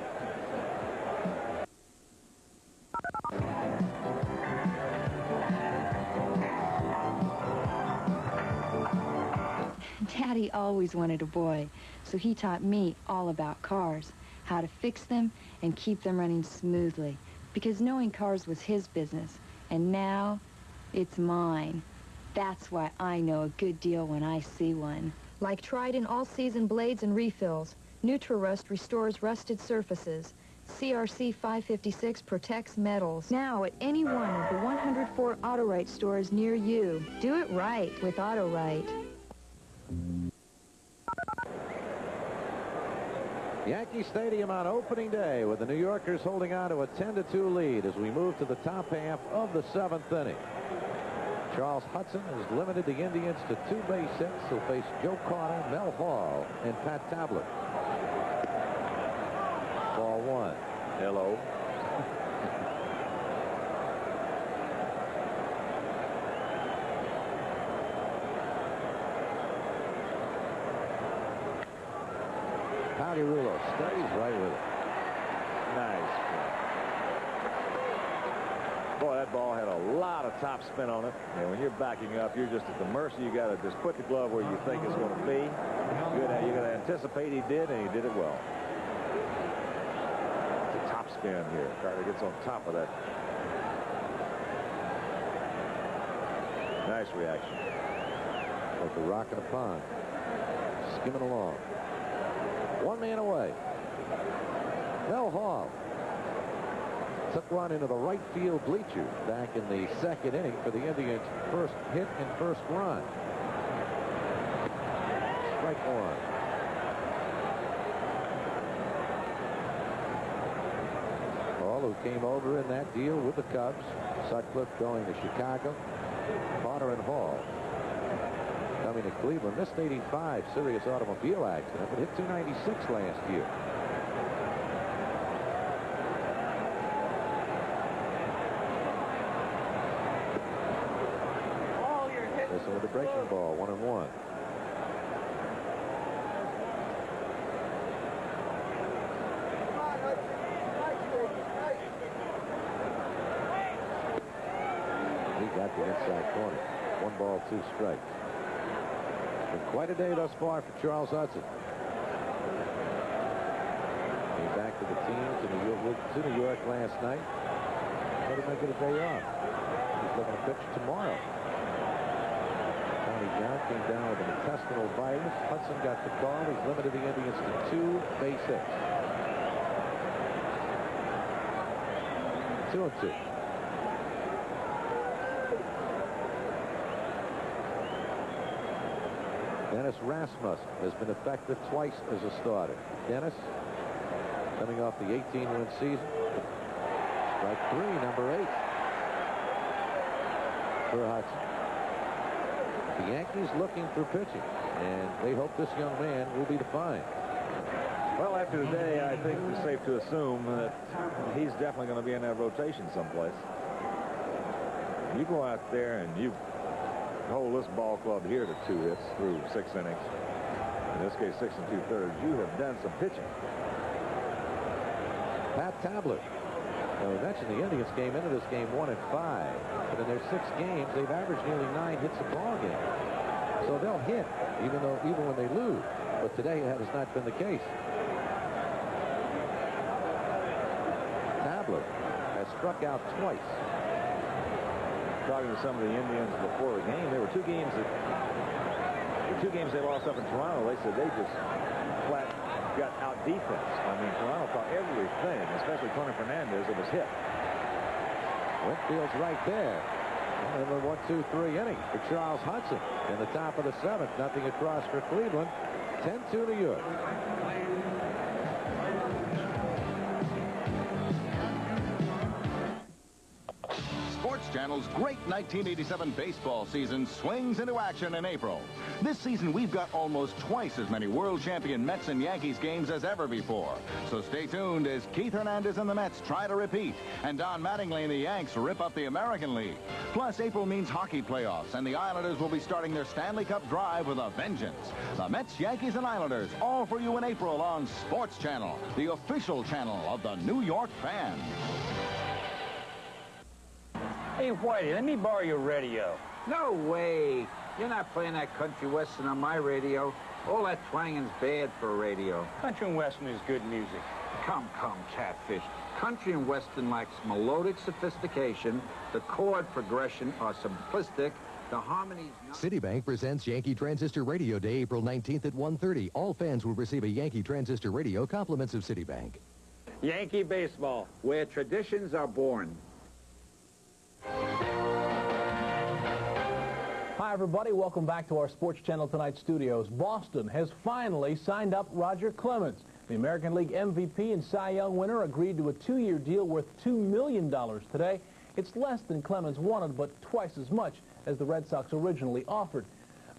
Daddy always wanted a boy, so he taught me all about cars, how to fix them and keep them running smoothly, because knowing cars was his business, and now it's mine. That's why I know a good deal when I see one. Like Trident all-season blades and refills, NutriRust restores rusted surfaces. CRC 556 protects metals. Now at any one of the 104 Auto-Rite stores near you. Do it right with Auto-Rite. Yankee Stadium on opening day with the New Yorkers holding on to a 10-2 lead as we move to the top half of the 7th inning. Charles Hudson has limited the Indians to 2 base hits. He'll face Joe Carter, Mel Hall, and Pat Tabler. Ball 1. Hello. Pagliarulo stays right with it. Nice. Boy, that ball had a lot of top spin on it. And when you're backing up, you're just at the mercy. You got to just put the glove where you think it's going to be. You got to anticipate he did, and he did it well. It's a top spin here. Carter gets on top of that. Nice reaction. Like a rock in a pond. Skimming along. 1 man away. Mel Hall took one into the right field bleachers back in the second inning for the Indians' first hit and first run. Strike one. Hall, who came over in that deal with the Cubs. Sutcliffe going to Chicago. Potter and Hall coming to Cleveland. Missed 85, serious automobile accident, but hit 296 last year. With the breaking ball, 1-1. He got the inside corner. 1 ball, 2 strikes. Been quite a day thus far for Charles Hudson. Came back to the team to New York last night. Let him make it a day off. He's looking to pitch tomorrow. John came down with an intestinal virus. Hudson got the call. He's limited the Indians to 2 base hits. 2-2. Dennis Rasmussen has been effective twice as a starter. Dennis, coming off the 18-win season. Strike 3, number 8 for Hudson. The Yankees looking for pitching, and they hope this young man will be the find. Well, after today, I think it's safe to assume that he's definitely going to be in that rotation someplace. You go out there and you hold this ball club here to 2 hits through 6 innings. In this case, 6 2/3. You have done some pitching. Pat Tabler. Now, we mentioned the Indians came into this game 1-5, but in their 6 games, they've averaged nearly 9 hits a ball game. So they'll hit, even when they lose. But today that has not been the case. Tabler has struck out twice. Talking to some of the Indians before the game, there were 2 games they lost up in Toronto. They said they just flat got out defense. I mean, Toronto caught everything, especially Tony Fernandez, that was hit. Whitfield's right there. And the 1-2-3 inning for Charles Hudson in the top of the 7th. Nothing across for Cleveland. 10-2 New York. Sports Channel's great 1987 baseball season swings into action in April. This season, we've got almost twice as many world champion Mets and Yankees games as ever before. So stay tuned as Keith Hernandez and the Mets try to repeat, and Don Mattingly and the Yanks rip up the American League. Plus, April means hockey playoffs, and the Islanders will be starting their Stanley Cup drive with a vengeance. The Mets, Yankees, and Islanders, all for you in April on Sports Channel, the official channel of the New York fan. Hey, Whitey, let me borrow your radio. No way. You're not playing that country western on my radio. All that twanging's bad for a radio. Country and western is good music. Come, catfish. Country and western lacks melodic sophistication. The chord progression are simplistic. The harmonies... Citibank presents Yankee Transistor Radio Day, April 19th at 1:30. All fans will receive a Yankee Transistor Radio, compliments of Citibank. Yankee baseball, where traditions are born. Hi, everybody. Welcome back to our Sports Channel Tonight studios. Boston has finally signed up Roger Clemens. The American League MVP and Cy Young winner agreed to a 2-year deal worth $2 million today. It's less than Clemens wanted, but twice as much as the Red Sox originally offered.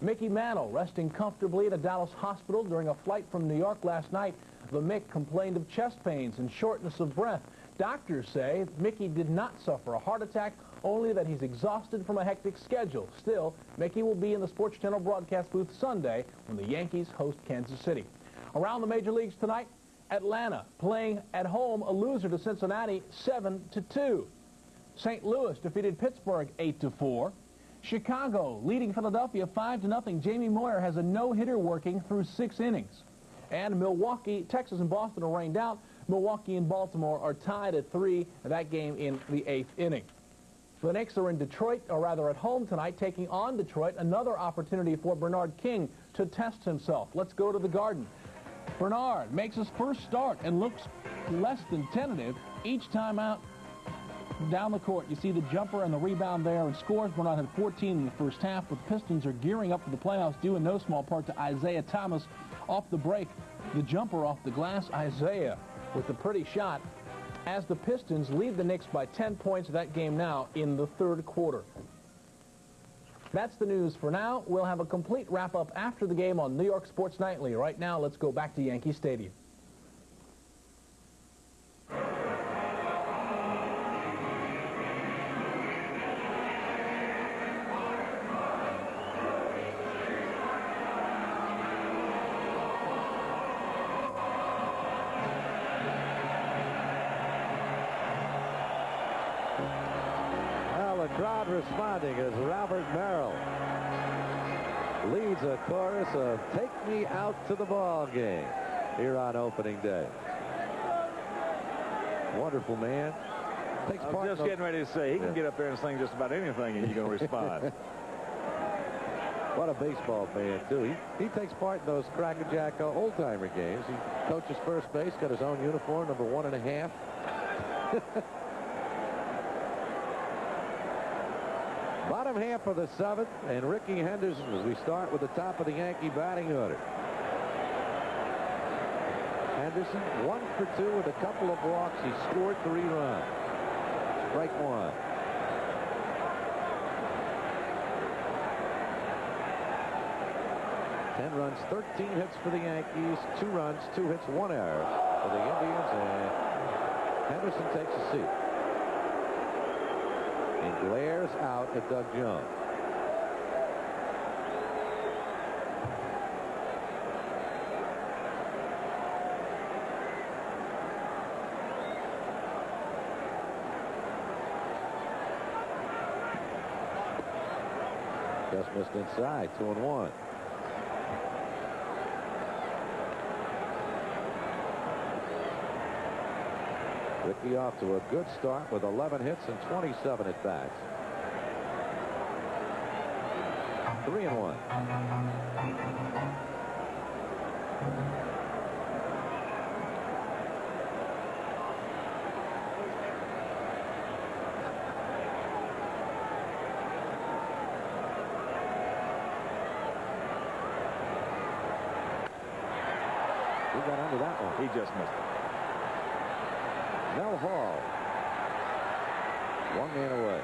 Mickey Mantle resting comfortably at a Dallas hospital during a flight from New York last night. The Mick complained of chest pains and shortness of breath. Doctors say Mickey did not suffer a heart attack, only that he's exhausted from a hectic schedule. Still, Mickey will be in the Sports Channel broadcast booth Sunday when the Yankees host Kansas City. Around the major leagues tonight, Atlanta playing at home, a loser to Cincinnati 7-2. St. Louis defeated Pittsburgh 8-4. Chicago leading Philadelphia 5-0. Jamie Moyer has a no-hitter working through 6 innings. And Milwaukee, Texas and Boston are rained out. Milwaukee and Baltimore are tied at 3, that game in the 8th inning. The Knicks are in Detroit, or rather at home tonight, taking on Detroit. Another opportunity for Bernard King to test himself. Let's go to the Garden. Bernard makes his first start and looks less than tentative each time out down the court. You see the jumper and the rebound there and scores. Bernard had 14 in the first half, but the Pistons are gearing up for the playoffs due in no small part to Isaiah Thomas off the break. The jumper off the glass, Isaiah with the pretty shot as the Pistons lead the Knicks by 10 points. That game now in the third quarter. That's the news for now. We'll have a complete wrap-up after the game on New York Sports Nightly. Right now, let's go back to Yankee Stadium. The crowd responding as Robert Merrill leads a chorus of "Take Me Out to the Ball Game" here on opening day. Wonderful man. Takes I part was just getting ready to say, he can get up there and sing just about anything and you're going to respond. What a baseball fan, too. He takes part in those Crackerjack old-timer games. He coaches first base, got his own uniform, number 1.5. Bottom half of the seventh, and Rickey Henderson as we start with the top of the Yankee batting order. Henderson 1 for 2 with a couple of walks. He scored 3 runs. Strike 1. Ten runs, 13 hits for the Yankees, 2 runs, 2 hits, 1 error for the Indians, and Henderson takes a seat. And glares out at Doug Jones. Just missed inside, 2-1. Rickey off to a good start with 11 hits and 27 at bats. 3-1. He got under that one. He just missed it. Mel Hall, 1 man away.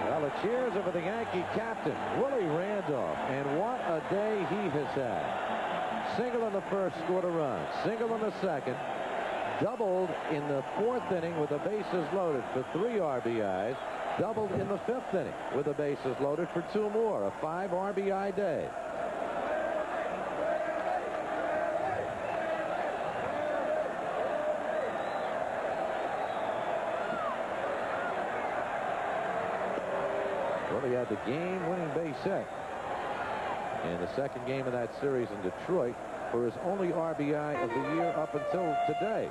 Well, the cheers are for the Yankee captain, Willie Randolph, and what a day he has had. Single in the first, scored a run. Single in the second. Doubled in the 4th inning with the bases loaded for 3 RBIs. Doubled in the 5th inning with the bases loaded for 2 more. A 5 RBI day. Well, he had the game-winning base hit in the second game of that series in Detroit for his only RBI of the year up until today.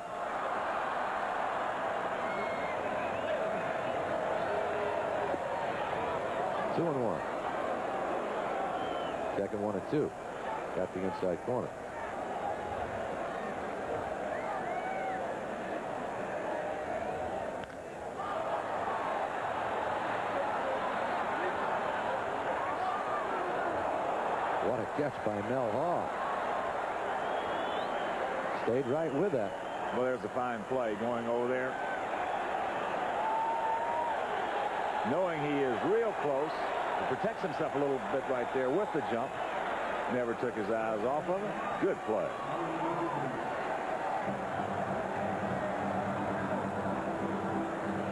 Two and 1. Second 1-2. Got the inside corner. What a catch by Mel Hall. Stayed right with that. Well, there's a fine play going over there. Knowing he is real close, he protects himself a little bit right there with the jump. Never took his eyes off of it. Good play.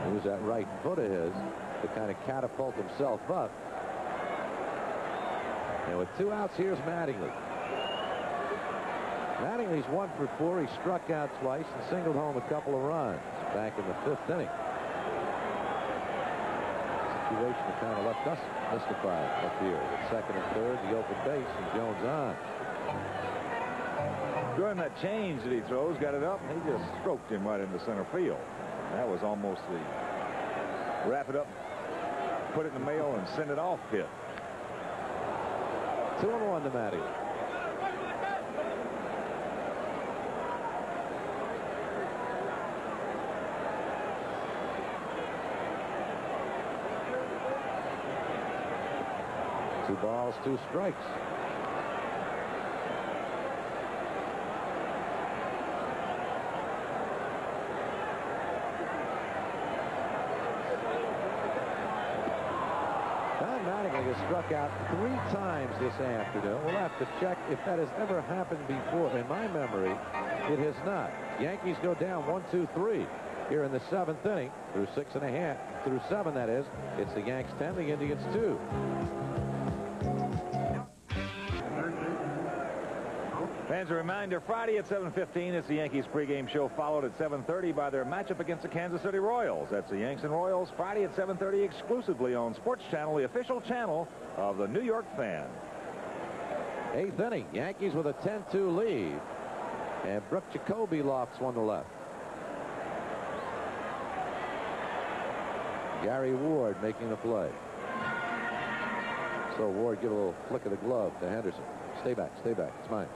It was that right foot of his to kind of catapult himself up. And with 2 outs, here's Mattingly. Mattingly's 1 for 4. He struck out twice and singled home a couple of runs back in the 5th inning. Situation that kind of left us mystified up here. At second and third, the open base, and Jones on. During that change that he throws, got it up, and he just stroked him right into center field. That was almost the wrap it up, put it in the mail, and send it off hit. 2-1 to Matty. Two balls, 2 strikes. Don Mattingly has struck out 3 times this afternoon. We'll have to check if that has ever happened before. In my memory, it has not. Yankees go down 1-2-3 here in the 7th inning through 6.5, through 7, that is. It's the Yanks 10, the Indians 2. Fans, a reminder, Friday at 7:15, it's the Yankees pregame show, followed at 7:30 by their matchup against the Kansas City Royals. That's the Yanks and Royals, Friday at 7:30, exclusively on Sports Channel, the official channel of the New York Fan. 8th inning, Yankees with a 10-2 lead. And Brooke Jacoby lofts one to left. Gary Ward making the play. So Ward give a little flick of the glove to Henderson. Stay back, it's mine.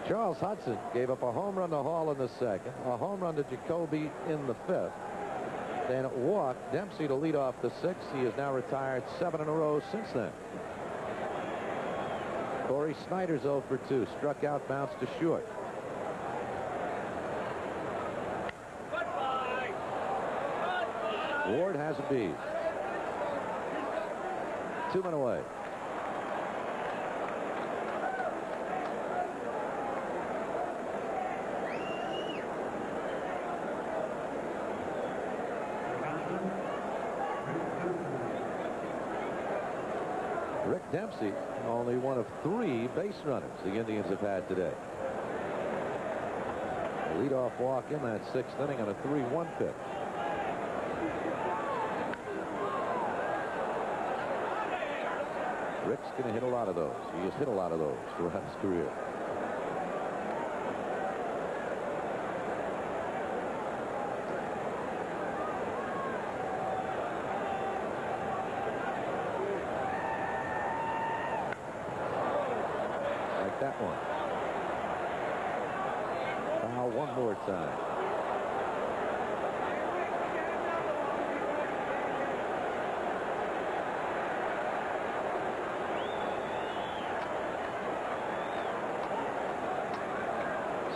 Charles Hudson gave up a home run to Hall in the 2nd, a home run to Jacoby in the 5th, then walked Dempsey to lead off the 6th. He has now retired 7 in a row since then. Corey Snyder's 0 for 2, struck out, bounced to short. Ward has a beat. 2 men away. Rick Dempsey, only one of 3 base runners the Indians have had today. A leadoff walk in that 6th inning on a 3-1 pitch. Rick's going to hit a lot of those. He has hit a lot of those throughout his career. Like that one. Foul one more time.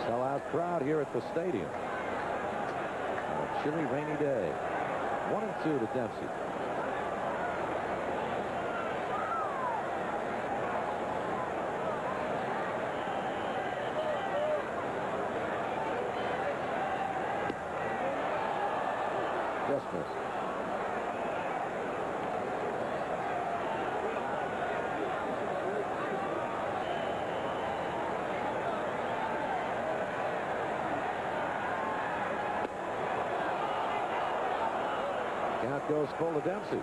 Sellout crowd here at the stadium on a chilly, rainy day. 1-2 to Dempsey. Just missed. Count goes full to Dempsey.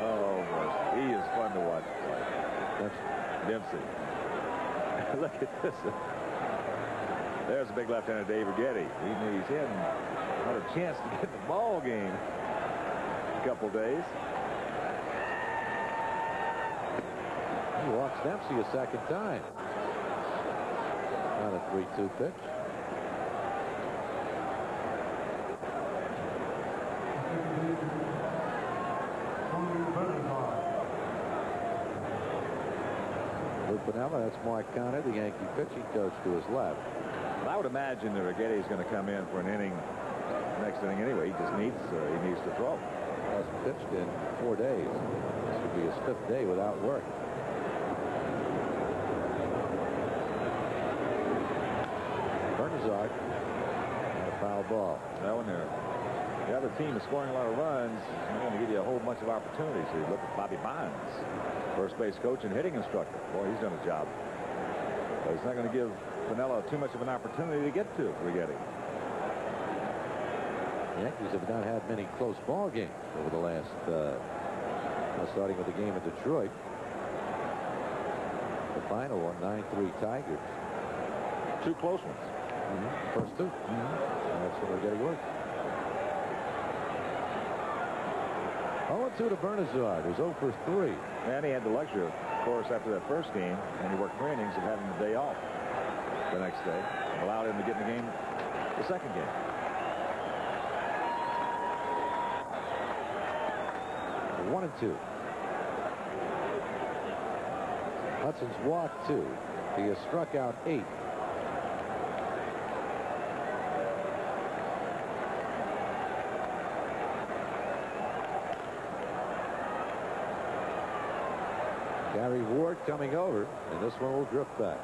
Oh, he is fun to watch play. Dempsey. Look at this. There's a big left-hander, David Getty. He hadn't had a chance to get the ball game a couple days. He walks Dempsey a 2nd time. On a 3-2 pitch. Lou Piniella, that's Mark Conner, the Yankee pitching coach, to his left. I would imagine that Getty's going to come in for an inning, next inning anyway. He just needs to throw. Hasn't pitched in 4 days. This would be his 5th day without work. Bernazard, and a foul ball. That one there. the other team is scoring a lot of runs, they're going to give you a whole bunch of opportunities. So you look at Bobby Bonds, first base coach and hitting instructor. Boy, he's done a job. But it's not going to give Piniella too much of an opportunity to get to Righetti. The Yankees have not had many close ball games over the last, starting with the game in Detroit. The final one, 9-3 Tigers. 2 close ones. First 2. That's what Righetti works. 0-2 to Bernazard, who's 0 for 3. And he had the luxury, of course, after that first game, and he worked 3 innings, of having the day off the next day. Allowed him to get in the game the second game. One and 2. Hudson's walked 2. He has struck out 8. Gary Ward coming over, and this one will drift back.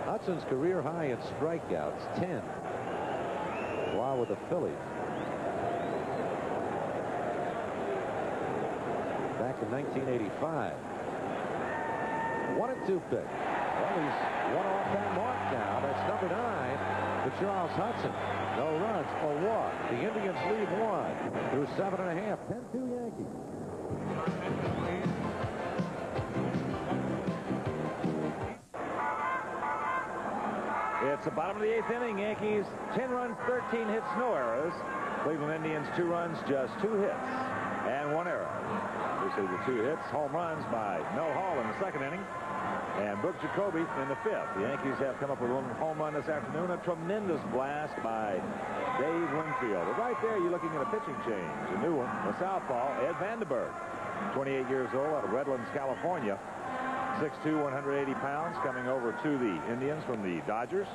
Hudson's career high in strikeouts, 10, while with the Phillies. Back in 1985. 1 and 2 pitch. Well, he's one off that mark now. That's number 9 for Charles Hudson. No runs, a walk. The Indians lead 1 through 7.5. 10-2 Yankees. It's the bottom of the 8th inning. Yankees 10 runs, 13 hits, no errors. Cleveland Indians 2 runs, just 2 hits and 1 error. You see the 2 hits, home runs by Mel Hall in the 2nd inning and Brooke Jacoby in the 5th. The Yankees have come up with 1 home run this afternoon. A tremendous blast by Dave Winfield. But right there, you're looking at a pitching change. A new one, a southpaw, Ed Vandenberg, 28 years old, out of Redlands, California. 6'2", 180 pounds, coming over to the Indians from the Dodgers.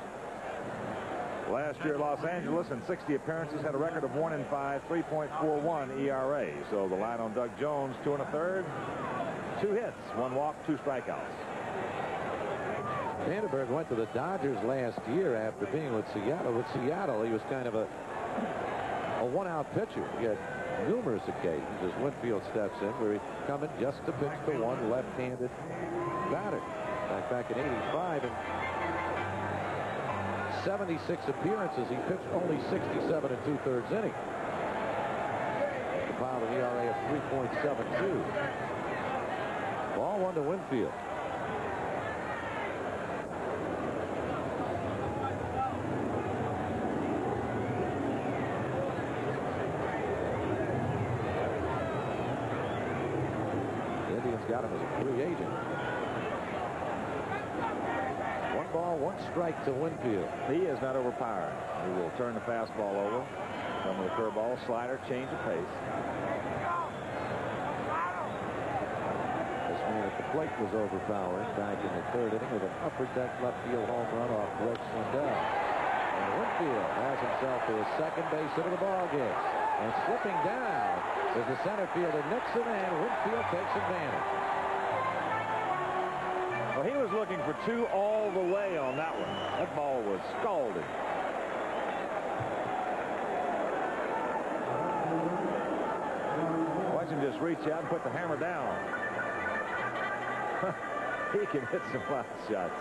Last year, Los Angeles, in 60 appearances, had a record of 1-5, 3.41 ERA. So the line on Doug Jones, 2 1/3, 2 hits, 1 walk, 2 strikeouts. Vandenberg went to the Dodgers last year after being with Seattle. With Seattle, he was kind of a one-out pitcher. He had numerous occasions as Winfield steps in where he's coming just to pitch to one left-handed batter. Back in 85 and 76 appearances, he pitched only 67 2/3 innings. Compiled an ERA of 3.72. Ball 1 to Winfield. Got him as a free agent. 1 ball, 1 strike to Winfield. He is not overpowering. He will turn the fastball over. Some of the curveball, slider, change of pace. This man at the plate was overpowering back in the 3rd inning with an upper deck left field home run off Greg Swindell. And Winfield has himself to his 2nd base hit of the ball game. And slipping down is the center fielder Nixon, and Winfield takes advantage. Well, he was looking for 2 all the way on that one. That ball was scalded. Watch him just reach out and put the hammer down. He can hit some fly shots.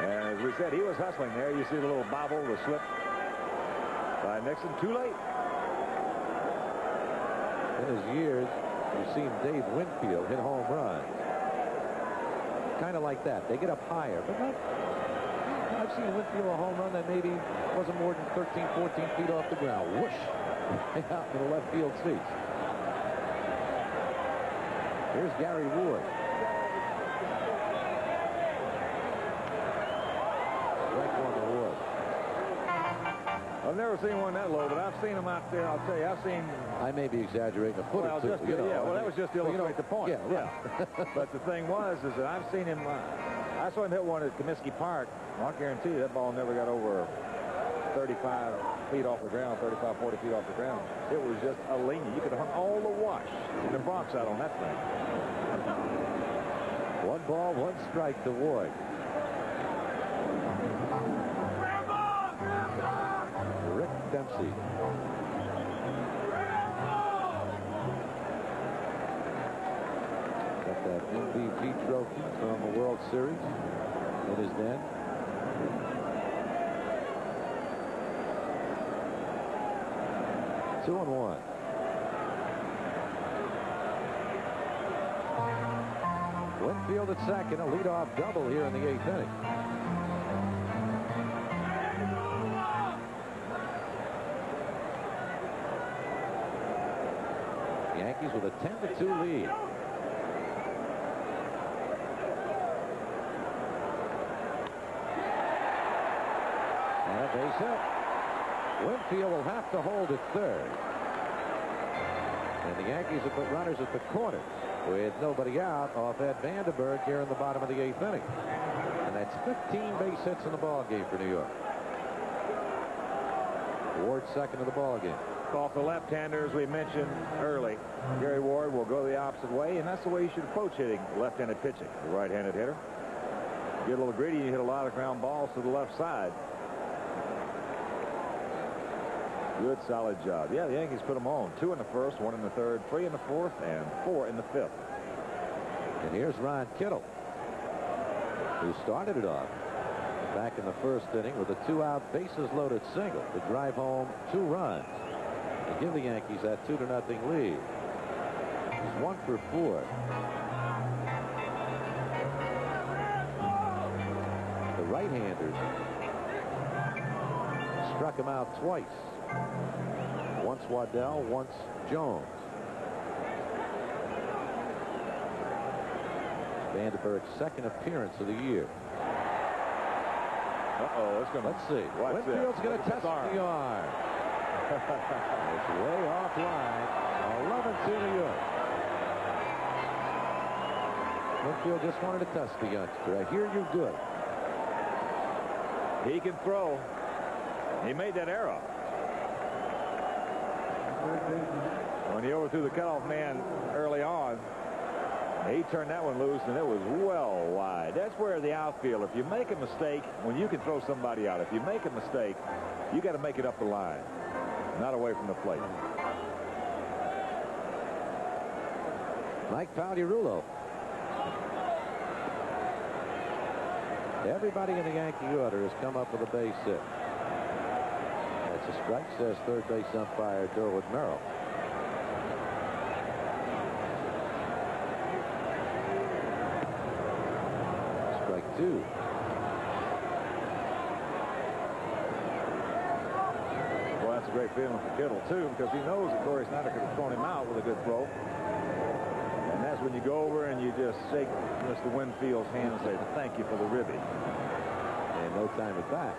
And as we said, he was hustling there. You see the little bobble, the slip by Nixon. Too late. In his years, you've seen Dave Winfield hit home runs. Kind of like that. They get up higher, but not. I've seen Winfield a home run that maybe wasn't more than 13, 14 feet off the ground. Whoosh! Out in the left field seats. Here's Gary Ward. Strike 1 to Ward. I've never seen one that low, but I've seen them out there. I'll tell you, I've seen. I may be exaggerating a foot or two. Just, well, that was just to illustrate the point. Yeah, right. But the thing is that I've seen him. I saw him hit one at Comiskey Park. I'll guarantee you that ball never got over 35 feet off the ground, 35, 40 feet off the ground. It was just a linear. You could have hung all the wash in the Bronx out on that thing. 1 ball, 1 strike to Ward. Rick Dempsey. Got that MVP trophy from the World Series in his den. Two and 1. Winfield at second, a leadoff double here in the 8th inning. Yankees with a 10-2 lead. And a base hit. Winfield will have to hold at third. And the Yankees have put runners at the corners with nobody out off Ed Vandenberg here in the bottom of the 8th inning. And that's 15 base hits in the ball game for New York. Ward second of the ball game. Off the left-hander, as we mentioned early, Gary Ward will go the opposite way, and that's the way you should approach hitting left-handed pitching. The right-handed hitter. Get a little greedy, you hit a lot of ground balls to the left side. Good, solid job. Yeah, the Yankees put them on. 2 in the first, 1 in the third, 3 in the fourth, and 4 in the fifth. And here's Ron Kittle, who started it off back in the first inning with a 2-out bases-loaded single to drive home 2 runs and give the Yankees that 2-0 lead. He's 1 for 4. The right-handers struck him out twice. Once Waddell, once Jones. Vandenberg's second appearance of the year. Uh-oh, it's going to... Let's see. Winfield's going to test the arm. It's way offline. 11-2 New York. Winfield just wanted to test the youngster. I hear you good. He can throw. He made that arrow. When he overthrew the cutoff man early on, he turned that one loose, and it was well wide. That's where the outfield, if you make a mistake, when you can throw somebody out, if you make a mistake, you got to make it up the line, not away from the plate. Mike Pagliarulo. Everybody in the Yankee order has come up with a base hit. That's a strike, says third base umpire Derwood Merrill. Strike 2. Well, that's a great feeling for Kittle, too, because he knows that Corey Snyder could have thrown him out with a good throw. And that's when you go over and you just shake Mr. Winfield's hand and say, thank you for the ribby. And no time at bat.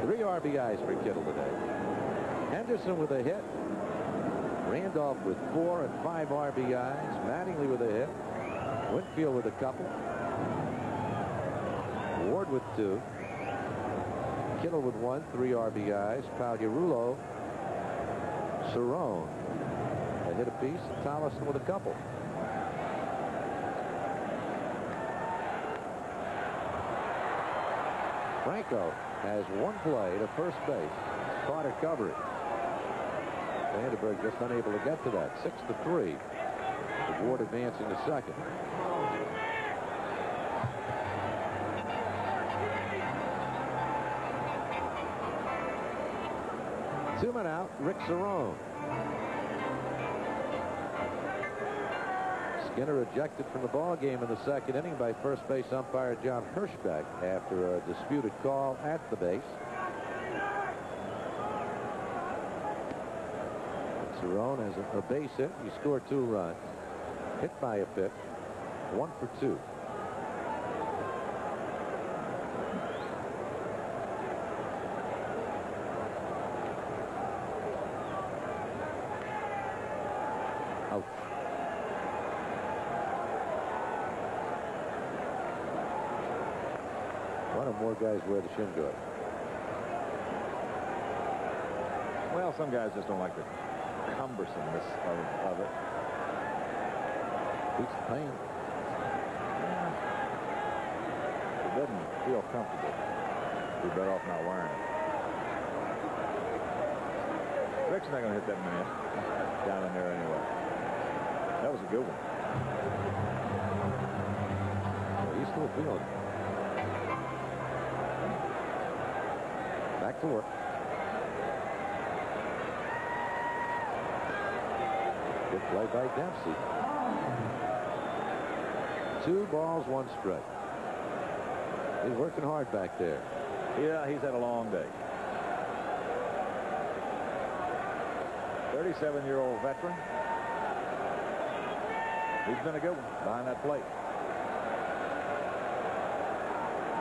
3 RBIs for Kittle today. Henderson with a hit. Randolph with 4 and 5 RBIs. Mattingly with a hit. Winfield with a couple. Ward with 2. Kittle with 1, 3 RBIs. Pagliarulo, Cerrone, a hit apiece. Tollison with a couple. Franco has 1 play to first base. Carter covering. Vandenberg just unable to get to that. 6-3. Ward advancing to second. Two men out. Rick Cerrone. Skinner ejected from the ball game in the second inning by first base umpire John Hirschbeck after a disputed call at the base. Cerrone has a base hit. He scored 2 runs. Hit by a pitch. 1 for 2. Out. Why don't more guys wear the shin guard? Well, some guys just don't like the cumbersomeness of it. Beats the pain. It doesn't feel comfortable. You're better off not wearing it. Rick's not going to hit that many down in there anyway. That was a good one. Well, he's still feeling it. Back to work. Good play by Dempsey. 2 balls, 1 strike. He's working hard back there. Yeah, he's had a long day. 37-year-old veteran. He's been a good one behind that plate.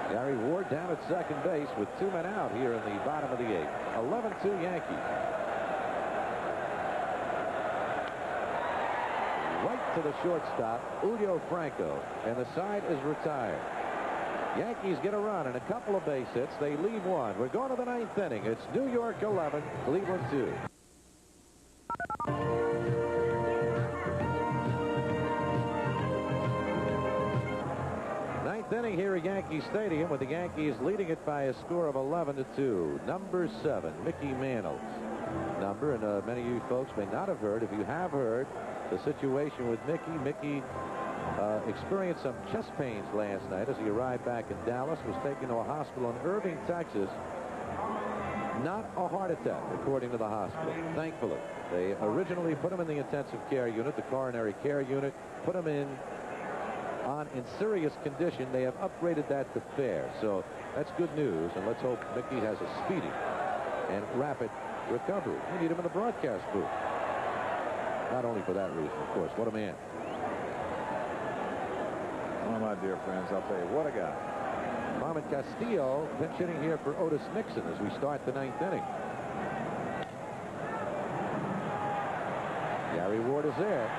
Gary Ward down at second base with 2 men out here in the bottom of the 8th. 11-2 Yankees. Right to the shortstop, Julio Franco, and the side is retired. Yankees get a run and a couple of base hits. They leave 1. We're going to the 9th inning. It's New York 11, Cleveland 2. Ninth inning here at Yankee Stadium with the Yankees leading it by a score of 11-2. Number 7, Mickey Mantle's number, and many of you folks may not have heard. If you have heard the situation with Mickey experienced some chest pains last night as he arrived back in Dallas, was taken to a hospital in Irving, Texas. Not a heart attack, according to the hospital, thankfully. They originally put him in the intensive care unit, the coronary care unit, put him in serious condition. They have upgraded that to fair, so that's good news, and let's hope Mickey has a speedy and rapid recovery. We need him in the broadcast booth. Not only for that reason, of course. What a man. Well, my dear friends, I'll tell you, what a guy. Carmen Castillo pinch hitting here for Otis Nixon as we start the 9th inning. Gary Ward is there.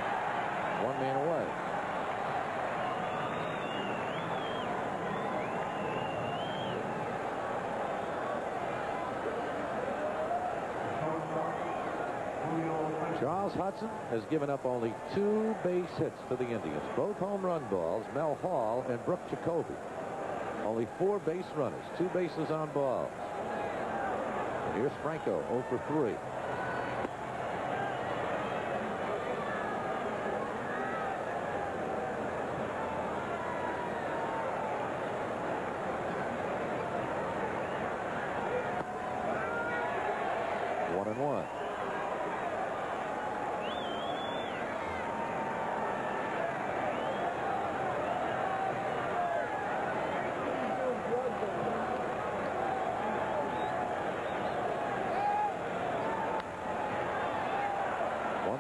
1 man away. Charles Hudson has given up only 2 base hits to the Indians. Both home run balls, Mel Hall and Brooke Jacoby. Only 4 base runners, 2 bases on balls. And here's Franco, 0 for 3.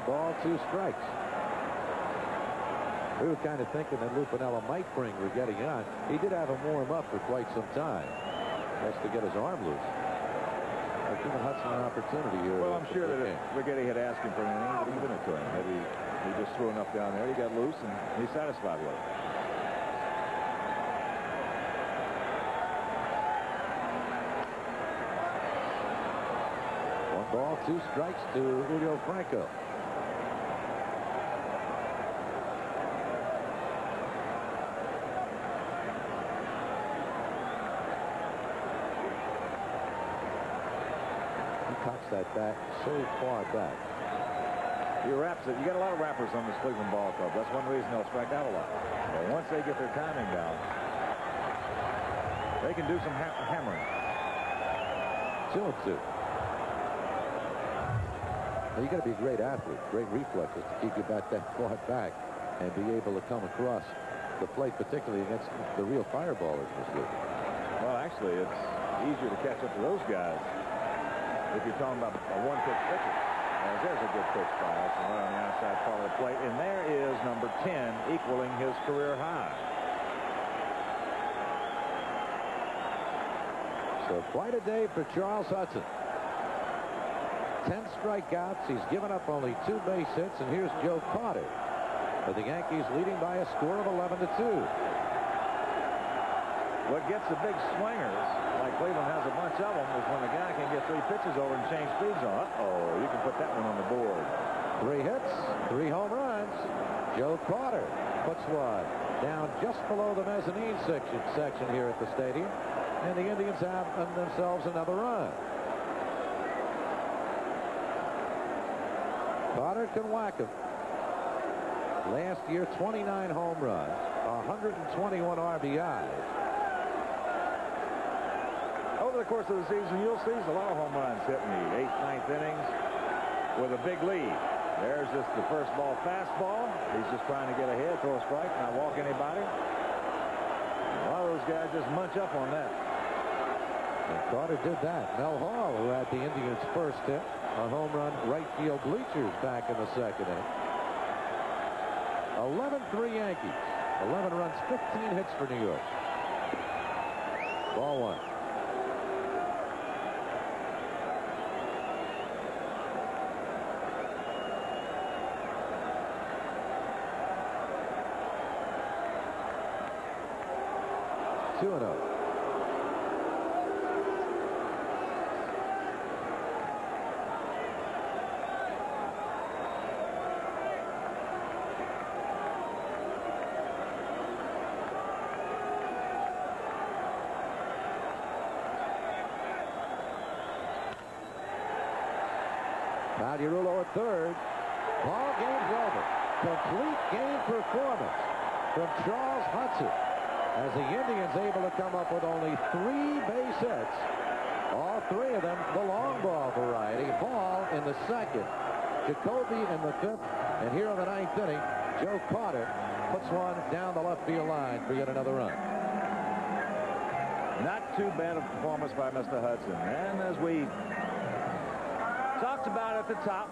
Ball, 2 strikes. We were kind of thinking that Lou Piniella might bring Righetti on. He did have him warm up for quite some time. Has to get his arm loose. They're giving Hudson an opportunity here. Well, I'm sure that if Righetti had asked him for anything, he would have given it to him. Maybe he just threw enough down there. He got loose, and he's satisfied with it. One ball, 2 strikes to Julio Franco. That bat so far back. He wraps it. You got a lot of wrappers on this Cleveland Ball Club. That's one reason they'll strike out a lot. But once they get their timing down, they can do some hammering. 2-2. Now, you got to be a great athlete, great reflexes to keep your bat that far back and be able to come across the plate, particularly against the real fireballers this league. Well, actually, it's easier to catch up to those guys if you're talking about a 1-pitch pitcher. There's a good pitch by Hudson right on the outside part of the plate, and there is number 10 equaling his career high. So quite a day for Charles Hudson. 10 strikeouts. He's given up only 2 base hits, and here's Joe Carter. But the Yankees leading by a score of 11-2. What gets the big swingers, like Cleveland has a bunch of them, is when a guy can get 3 pitches over and change speeds on. Uh-oh, you can put that one on the board. 3 hits, 3 home runs. Joe Carter puts one down just below the mezzanine section here at the stadium. And the Indians have themselves another run. Carter can whack him. Last year, 29 home runs, 121 RBIs. Over the course of the season, you'll see a lot of home runs hit in the 8th, 9th innings with a big lead. There's just the first ball fastball. He's just trying to get ahead, throw a strike, not walk anybody. A lot of those guys just munch up on that. And Carter did that. Mel Hall, who had the Indians' first hit, a home run right field bleachers back in the second inning. 11-3 Yankees. 11 runs, 15 hits for New York. Ball one. Two and oh. Madurulo at third. Ball game's over. Complete game performance from Charles Hudson, as the Indians able to come up with only 3 base hits. All 3 of them the long ball variety. Hall in the second, Jacoby in the 5th, and here in the 9th inning, Joe Carter puts one down the left field line for yet another run. Not too bad a performance by Mr. Hudson. And as we talked about at the top,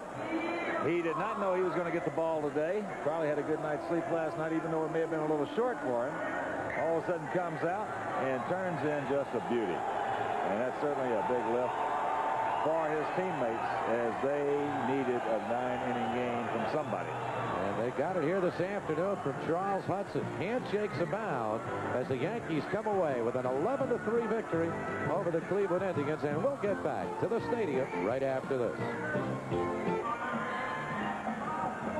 he did not know he was going to get the ball today. Probably had a good night's sleep last night, even though it may have been a little short for him. All of a sudden comes out and turns in just a beauty. And that's certainly a big lift for his teammates, as they needed a 9-inning game from somebody. And they got it here this afternoon from Charles Hudson. Handshakes abound as the Yankees come away with an 11-3 victory over the Cleveland Indians. And we'll get back to the stadium right after this.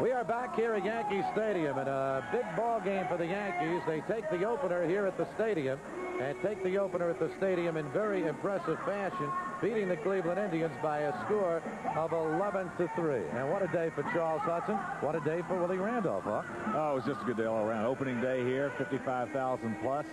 We are back here at Yankee Stadium, and a big ball game for the Yankees. They take the opener here at the stadium, and take the opener at the stadium in very impressive fashion, beating the Cleveland Indians by a score of 11-3. And what a day for Charles Hudson. What a day for Willie Randolph, huh? Oh, it was just a good day all around. Opening day here, 55,000 plus.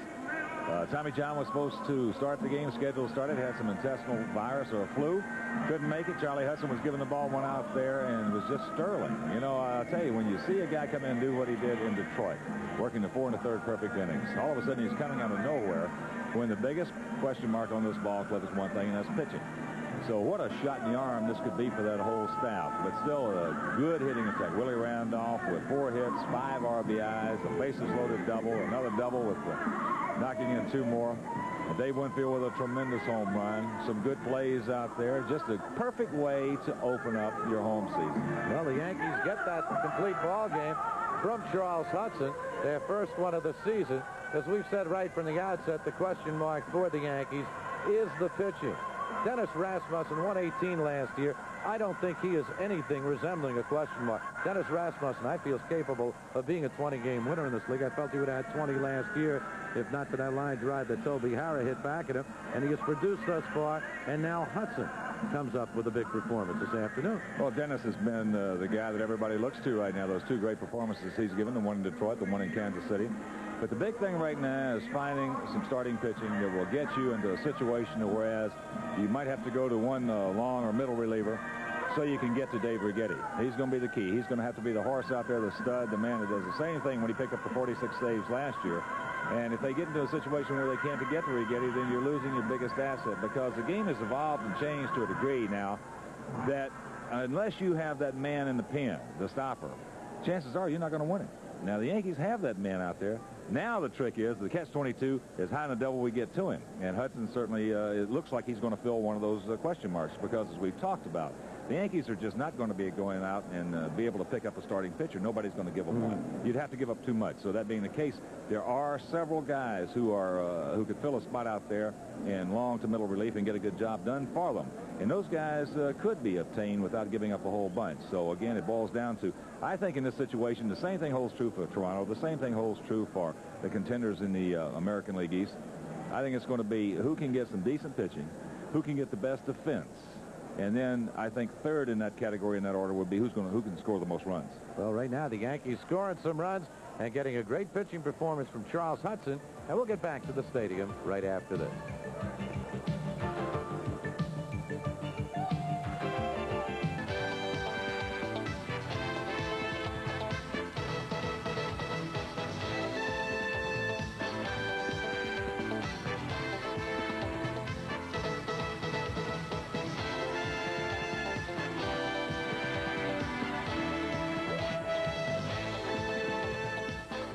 Tommy John was supposed to start the game. Schedule started, had some intestinal virus or a flu. Couldn't make it. Charlie Hudson was giving the ball one out there, and it was just sterling. You know, I'll tell you, when you see a guy come in and do what he did in Detroit, working the 4 1/3 perfect innings, all of a sudden he's coming out of nowhere, when the biggest question mark on this ball club is one thing, and that's pitching. So what a shot in the arm this could be for that whole staff. But still a good hitting attack. Willie Randolph with 4 hits, 5 RBIs, a bases loaded double, another double with knocking in 2 more. Dave Winfield with a tremendous home run. Some good plays out there. Just a perfect way to open up your home season. Well, the Yankees get that complete ball game from Charles Hudson, their first one of the season. As we've said right from the outset, the question mark for the Yankees is the pitching. Dennis Rasmussen, 118 last year. I don't think he is anything resembling a question mark. Dennis Rasmussen, I feel, is capable of being a 20-game winner in this league. I felt he would have had 20 last year, if not for that line drive that Toby Harrah hit back at him. And he has produced thus far, and now Hudson comes up with a big performance this afternoon. Well, Dennis has been the guy that everybody looks to right now. Those 2 great performances he's given, the one in Detroit, the one in Kansas City. But the big thing right now is finding some starting pitching that will get you into a situation whereas you might have to go to one long or middle reliever so you can get to Dave Righetti. He's going to be the key. He's going to have to be the horse out there, the stud, the man that does the same thing when he picked up the 46 saves last year. And if they get into a situation where they can't get to Righetti, then you're losing your biggest asset, because the game has evolved and changed to a degree now that unless you have that man in the pen, the stopper, chances are you're not going to win it. Now, the Yankees have that man out there. Now the trick is the catch-22 is how in the devil we get to him. And Hudson certainly, it looks like he's going to fill one of those question marks, because as we've talked about, The Yankees are just not going to be going out and be able to pick up a starting pitcher. Nobody's going to give them one. You'd have to give up too much. So that being the case, there are several guys who are who could fill a spot out there in long to middle relief and get a good job done for them. And those guys could be obtained without giving up a whole bunch. So again, it boils down to, I think in this situation, the same thing holds true for Toronto. The same thing holds true for the contenders in the American League East. I think it's going to be who can get some decent pitching, who can get the best defense. And then I think third in that category, in that order, would be who can score the most runs. Well, right now the Yankees scoring some runs and getting a great pitching performance from Charles Hudson. And we'll get back to the stadium right after this.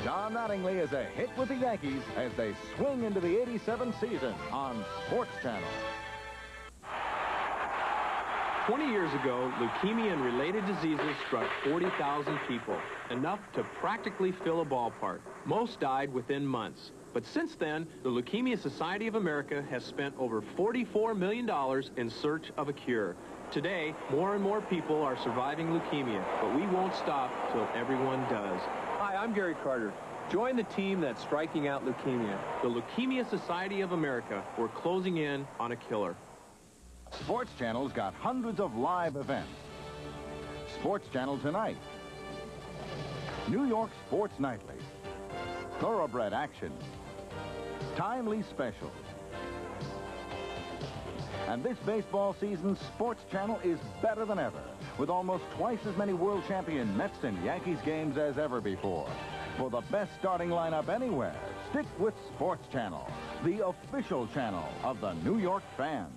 Don Mattingly is a hit with the Yankees as they swing into the '87 season on Sports Channel. 20 years ago, leukemia and related diseases struck 40,000 people, enough to practically fill a ballpark. Most died within months. But since then, the Leukemia Society of America has spent over $44 million in search of a cure. Today, more and more people are surviving leukemia, but we won't stop till everyone does. Hi, I'm Gary Carter. Join the team that's striking out leukemia. The Leukemia Society of America, we're closing in on a killer. Sports Channel's got hundreds of live events. Sports Channel Tonight. New York Sports Nightly. Thoroughbred action. Timely specials. And this baseball season, Sports Channel is better than ever, with almost twice as many world champion Mets and Yankees games as ever before. For the best starting lineup anywhere, stick with Sports Channel, the official channel of the New York fans.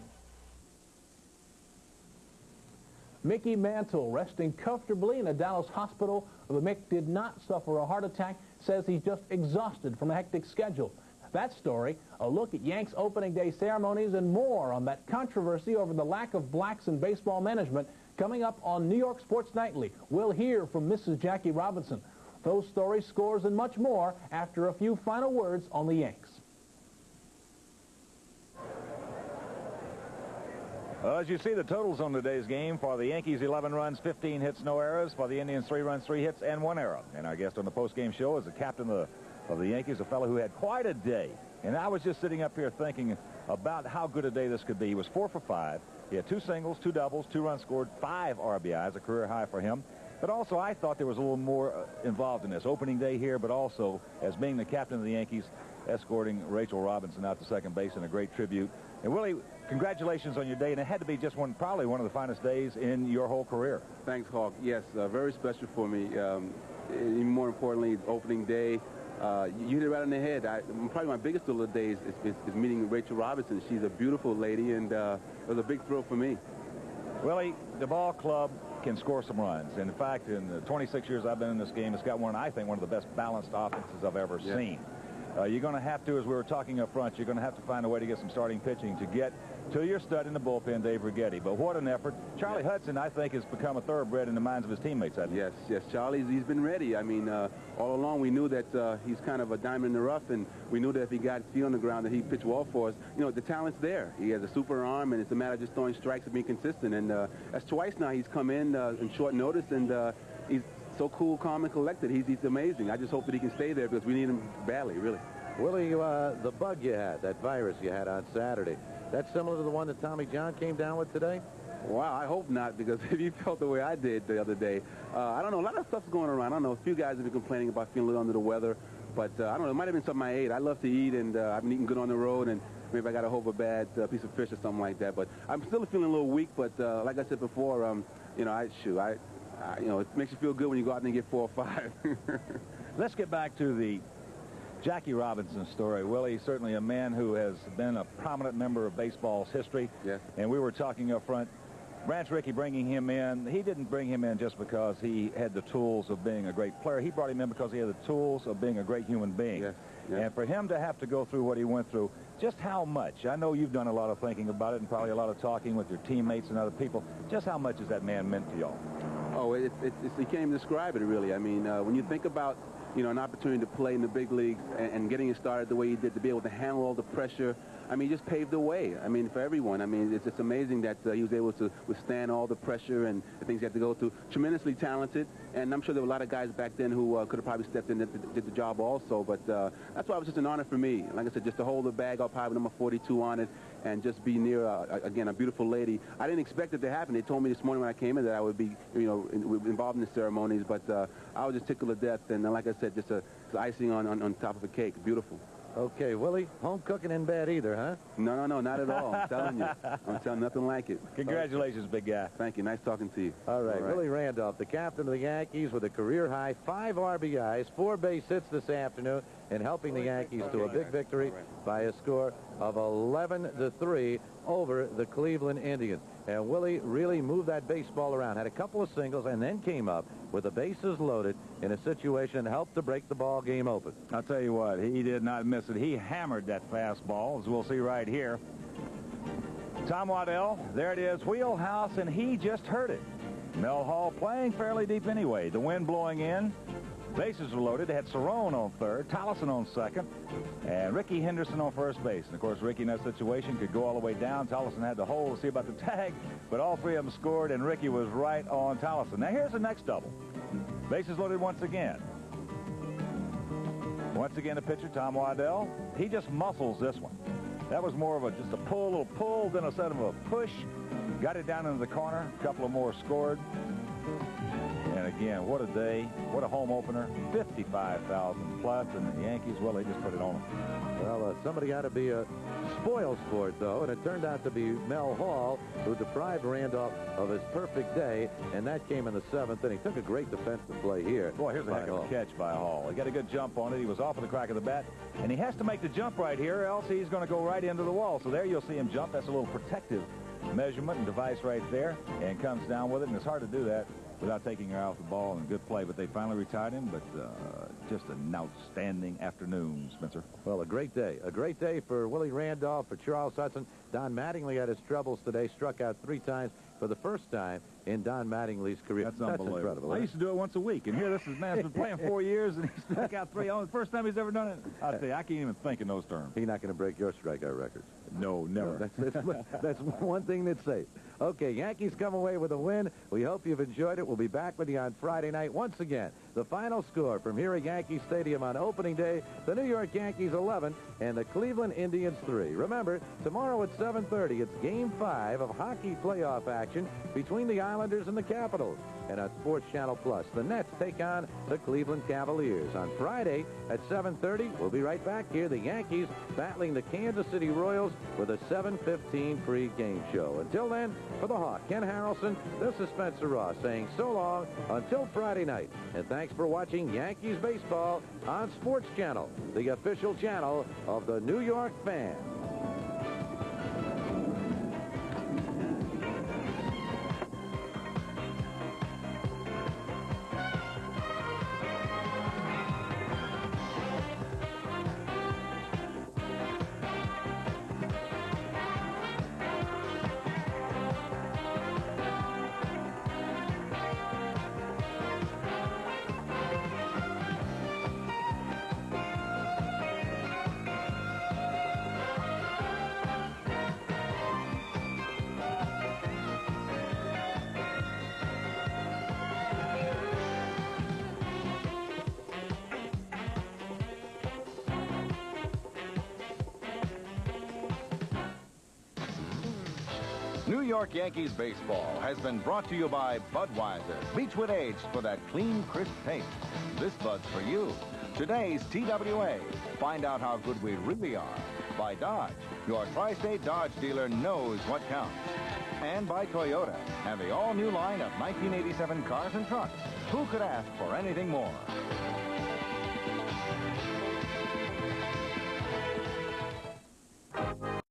Mickey Mantle, resting comfortably in a Dallas hospital. The Mick did not suffer a heart attack, says he's just exhausted from a hectic schedule. That story, a look at Yanks opening day ceremonies and more on that controversy over the lack of blacks in baseball management coming up on New York Sports Nightly. We'll hear from Mrs. Jackie Robinson. Those stories, scores, and much more after a few final words on the Yanks. As you see the totals on today's game, for the Yankees, 11 runs, 15 hits, no errors. For the Indians, 3 runs, 3 hits, and 1 error. And our guest on the postgame show is the captain of the Yankees, a fellow who had quite a day. And I was just sitting up here thinking about how good a day this could be. He was 4 for 5. He had 2 singles, 2 doubles, 2 runs scored, 5 RBIs, a career high for him. But also, I thought there was a little more involved in this opening day here, but also as being the captain of the Yankees, escorting Rachel Robinson out to second base in a great tribute. And Willie, congratulations on your day, and it had to be just probably one of the finest days in your whole career. Thanks, Hawk. Yes, very special for me. Even more importantly, opening day. You hit it right on the head. Probably my biggest thrill of the day is meeting Rachel Robinson. She's a beautiful lady, and it was a big thrill for me. Willie, the ball club can score some runs. And in fact, in the 26 years I've been in this game, it's got I think, one of the best balanced offenses I've ever seen. You're going to have to, as we were talking up front, you're going to have to find a way to get some starting pitching to get to your stud in the bullpen, Dave Righetti. But what an effort. Charlie Hudson, I think, has become a thoroughbred in the minds of his teammates. Yes, Charlie, he's been ready. I mean, all along we knew that he's kind of a diamond in the rough, and we knew that if he got feet on the ground that he'd pitch well for us. You know, the talent's there. He has a super arm, and it's a matter of just throwing strikes and being consistent. And that's twice now he's come in short notice, and he's so cool, calm, and collected. He's amazing. I just hope that he can stay there because we need him badly, really. Willie, the bug you had, that virus you had on Saturday, that's similar to the one that Tommy John came down with today? Wow, I hope not, because if you felt the way I did the other day, I don't know, a lot of stuff's going around. I don't know, a few guys have been complaining about feeling a little under the weather, but I don't know, it might have been something I ate. I love to eat, and I've been eating good on the road, and maybe I got a hold of a bad piece of fish or something like that. But I'm still feeling a little weak, but like I said before, you know, you know, it makes you feel good when you go out and get 4 or 5. Let's get back to the Jackie Robinson story. Willie, certainly a man who has been a prominent member of baseball's history. Yes. And we were talking up front, Branch Rickey bringing him in, he didn't bring him in just because he had the tools of being a great player. He brought him in because he had the tools of being a great human being. Yes. Yes. And for him to have to go through what he went through, just how much, I know you've done a lot of thinking about it and probably a lot of talking with your teammates and other people, just how much has that man meant to y'all? Oh, you can't even describe it, really. I mean, when you think about, you know, an opportunity to play in the big leagues and getting it started the way he did, to be able to handle all the pressure, I mean, he just paved the way, I mean, for everyone. I mean, it's just amazing that he was able to withstand all the pressure and the things he had to go through. Tremendously talented, and I'm sure there were a lot of guys back then who could have probably stepped in and did the job also, but that's why it was just an honor for me. Like I said, just to hold the bag up high with number 42 on it and just be near, again, a beautiful lady. I didn't expect it to happen. They told me this morning when I came in that I would be, you know, involved in the ceremonies, but I was just tickled to death, and like I said, just icing on top of a cake. Beautiful. Okay, Willie, home cooking in bed either, huh? No, not at all. I'm telling you. I'm telling nothing like it. Congratulations, big guy. Thank you. Nice talking to you. All right, Willie Randolph, the captain of the Yankees with a career-high 5 RBIs, 4 base hits this afternoon, and helping the Yankees to a big victory by a score of 11-3 over the Cleveland Indians. And Willie really moved that baseball around, had a couple of singles, and then came up with the bases loaded in a situation that helped to break the ball game open. I'll tell you what, he did not miss it. He hammered that fastball, as we'll see right here. Tom Waddell, there it is, wheelhouse, and he just heard it. Mel Hall playing fairly deep anyway. The wind blowing in. Bases were loaded. They had Cerrone on third, Tollison on second, and Ricky Henderson on first base. And, of course, Ricky in that situation could go all the way down. Tollison had to hold to see about the tag, but all 3 of them scored, and Ricky was right on Tollison. Now, here's the next double. Bases loaded once again. Once again, the pitcher, Tom Waddell. He just muscles this one. That was more of just a little pull, then a set of a push. Got it down into the corner. A couple of more scored. And again, what a day, what a home opener, 55,000 plus, and the Yankees, well, they just put it on them. Well, somebody ought to be spoiled for it, though, and it turned out to be Mel Hall, who deprived Randolph of his perfect day, and that came in the 7th, and he took a great defensive play here. Boy, here's a heck of a catch by Hall. He got a good jump on it. He was off of the crack of the bat, and he has to make the jump right here, or else he's going to go right into the wall. So there you'll see him jump. That's a little protective measurement and device right there, and comes down with it, and it's hard to do that without taking her out the ball, and good play. But they finally retired him, but just an outstanding afternoon, Spencer. Well, a great day for Willie Randolph, for Charles Hudson. Don Mattingly had his troubles today, struck out 3 times for the first time in Don Mattingly's career. That's unbelievable. Incredible. I used to do it once a week, and here this man's been playing 4 years, and he struck out 3. Oh, the first time he's ever done it. I'll tell you, I can't even think in those terms. He's not going to break your strikeout records. No, never. No, that's one thing that's safe. Okay, Yankees come away with a win. We hope you've enjoyed it. We'll be back with you on Friday night. Once again, the final score from here at Yankee Stadium on opening day, the New York Yankees 11 and the Cleveland Indians 3. Remember, tomorrow at 7:30, it's Game 5 of hockey playoff action between the Islanders and the Capitals. And on Sports Channel Plus, the Nets take on the Cleveland Cavaliers. On Friday at 7:30, we'll be right back here, the Yankees battling the Kansas City Royals with a 7:15 pre-game show. Until then, for the Hawk, Ken Harrelson, this is Spencer Ross saying so long until Friday night. And thanks for watching Yankees baseball on Sports Channel, the official channel of the New York Fan. New York Yankees baseball has been brought to you by Budweiser. Beechwood Aged for that clean, crisp taste. This Bud's for you. Today's TWA. Find out how good we really are. By Dodge. Your Tri-State Dodge dealer knows what counts. And by Toyota. And the all-new line of 1987 cars and trucks. Who could ask for anything more?